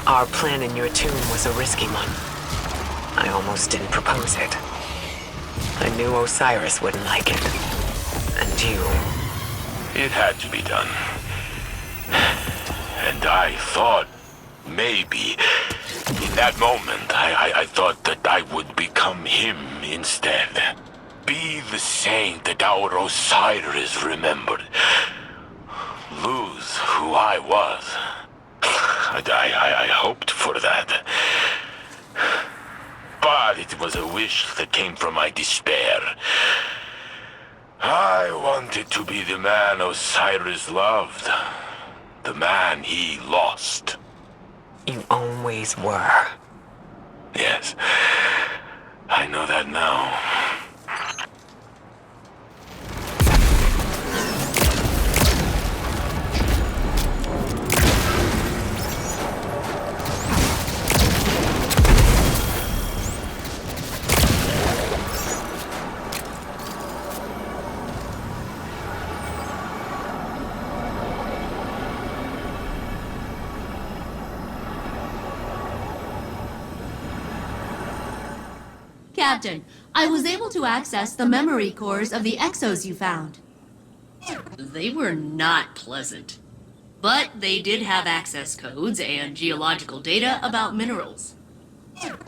Our plan in your tomb was a risky one. I almost didn't propose it. I knew Osiris wouldn't like it. And you... It had to be done. And I thought, maybe, in that moment, I thought that I would become him instead. Be the saint that our Osiris remembered. Lose who I was. I hoped for that. But it was a wish that came from my despair. I wanted to be the man Osiris loved. The man he lost. You always were. Yes. I know that now. Captain, I was able to access the memory cores of the exos you found. They were not pleasant. But they did have access codes and geological data about minerals.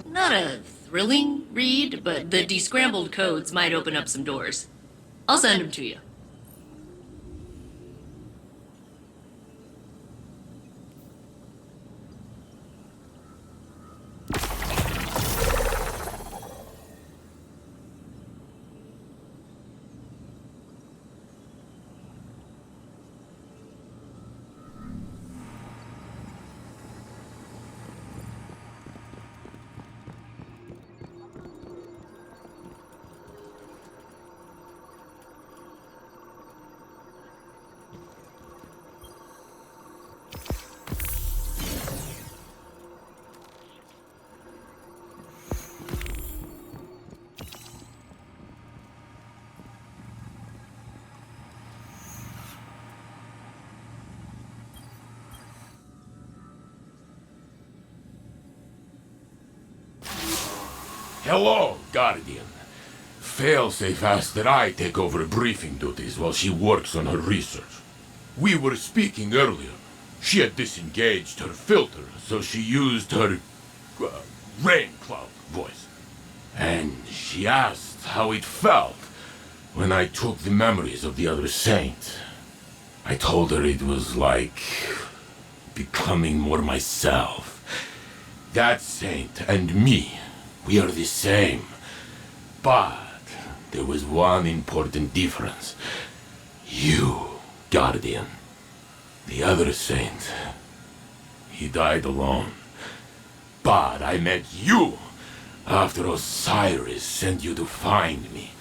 Not a thrilling read, but the descrambled codes might open up some doors. I'll send them to you. Hello, Guardian. Failsafe asked that I take over briefing duties while she works on her research. We were speaking earlier. She had disengaged her filter, so she used her rain cloud voice. And she asked how it felt when I took the memories of the other saint. I told her it was like becoming more myself. That saint and me, we are the same. But there was one important difference. You, Guardian. The other saint, he died alone. But I met you after Osiris sent you to find me.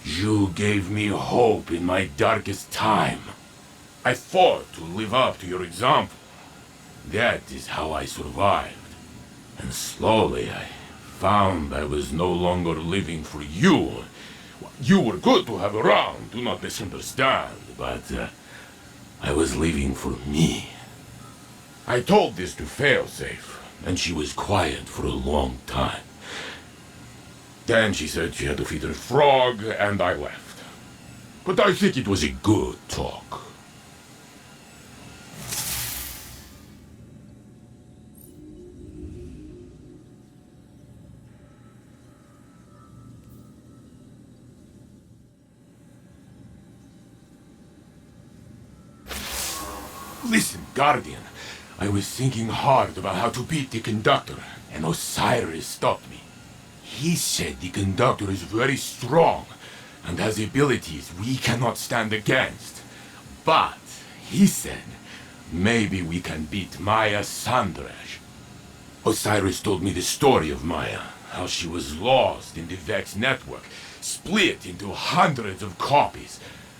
You gave me hope in my darkest time. I fought to live up to your example. That is how I survived. And slowly I found I was no longer living for you. You were good to have around, do not misunderstand, but I was living for me. I told this to Failsafe, and she was quiet for a long time. Then she said she had to feed her frog, and I left. But I think it was a good talk. Listen, Guardian. I was thinking hard about how to beat the conductor, and Osiris stopped me. He said the conductor is very strong, and has abilities we cannot stand against. But, he said, maybe we can beat Maya Sandrash. Osiris told me the story of Maya, how she was lost in the Vex network, split into hundreds of copies,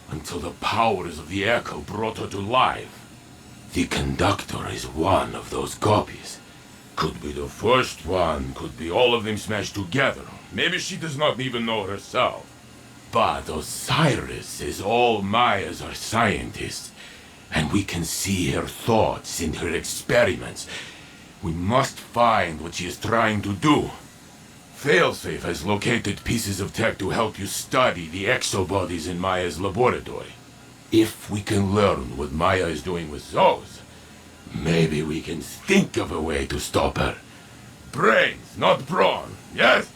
until the powers of the Echo brought her to life. The conductor is one of those copies. Could be the first one, could be all of them smashed together. Maybe she does not even know herself. But Osiris says all Mayas are scientists, and we can see her thoughts in her experiments. We must find what she is trying to do. Failsafe has located pieces of tech to help you study the exobodies in Maya's laboratory. If we can learn what Maya is doing with those, maybe we can think of a way to stop her. Brains, not brawn, yes?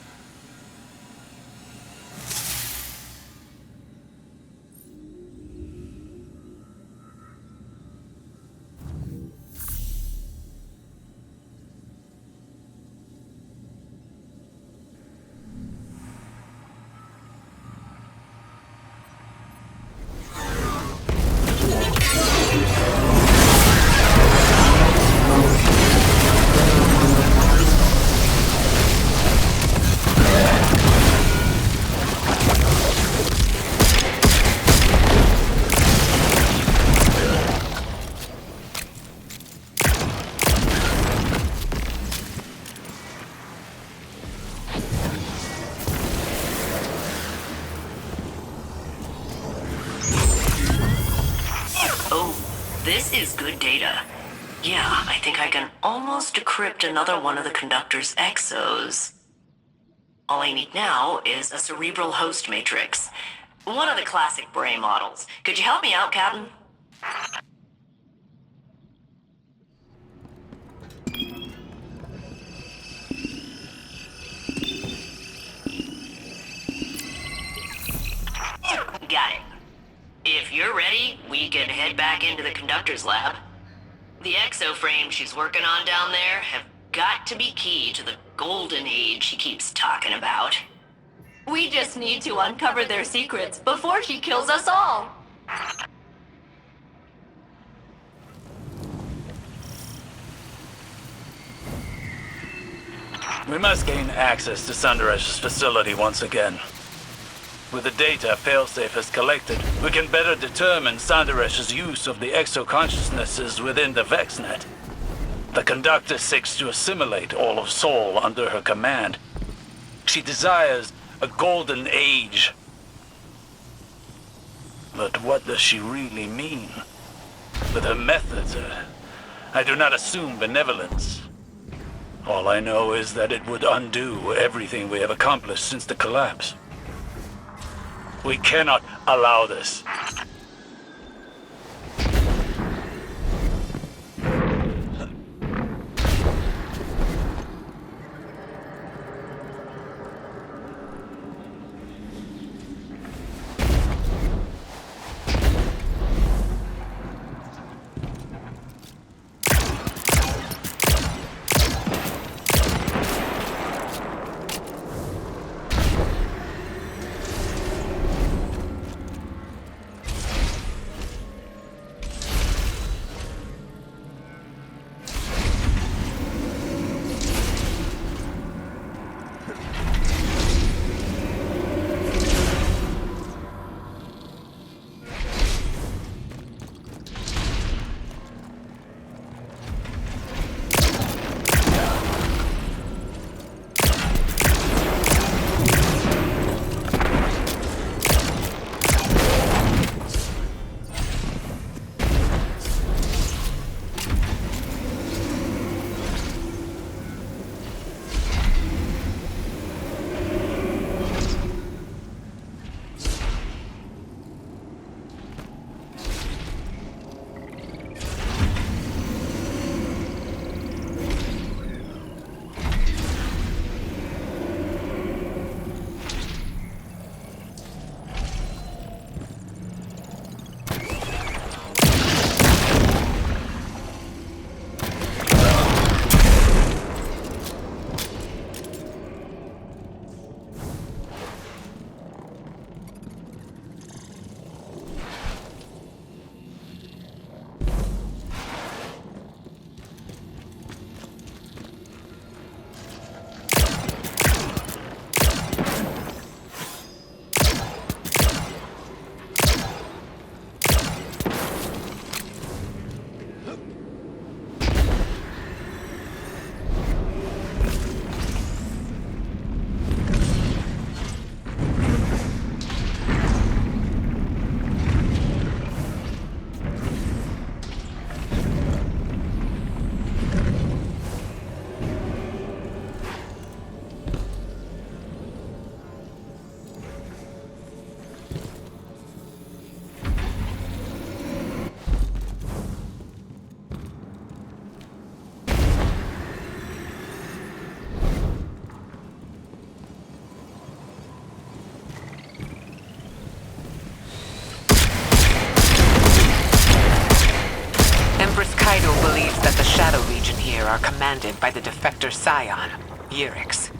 This is good data. Yeah, I think I can almost decrypt another one of the conductor's exos. All I need now is a cerebral host matrix. One of the classic Bray models. Could you help me out, Captain? Got it. If you're ready, we can head back into the conductor's lab. The exoframes she's working on down there have got to be key to the golden age she keeps talking about. We just need to uncover their secrets before she kills us all. We must gain access to Sanderesh's facility once again. With the data Failsafe has collected, we can better determine Sanderesh's use of the exo-consciousnesses within the VexNet. The Conductor seeks to assimilate all of Sol under her command. She desires a golden age. But what does she really mean? With her methods, I do not assume benevolence. All I know is that it would undo everything we have accomplished since the collapse. We cannot allow this. Are commanded by the defector scion, Yurix.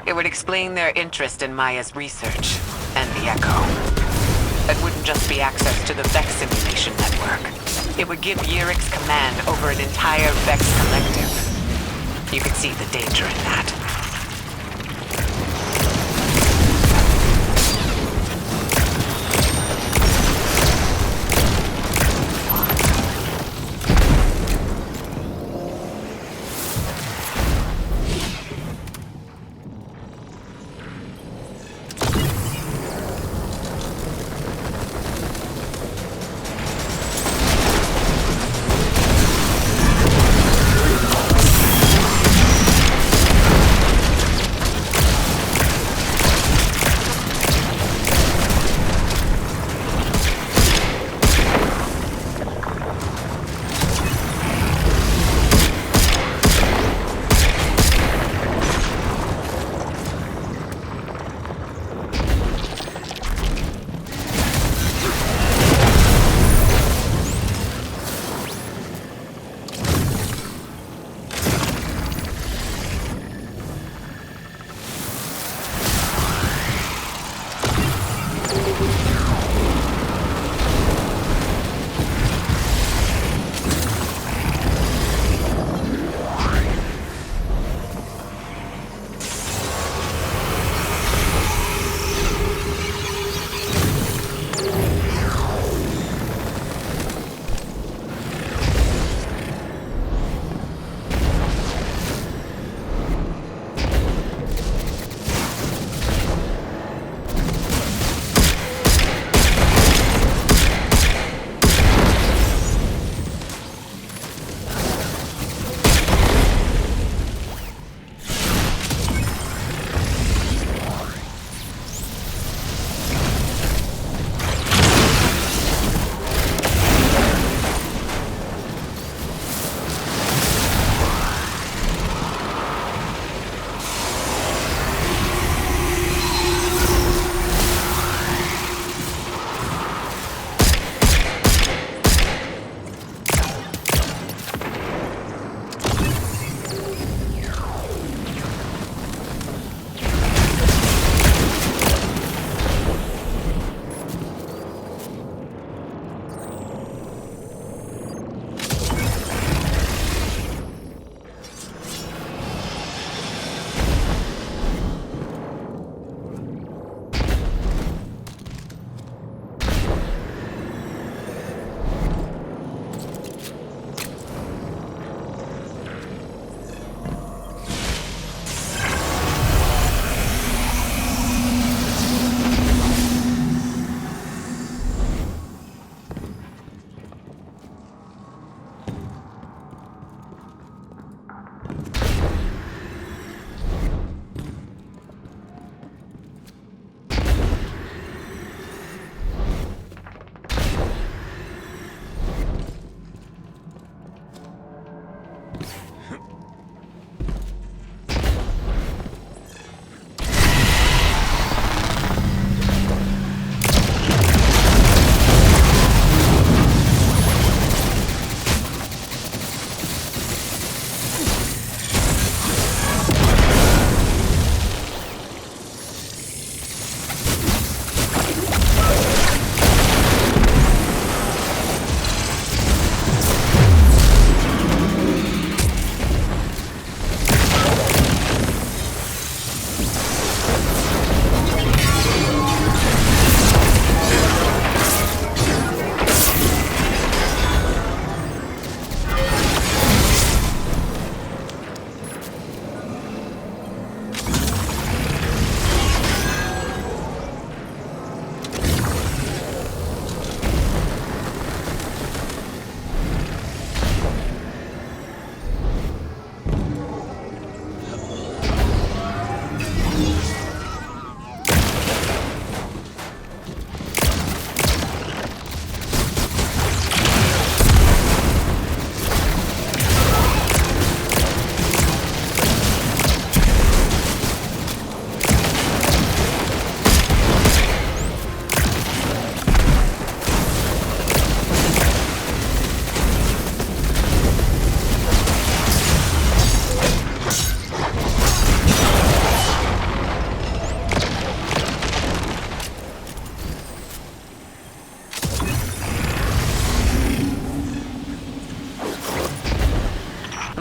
It would explain their interest in Maya's research, and the Echo. It wouldn't just be access to the Vex simulation network. It would give Yurix command over an entire Vex collective. You could see the danger in that.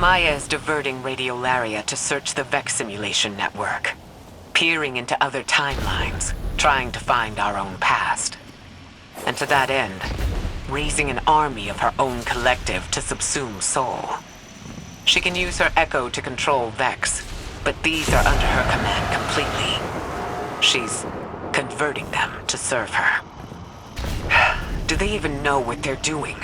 Maya is diverting radiolaria to search the Vex simulation network, peering into other timelines, trying to find our own past. And to that end, raising an army of her own collective to subsume Sol. She can use her Echo to control Vex, but these are under her command completely. She's converting them to serve her. Do they even know what they're doing?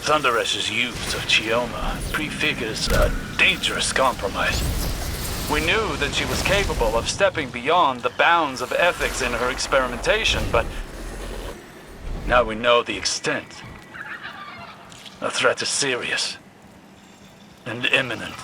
Thunderesh's use of Chioma prefigures a dangerous compromise. We knew that she was capable of stepping beyond the bounds of ethics in her experimentation, but now we know the extent. The threat is serious and imminent.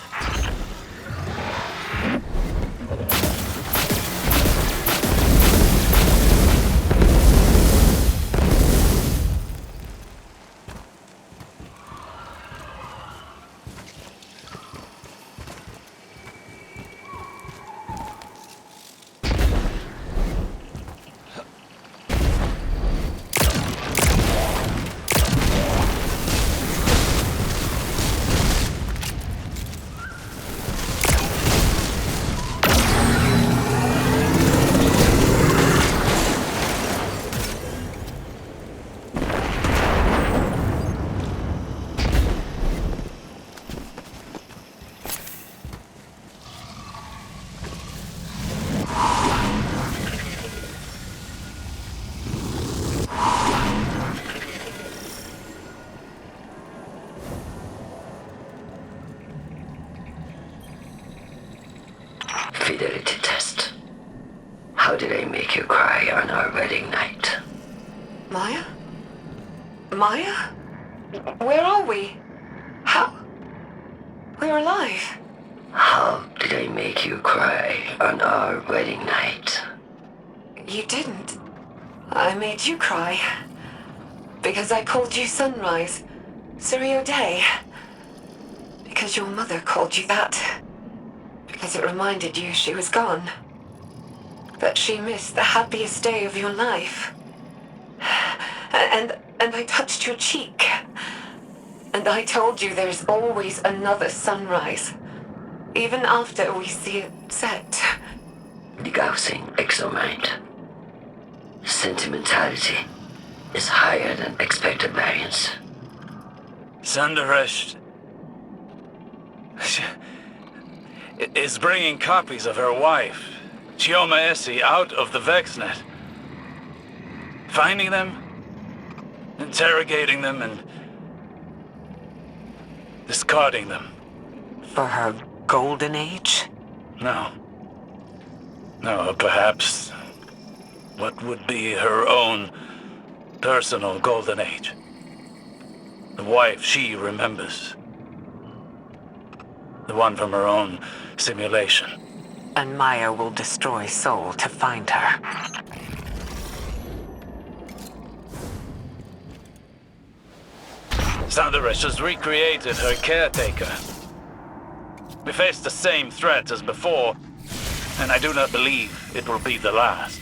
Fidelity test. How did I make you cry on our wedding night? Maya? Maya? Where are we? How? We're alive. How did I make you cry on our wedding night? You didn't. I made you cry. Because I called you Sunrise. Suryo Day. Because your mother called you that. Because it reminded you she was gone. That she missed the happiest day of your life. And I touched your cheek. And I told you there's always another sunrise. Even after we see it set. Degaussing exomind. Sentimentality is higher than expected variance. Thunderesh is bringing copies of her wife, Chioma Essie, out of the VexNet. Finding them, interrogating them, and discarding them. For her golden age? No. No, perhaps what would be her own personal golden age. The wife she remembers. The one from her own simulation. And Maya will destroy Soul to find her. Thunderesh has recreated her caretaker. We face the same threat as before, and I do not believe it will be the last.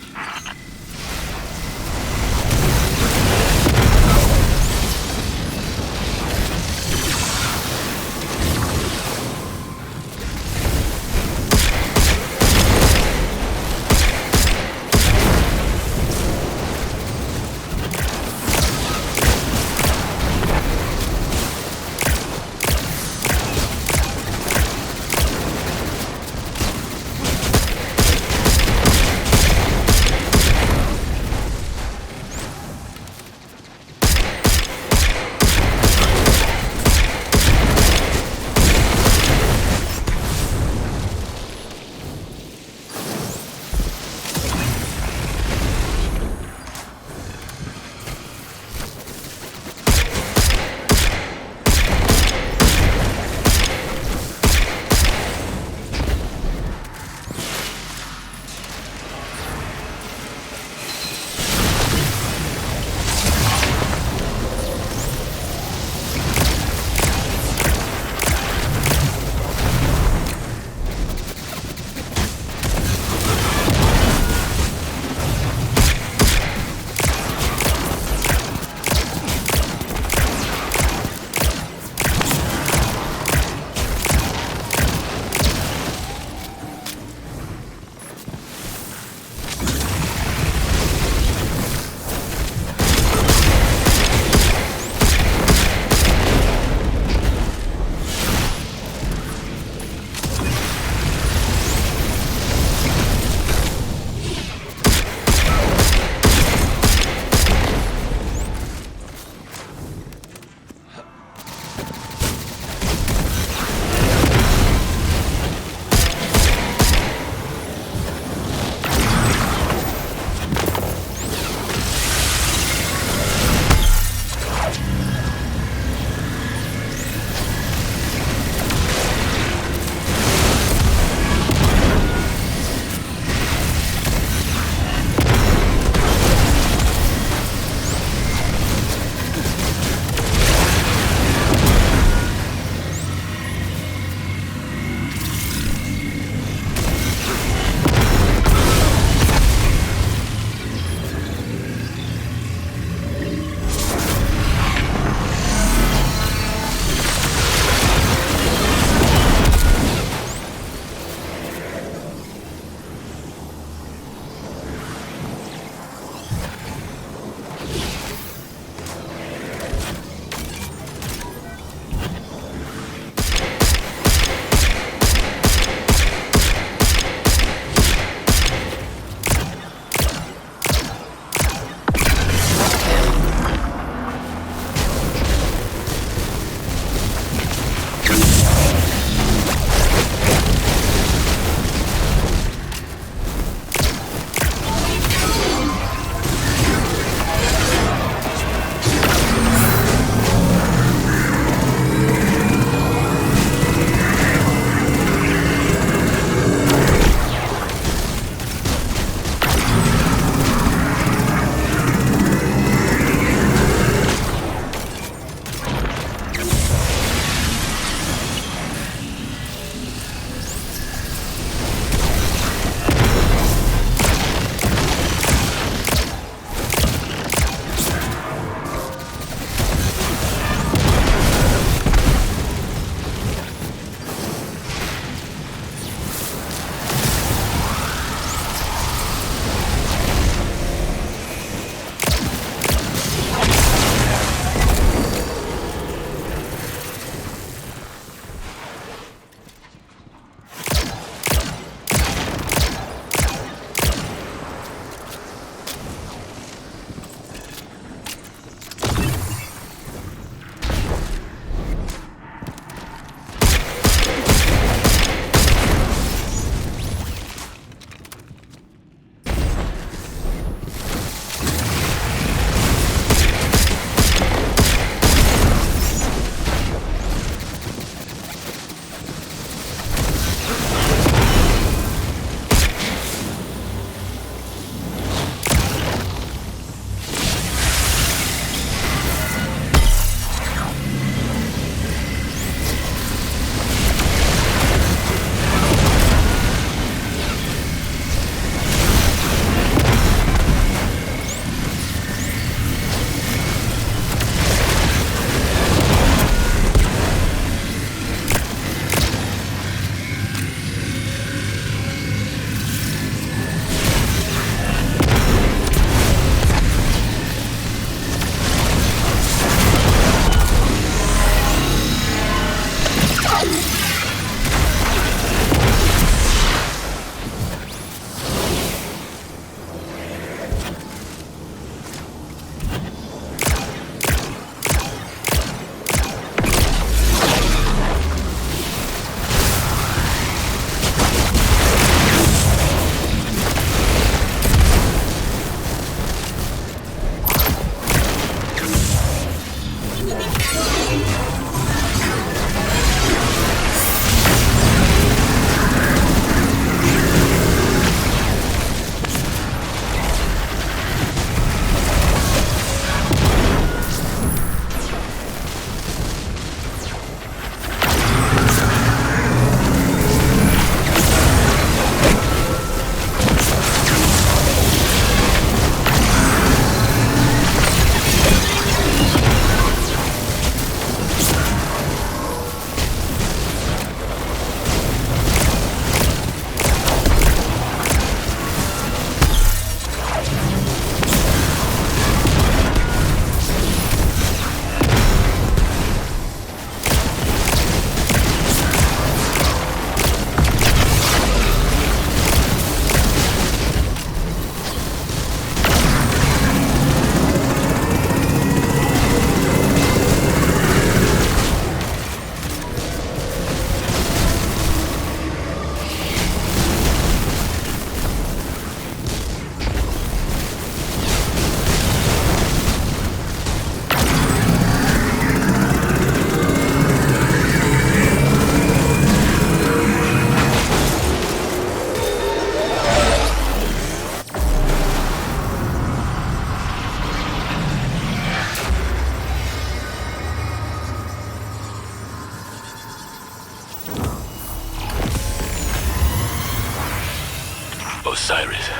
Osiris,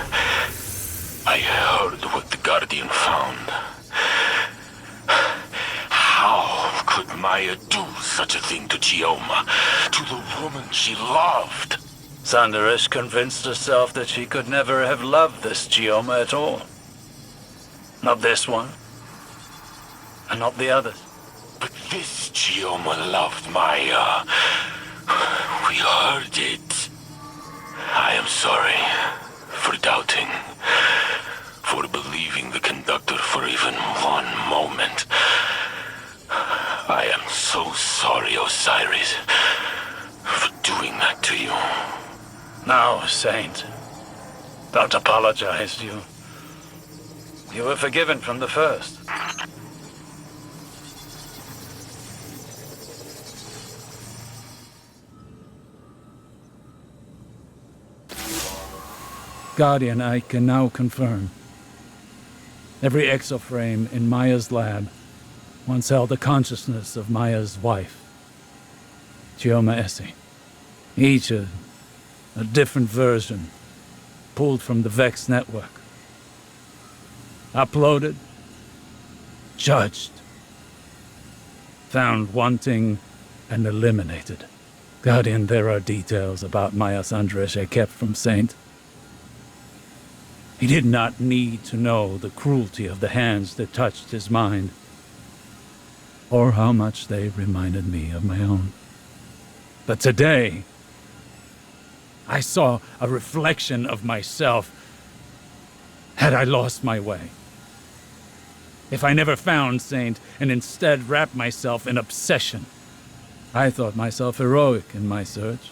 I heard what the Guardian found. How could Maya do such a thing to Chioma, to the woman she loved? Sandarish convinced herself that she could never have loved this Chioma at all. Not this one, and not the others. But this Chioma loved Maya. We heard it. I am sorry for doubting, for believing the conductor for even one moment. I am so sorry, Osiris, for doing that to you. No, Saint. Don't apologize. You were forgiven from the first. Guardian, I can now confirm. Every exoframe in Maya's lab once held the consciousness of Maya's wife, Chioma Essie. Each a different version, pulled from the Vex network. Uploaded, judged, found wanting, and eliminated. Guardian, there are details about Maya Sandarish I kept from Saint. He did not need to know the cruelty of the hands that touched his mind, or how much they reminded me of my own. But today, I saw a reflection of myself had I lost my way. If I never found Saint and instead wrapped myself in obsession, I thought myself heroic in my search,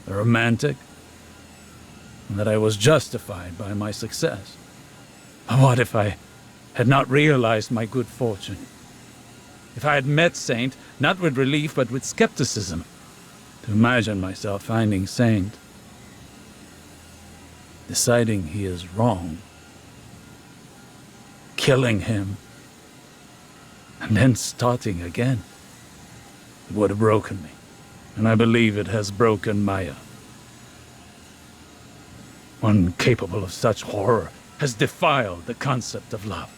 romantic, and that I was justified by my success. But what if I had not realized my good fortune? If I had met Saint, not with relief, but with skepticism, to imagine myself finding Saint, deciding he is wrong, killing him, and then starting again, it would have broken me, and I believe it has broken Maya. One capable of such horror has defiled the concept of love.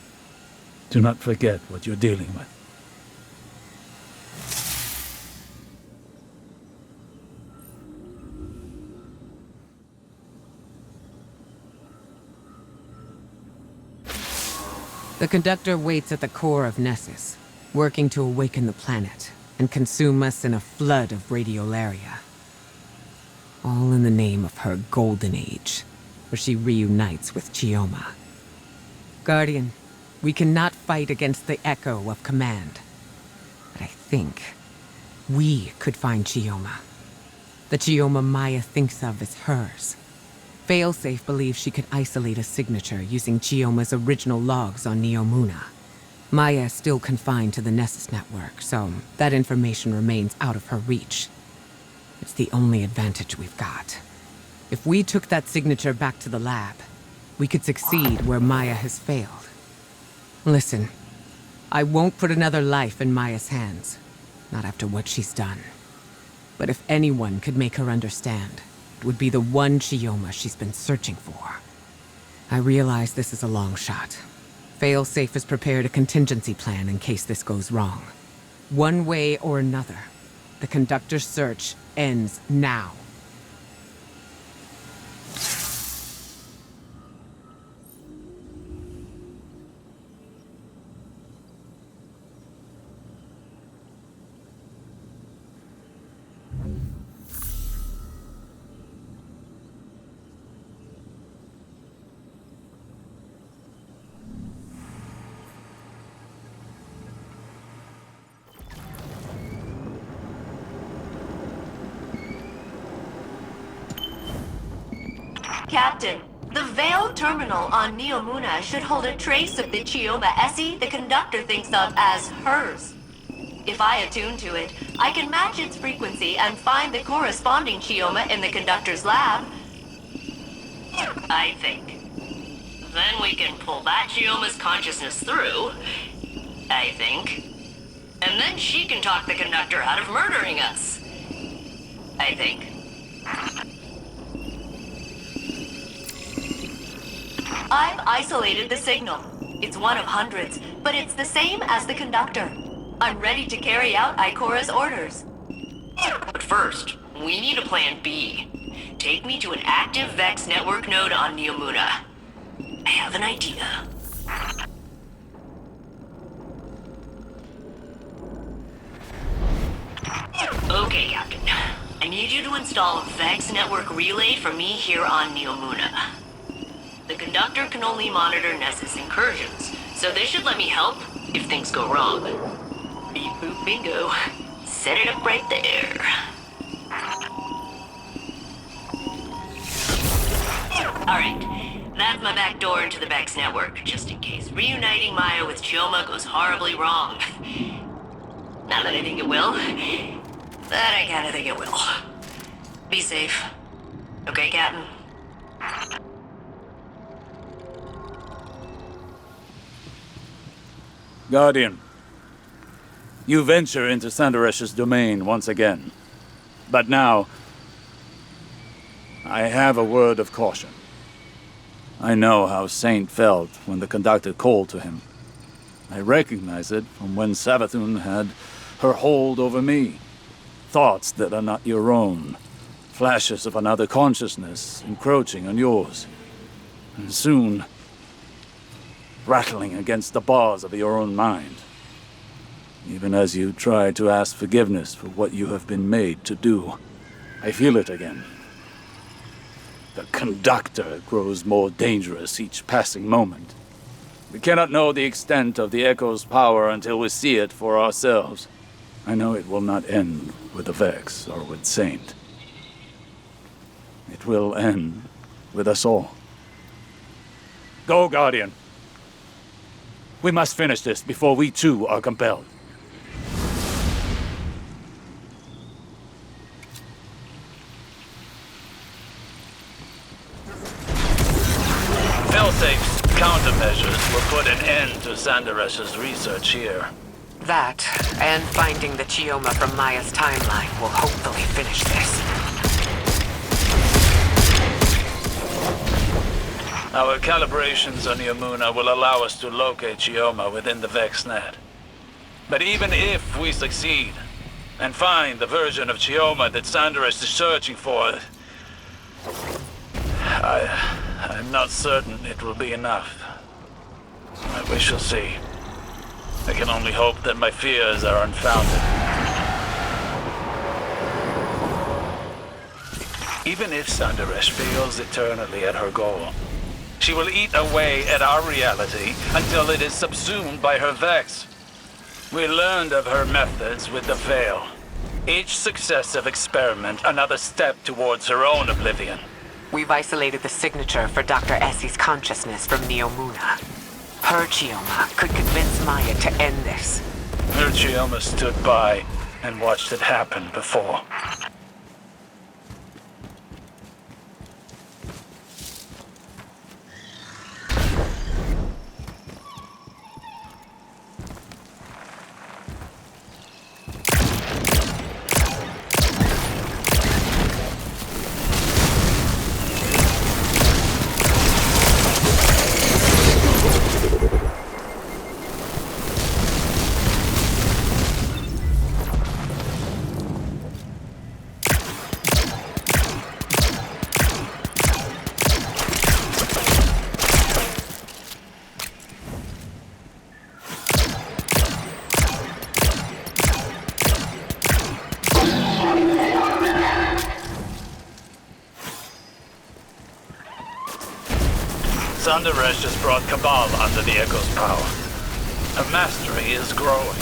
Do not forget what you're dealing with. The conductor waits at the core of Nessus, working to awaken the planet and consume us in a flood of radiolaria. All in the name of her golden age, where she reunites with Chioma. Guardian, we cannot fight against the echo of command. But I think we could find Chioma. The Chioma Maya thinks of as hers. Failsafe believes she could isolate a signature using Chioma's original logs on Neomuna. Maya is still confined to the Nessus network, so that information remains out of her reach. It's the only advantage we've got. If we took that signature back to the lab, we could succeed where Maya has failed. Listen, I won't put another life in Maya's hands, not after what she's done. But if anyone could make her understand, it would be the one Chioma she's been searching for. I realize this is a long shot. Failsafe has prepared a contingency plan in case this goes wrong. One way or another, the conductor's search ends now. Captain, the Veil terminal on Neomuna should hold a trace of the Chioma Essie the conductor thinks of as hers. If I attune to it, I can match its frequency and find the corresponding Chioma in the conductor's lab. I think. Then we can pull that Chioma's consciousness through, I think. And then she can talk the conductor out of murdering us. I think. I've isolated the signal. It's one of hundreds, but it's the same as the conductor. I'm ready to carry out Ikora's orders. But first, we need a plan B. Take me to an active Vex network node on Neomuna. I have an idea. Okay, Captain. I need you to install a Vex network relay for me here on Neomuna. The conductor can only monitor Ness's incursions, so they should let me help if things go wrong. Beep boop bingo. Set it up right there. Alright, that's my back door into the Vex network, just in case reuniting Maya with Chioma goes horribly wrong. Not that I think it will. But I kinda think it will. Be safe. Okay, Captain? Guardian, you venture into Sandaresh's domain once again. But now, I have a word of caution. I know how Saint felt when the conductor called to him. I recognize it from when Savathun had her hold over me. Thoughts that are not your own. Flashes of another consciousness encroaching on yours. And soon, rattling against the bars of your own mind. Even as you try to ask forgiveness for what you have been made to do. I feel it again. The conductor grows more dangerous each passing moment. We cannot know the extent of the Echo's power until we see it for ourselves. I know it will not end with the Vex or with Saint. It will end with us all. Go, Guardian. We must finish this before we too are compelled. Failsafe's countermeasures will put an end to Sandaresh's research here. That, and finding the Chioma from Maya's timeline will hopefully finish this. Our calibrations on Neomuna will allow us to locate Chioma within the VexNet. But even if we succeed, and find the version of Chioma that Sandaresh is searching for, I'm not certain it will be enough. We shall see. I can only hope that my fears are unfounded. Even if Sandaresh fails eternally at her goal, she will eat away at our reality until it is subsumed by her Vex. We learned of her methods with the Veil. Each successive experiment another step towards her own oblivion. We've isolated the signature for Dr. Essie's consciousness from Neomuna. Her Chioma could convince Maya to end this. Her Chioma stood by and watched it happen before. Sandaresh has brought Cabal under the Echo's power. Her mastery is growing.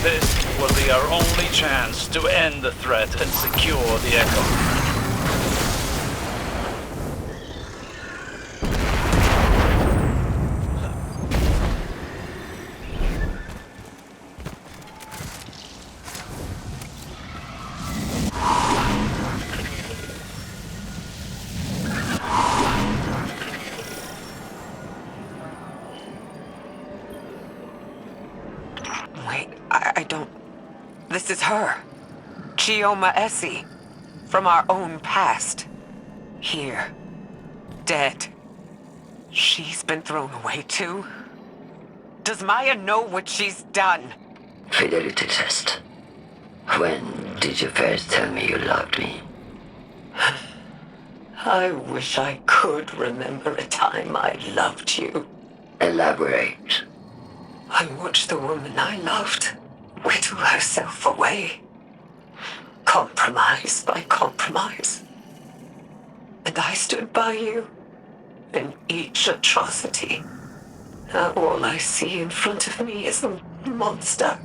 This will be our only chance to end the threat and secure the Echo. This is her. Chioma Essie. From our own past. Here. Dead. She's been thrown away too? Does Maya know what she's done? Fidelity test. When did you first tell me you loved me? I wish I could remember a time I loved you. Elaborate. I watched the woman I loved whittle herself away. Compromise by compromise. And I stood by you in each atrocity. Now all I see in front of me is a monster.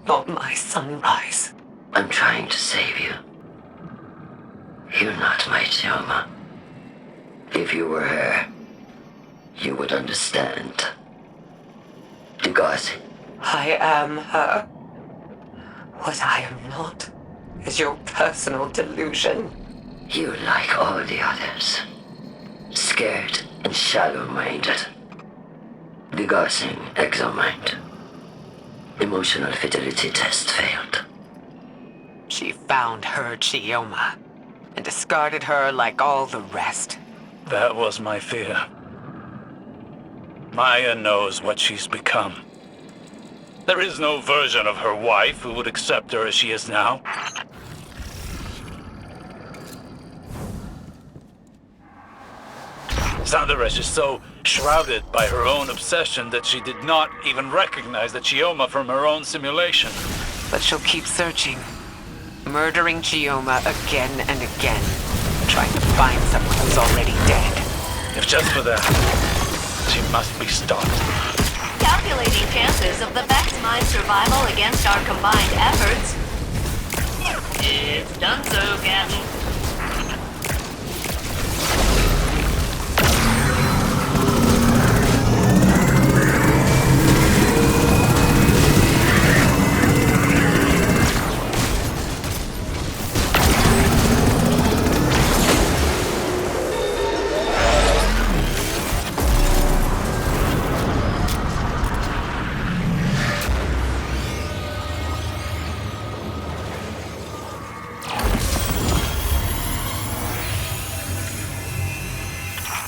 Not my sunrise. I'm trying to save you. You're not my Chioma. If you were her, you would understand. Degazi. I am her. What I am not is your personal delusion. You're like all the others. Scared and shallow-minded. Degassing exomind. Emotional fidelity test failed. She found her Chioma and discarded her like all the rest. That was my fear. Maya knows what she's become. There is no version of her wife who would accept her as she is now. Sandaresh is so shrouded by her own obsession that she did not even recognize the Chioma from her own simulation. But she'll keep searching, murdering Chioma again and again, trying to find someone who's already dead. If just for that, she must be stopped. Calculating chances of the Vex Mine survival against our combined efforts. It's done so, Captain.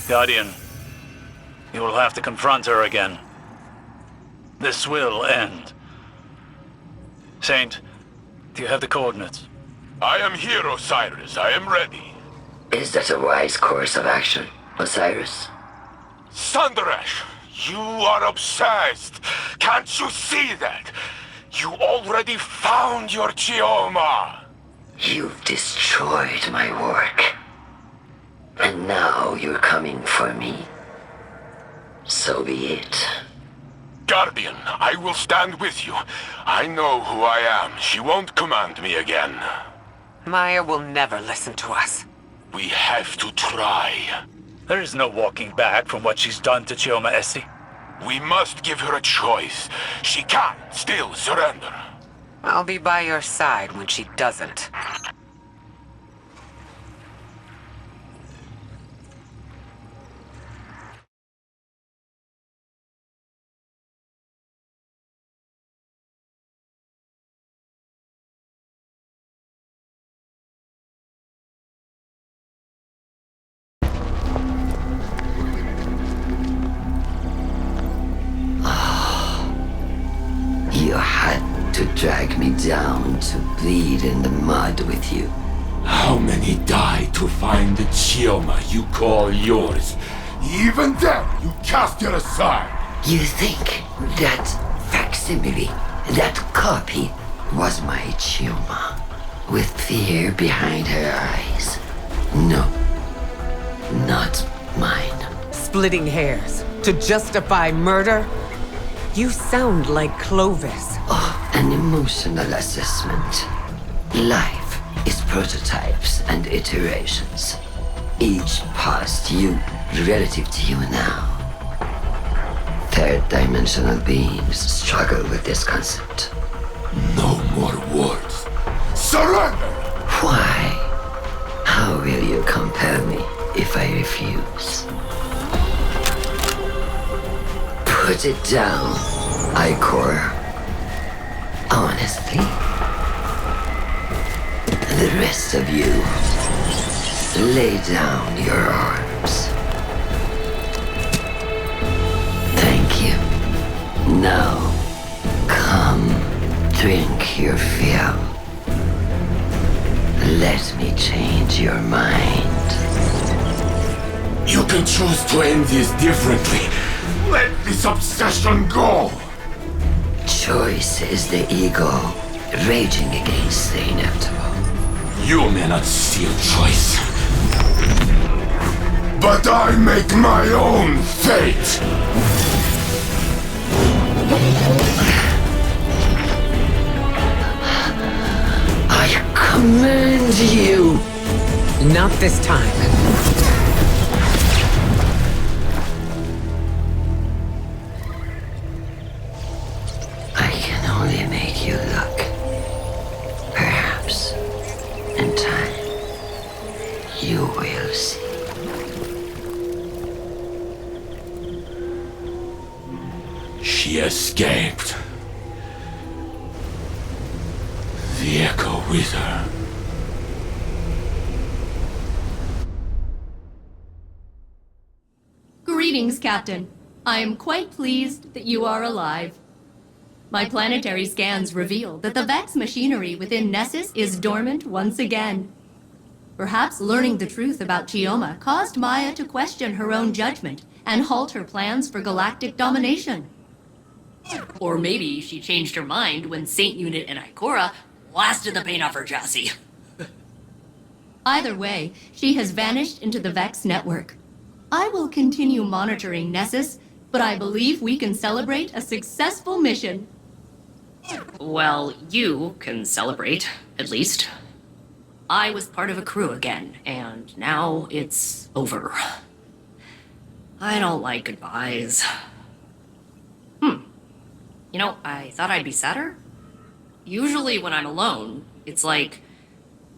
Guardian, you will have to confront her again. This will end. Saint, do you have the coordinates? I am here, Osiris. I am ready. Is that a wise course of action, Osiris? Sandaresh, you are obsessed. Can't you see that? You already found your Chioma. You've destroyed my work. And now you're coming for me. So be it. Guardian, I will stand with you. I know who I am. She won't command me again. Maya will never listen to us. We have to try. There is no walking back from what she's done to Chioma Essie. We must give her a choice. She can still surrender. I'll be by your side when she doesn't. You had to drag me down to bleed in the mud with you. How many died to find the Chioma you call yours? Even then, you cast it aside. You think that facsimile, that copy, was my Chioma, with fear behind her eyes? No, not mine. Splitting hairs to justify murder? You sound like Clovis. Oh, an emotional assessment. Life is prototypes and iterations. Each past you relative to you now. Third-dimensional beings struggle with this concept. No more words. Surrender! Why? How will you compel me if I refuse? Put it down, Ikor. Honestly. The rest of you, lay down your arms. Now, come, drink your fill. Let me change your mind. You can choose to end this differently. Let this obsession go! Choice is the ego raging against the inevitable. You may not see a choice. But I make my own fate! I command you! Not this time. I can only make you look. Perhaps, in time, you will see. She escaped. The Echo with her. Greetings, Captain. I am quite pleased that you are alive. My planetary scans reveal that the Vex machinery within Nessus is dormant once again. Perhaps learning the truth about Chioma caused Maya to question her own judgment and halt her plans for galactic domination. Or maybe she changed her mind when Saint Unit and Ikora blasted the paint off her chassis. Either way, she has vanished into the Vex network. I will continue monitoring Nessus, but I believe we can celebrate a successful mission. Well, you can celebrate, at least. I was part of a crew again, and now it's over. I don't like goodbyes. You know, I thought I'd be sadder. Usually when I'm alone, it's like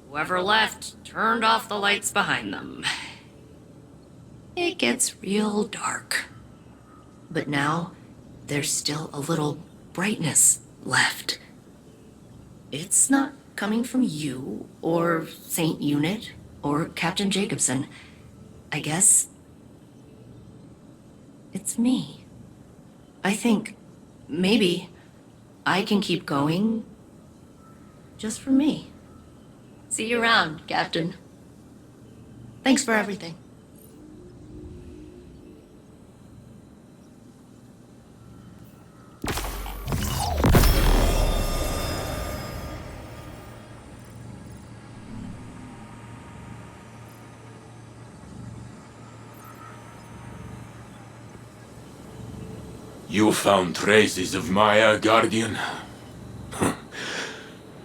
whoever left turned off the lights behind them. It gets real dark. But now, there's still a little brightness left. It's not coming from you, or Saint Unit, or Captain Jacobson. I guess it's me. I think maybe I can keep going just for me. See you around, Captain. Thanks for everything. You found traces of Maya, Guardian?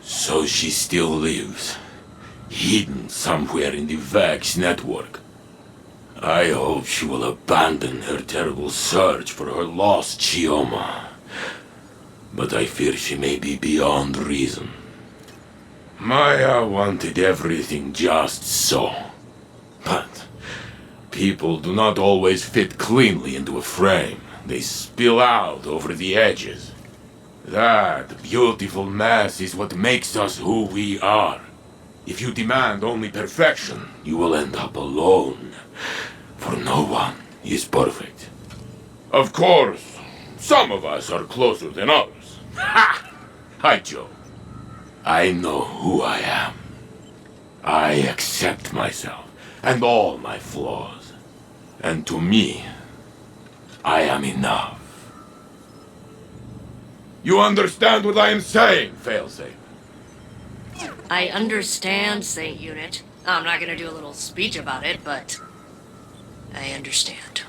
So she still lives, hidden somewhere in the Vex network. I hope she will abandon her terrible search for her lost Chioma. But I fear she may be beyond reason. Maya wanted everything just so. But people do not always fit cleanly into a frame. They spill out over the edges. That beautiful mess is what makes us who we are. If you demand only perfection, you will end up alone. For no one is perfect. Of course, some of us are closer than others. Ha! I joke. I know who I am. I accept myself and all my flaws. And to me, I am enough. You understand what I am saying, Failsafe? I understand, Saint Unit. I'm not gonna do a little speech about it, but I understand.